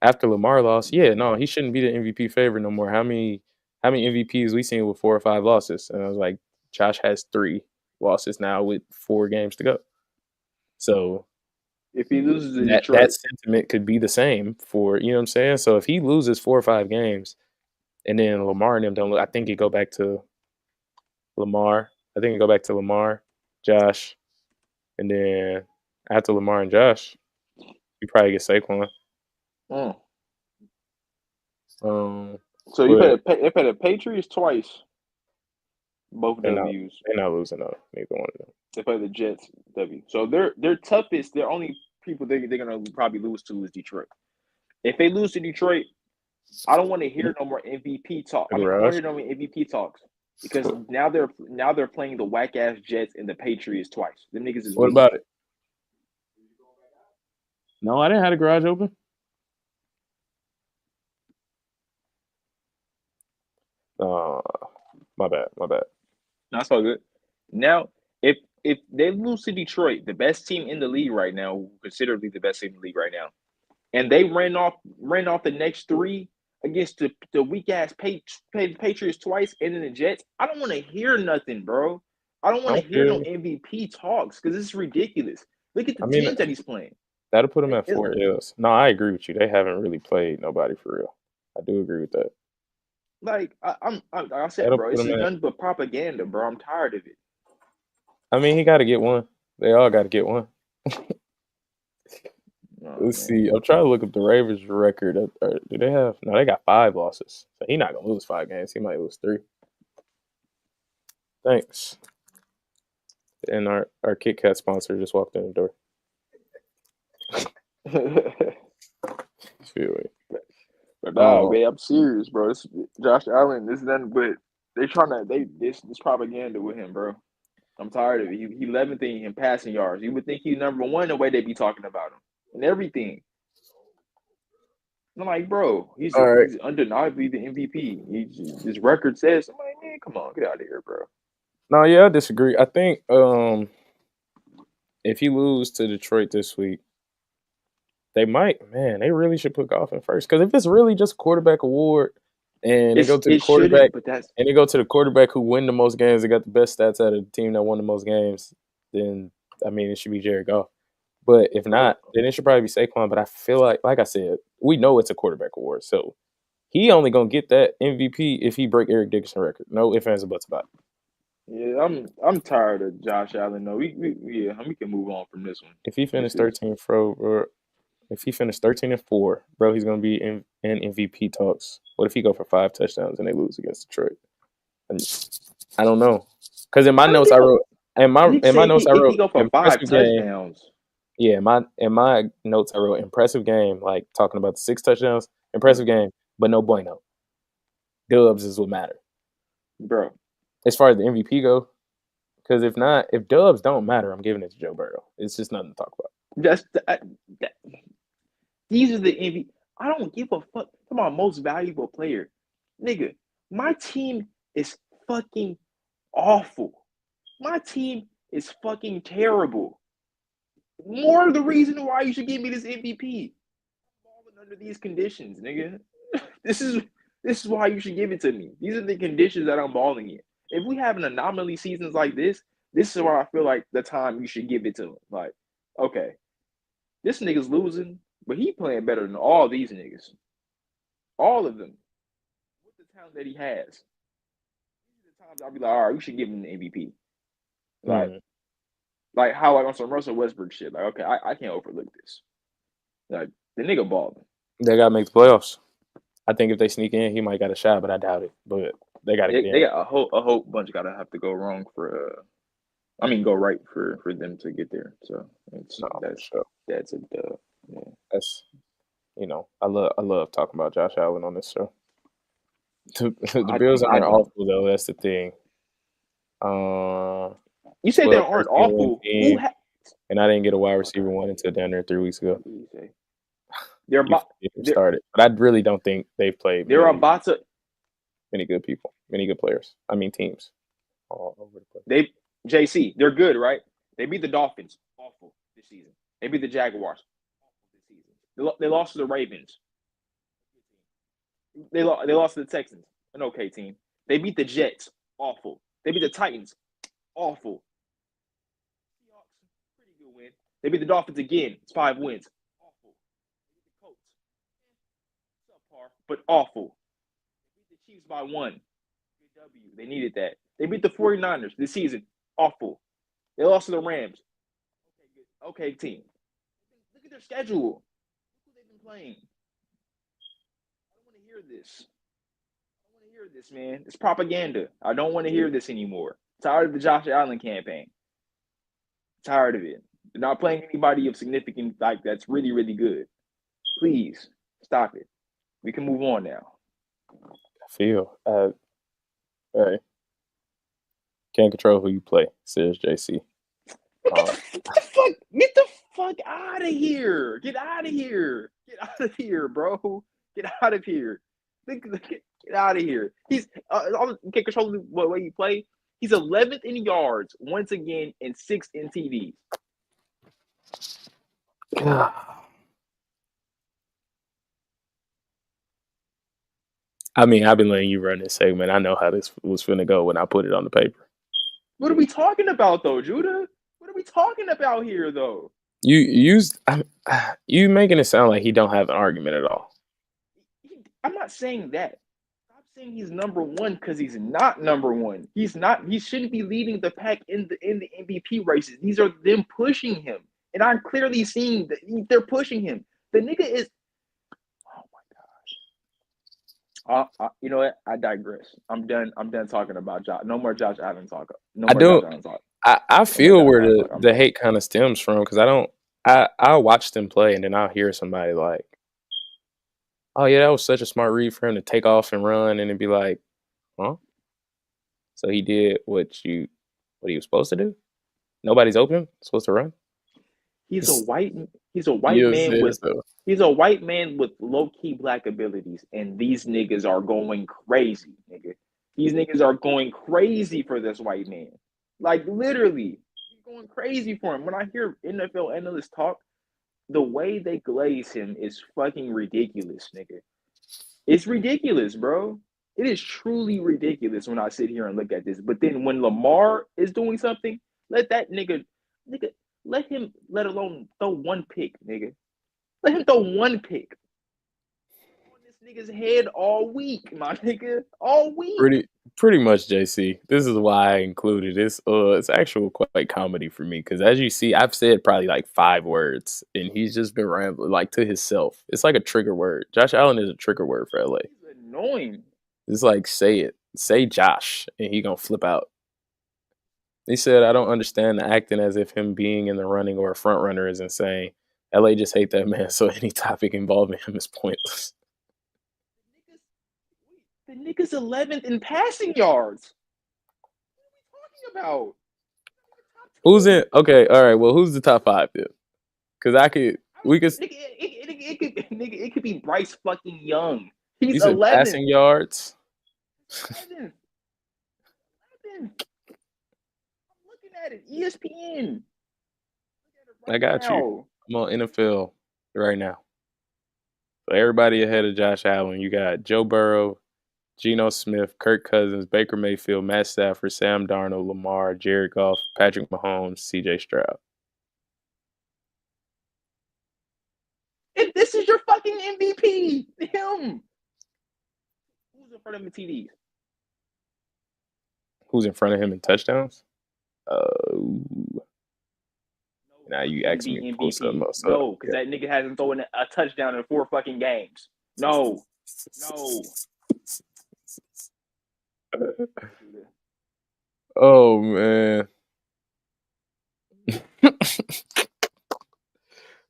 after Lamar lost, yeah, no, he shouldn't be the MVP favorite no more. How many MVPs we seen with 4 or 5 losses? And I was like, Josh has 3 losses now with 4 games to go. So if he loses to that Detroit, sentiment could be the same for, you know what I'm saying? So if he loses 4 or 5 games, and then Lamar and them don't look, I think it go back to Lamar. Josh, and then after Lamar and Josh, you probably get Saquon. So you played the Patriots twice. Both W's. They're not losing though. Neither one of them. They play the Jets W. So their toughest, their only people they're gonna probably lose to is Detroit. If they lose to Detroit, I don't want to hear no more MVP talk. I don't want to hear no more MVP talks because now they're playing the whack ass Jets and the Patriots twice. Them niggas is. What weak. About it? No, I didn't have the garage open. My bad. That's all good. Now, if they lose to Detroit, the best team in the league right now, considerably the best team in the league right now, and they ran off the next 3 against the weak ass Patriots twice and then the Jets, I don't want to hear nothing, bro. I don't want to hear no MVP talks because this is ridiculous. Look at the teams that he's playing. That'll put him at 4 L's. No, I agree with you. They haven't really played nobody for real. I do agree with that. Like I said, bro, it's nothing but propaganda, bro. I'm tired of it. I mean, he got to get one. They all got to get one. Let's see. I'm trying to look up the Ravens' record. Do they have? No, they got 5 losses. So he's not gonna lose 5 games. He might lose 3. Thanks. And our Kit Kat sponsor just walked in the door. Feel me. But no, man, I'm serious, bro. It's Josh Allen. This is nothing but this propaganda with him, bro. I'm tired of it. He 11th in passing yards. You would think he's number 1 the way they be talking about him and everything. I'm like, bro, he's undeniably the MVP. His record says, I'm like, man, come on, get out of here, bro. No, yeah, I disagree. I think if he lose to Detroit this week, they really should put Goff in first. Because if it's really just a quarterback award and they go to the quarterback who win the most games, they got the best stats out of the team that won the most games, then I mean it should be Jared Goff. But if not, then it should probably be Saquon. But I feel like I said, we know it's a quarterback award. So he only gonna get that MVP if he break Eric Dickerson's record. No ifs, ands, or buts about it. Yeah, I'm tired of Josh Allen. No, we can move on from this one. If he finished 13th, bro, if he finished 13-4, bro, he's gonna be in MVP talks. What if he go for 5 touchdowns and they lose against Detroit? I don't know, because in my notes I wrote he go for 5 touchdowns. Yeah, in my notes I wrote impressive game, like talking about the 6 touchdowns, impressive game, but no bueno. Dubs is what matter, bro. As far as the MVP go, because if dubs don't matter, I'm giving it to Joe Burrow. It's just nothing to talk about. These are the MVP. I don't give a fuck. Come on, most valuable player, nigga. My team is fucking awful. My team is fucking terrible. More of the reason why you should give me this MVP. I'm balling under these conditions, nigga. This is why you should give it to me. These are the conditions that I'm balling in. If we have an anomaly seasons like this is why I feel like the time you should give it to him. Like, okay, this nigga's losing, but he playing better than all these niggas. All of them. With the talent that he has. These are the times I'll be like, all right, we should give him the MVP. Like how on some Russell Westbrook shit. Like, okay, I can't overlook this. Like, the nigga balling. They gotta make the playoffs. I think if they sneak in, he might got a shot, but I doubt it. But they gotta get in. They got a whole bunch gotta have to go wrong go right for them to get there. So that's a dub. Yeah. That's I love talking about Josh Allen on this show. The Bills aren't awful though. That's the thing. You said they aren't awful. And I didn't get a wide receiver 1 until down there 3 weeks ago. They're You about get him they're started. But I really don't think they've played they're about to many good people, many good players. I mean, teams all over the place. they JC. They're good, right? They beat the Dolphins, awful this season. They beat the Jaguars, awful this season. They lost to the Ravens. They lost to the Texans, an okay team. They beat the Jets, awful. They beat the Titans, awful. Seahawks, pretty good win. They beat the Dolphins again. It's 5 wins, awful. They beat the Colts, subpar, but awful. They beat the Chiefs by 1. Good W. They needed that. They beat the 49ers this season, awful. They lost to the Rams. Okay, good. Okay, team. Look at their schedule. Look who they've been playing. I don't want to hear this. I don't want to hear this, man. It's propaganda. I don't want to hear this anymore. Tired of the Josh Allen campaign. Tired of it. They're not playing anybody of significant like that's really, really good. Please stop it. We can move on now. I feel. Hey, can't control who you play, says JC. Get the fuck out of here. Get out of here. Get out of here, bro. Get out of here. Get out of here. He's can't control what way you play. He's 11th in yards once again and 6th in TDs. I mean, I've been letting you run this segment. I know how this was finna go when I put it on the paper. What are we talking about, though, Judah? What are we talking about here, though? You making it sound like he don't have an argument at all. I'm not saying that. Stop saying he's number one because he's not number one. He's not. He shouldn't be leading the pack in the MVP races. These are them pushing him, and I'm clearly seeing that they're pushing him. The nigga is. Oh my gosh. You know what? I digress. I'm done. I'm done talking about Josh. No more Josh Allen talk. No more Josh Allen talk. I feel where the hate kind of stems from because I'll watch them play and then I'll hear somebody like, oh yeah, that was such a smart read for him to take off and run, and it'd be like, huh? So he did what he was supposed to do? Nobody's open, supposed to run? He's a white man with low-key black abilities, and these niggas are going crazy, nigga. These niggas are going crazy for this white man. Like literally, going crazy for him. When I hear NFL analysts talk, the way they glaze him is fucking ridiculous, nigga. It's ridiculous, bro. It is truly ridiculous when I sit here and look at this. But then when Lamar is doing something, let that nigga, let him, let alone throw one pick, nigga. Let him throw one pick. On this nigga's head all week, my nigga. All week. Pretty much, JC. This is why I included this. It's actual quite comedy for me because as you see, I've said probably like 5 words, and he's just been rambling like to himself. It's like a trigger word. Josh Allen is a trigger word for LA. He's annoying. It's like say Josh, and he gonna flip out. He said, "I don't understand the acting as if him being in the running or a front runner is insane. LA just hate that man, so any topic involving him is pointless." The nigga's 11th in passing yards. What are we talking about? Who's in? Okay, all right. Well, who's the top 5 then? Because it could be Bryce fucking Young. He's 11. 11 Passing yards. 11. I'm looking at it. ESPN. I got you. I'm on NFL right now. So everybody ahead of Josh Allen. You got Joe Burrow, Geno Smith, Kirk Cousins, Baker Mayfield, Matt Stafford, Sam Darnold, Lamar, Jared Goff, Patrick Mahomes, CJ Stroud. If this is your fucking MVP, him. Who's in front of him in TDs? Who's in front of him in touchdowns? Now you ask me to pull something else up. No, because that nigga hasn't thrown a touchdown in 4 fucking games. No. Oh man.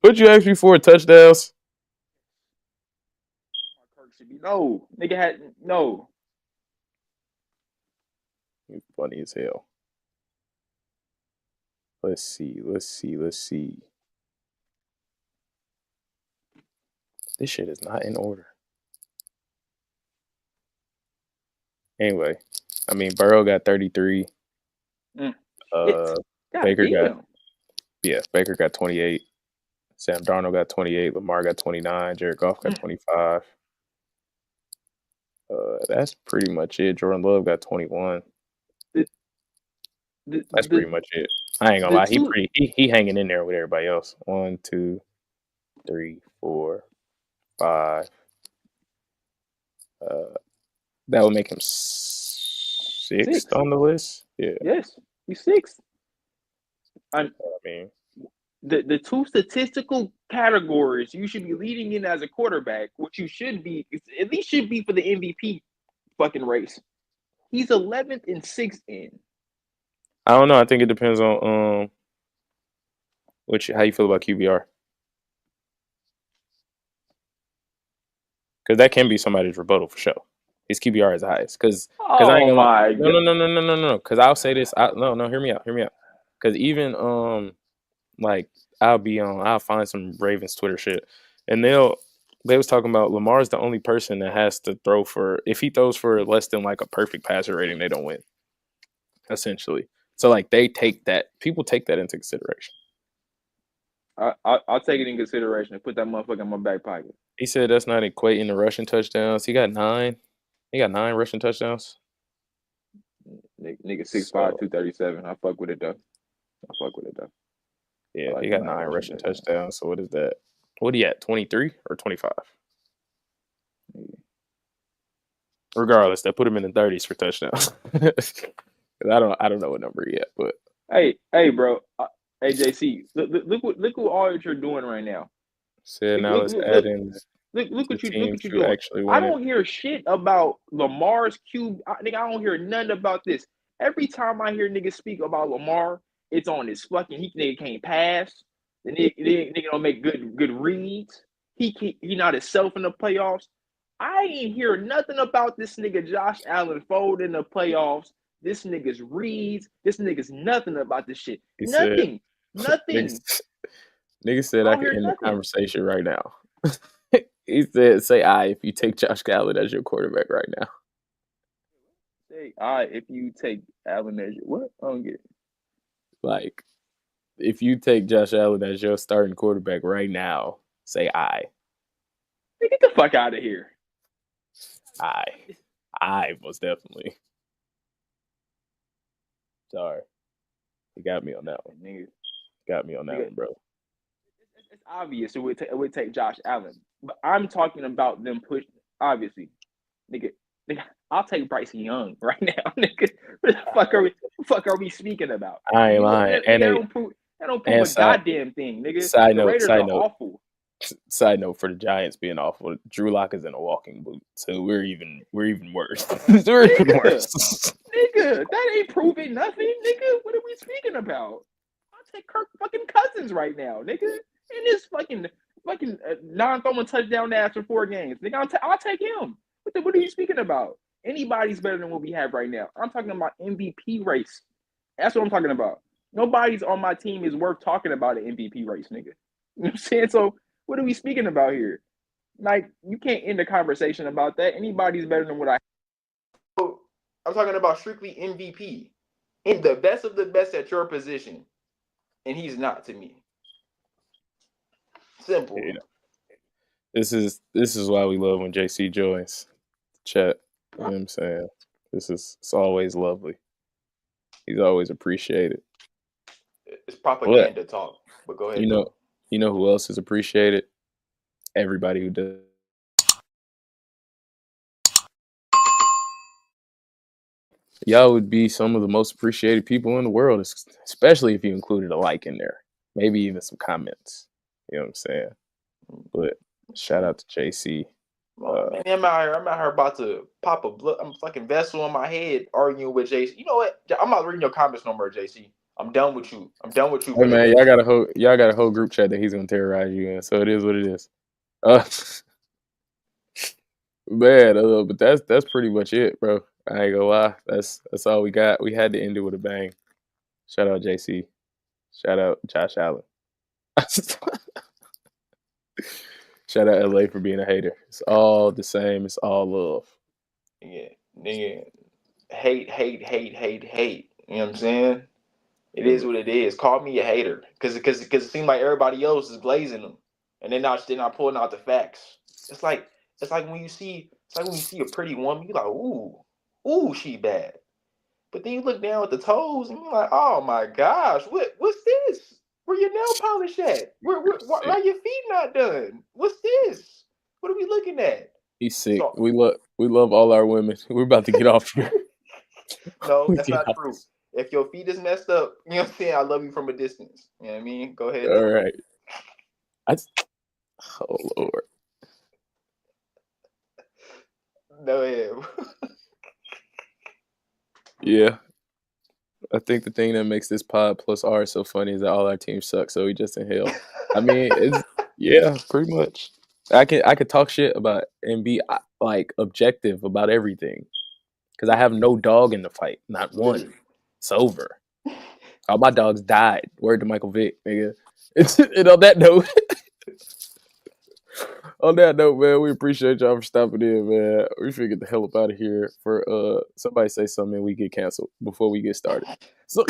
What'd you ask me for? Touchdowns? Kirk should be no. Nigga had no. You're funny as hell. Let's see. This shit is not in order. Anyway, I mean, Burrow got 33. Baker got 28. Sam Darnold got 28. Lamar got 29. Jared Goff got 25. That's pretty much it. Jordan Love got 21. That's pretty much it. I ain't gonna lie. He hanging in there with everybody else. 1, 2, 3, 4, 5. That would make him sixth on the list. Yeah. Yes, he's sixth. I mean, the two statistical categories you should be leading in as a quarterback, what you should be, at least should be for the MVP fucking race. He's 11th and 6th in. I don't know. I think it depends on how you feel about QBR. Because that can be somebody's rebuttal for sure. His QBR is the highest. Because I ain't gonna lie. No. Because I'll say this. No. Hear me out. Because even I'll find some Ravens Twitter shit, and they was talking about Lamar's the only person that has to throw for, if he throws for less than like a perfect passer rating, they don't win. Essentially. So like people take that into consideration. I'll take it in consideration and put that motherfucker in my back pocket. He said that's not equating to rushing touchdowns. He got 9. He got 9 rushing touchdowns. Nigga 6'5", 237. I fuck with it though. Yeah, he got 9 rushing touchdowns. So what is that? What he at? 23 or 25? Yeah. Regardless, they put him in the 30s for touchdowns. I don't know what number yet, but hey, bro. Hey, JC, look what all that you're doing right now. Let's add in. Look what you're doing. Actually I don't hear shit about Lamar's QB. Nigga, I don't hear nothing about this. Every time I hear niggas speak about Lamar, it's on this fucking nigga can't pass. The nigga don't make good reads. He not himself in the playoffs. I ain't hear nothing about this nigga Josh Allen fold in the playoffs. This nigga's reads. This nigga's nothing about this shit. Nothing. Nigga said I can end the conversation right now. He said, say I if you take Josh Allen as your quarterback right now. Say I if you take Allen as your what? I don't get it. Like, if you take Josh Allen as your starting quarterback right now, say I. Get the fuck out of here. I most definitely. Sorry. You got me on that one. Nigga. Got me on that one, bro. It's obvious it would take Josh Allen. But I'm talking about them push. Obviously. Nigga, I'll take Bryce Young right now, nigga. What the fuck are we speaking about? I ain't lying. That don't prove a goddamn thing, nigga. Side note, awful. Side note, for the Giants being awful, Drew Lock is in a walking boot, so we're even worse. Nigga, that ain't proving nothing, nigga. What are we speaking about? I'll take Kirk fucking Cousins right now, nigga. And this fucking non-throwing touchdown after 4 games, nigga. I'll take him. What are you speaking about? Anybody's better than what we have right now. I'm talking about MVP race. That's what I'm talking about. Nobody's on my team is worth talking about an MVP race, nigga. You know what I'm saying? So what are we speaking about here? Like, you can't end the conversation about that. Anybody's better than what I have. I'm talking about strictly MVP. In the best of the best at your position. And he's not to me. Simple. Yeah. This is why we love when JC joins the chat. You know what I'm saying? It's always lovely. He's always appreciated. It's propaganda talk. But go ahead. You know who else is appreciated? Everybody who does. Y'all would be some of the most appreciated people in the world, especially if you included a like in there. Maybe even some comments. You know what I'm saying? But shout out to JC. Man, I'm out here about to pop a fucking vessel on my head arguing with JC. You know what? I'm not reading your comments no more, JC. I'm done with you. Hey man, y'all got a whole group chat that he's gonna terrorize you in. So it is what it is. Man, but that's pretty much it, bro. I ain't gonna lie. That's all we got. We had to end it with a bang. Shout out JC. Shout out Josh Allen. Shout out LA for being a hater. It's all the same. It's all love. Yeah, nigga, hate. You know what I'm saying? It is what it is. Call me a hater, cause it seems like everybody else is glazing them, and they're not pulling out the facts. It's like when you see a pretty woman, you like, ooh, she bad. But then you look down at the toes and you're like, oh my gosh, what's this? Where your nail polish at? Why your feet not done? What's this? What are we looking at? He's sick. So We love all our women. We're about to get off here. no, We that's get not off true. this. If your feet is messed up, you know what I'm saying? I love you from a distance. You know what I mean? Go ahead All though. right. Oh Lord. No, yeah. Yeah. I think the thing that makes this pod plus R so funny is that all our teams suck, so we just in hell. I mean, yeah, pretty much. I could talk shit about and be like objective about everything because I have no dog in the fight, not one. Literally. It's over. All my dogs died. Word to Michael Vick, nigga. And on that note, man, we appreciate y'all for stopping in, man. We should get the hell up out of here. For somebody say something and we get canceled before we get started. So.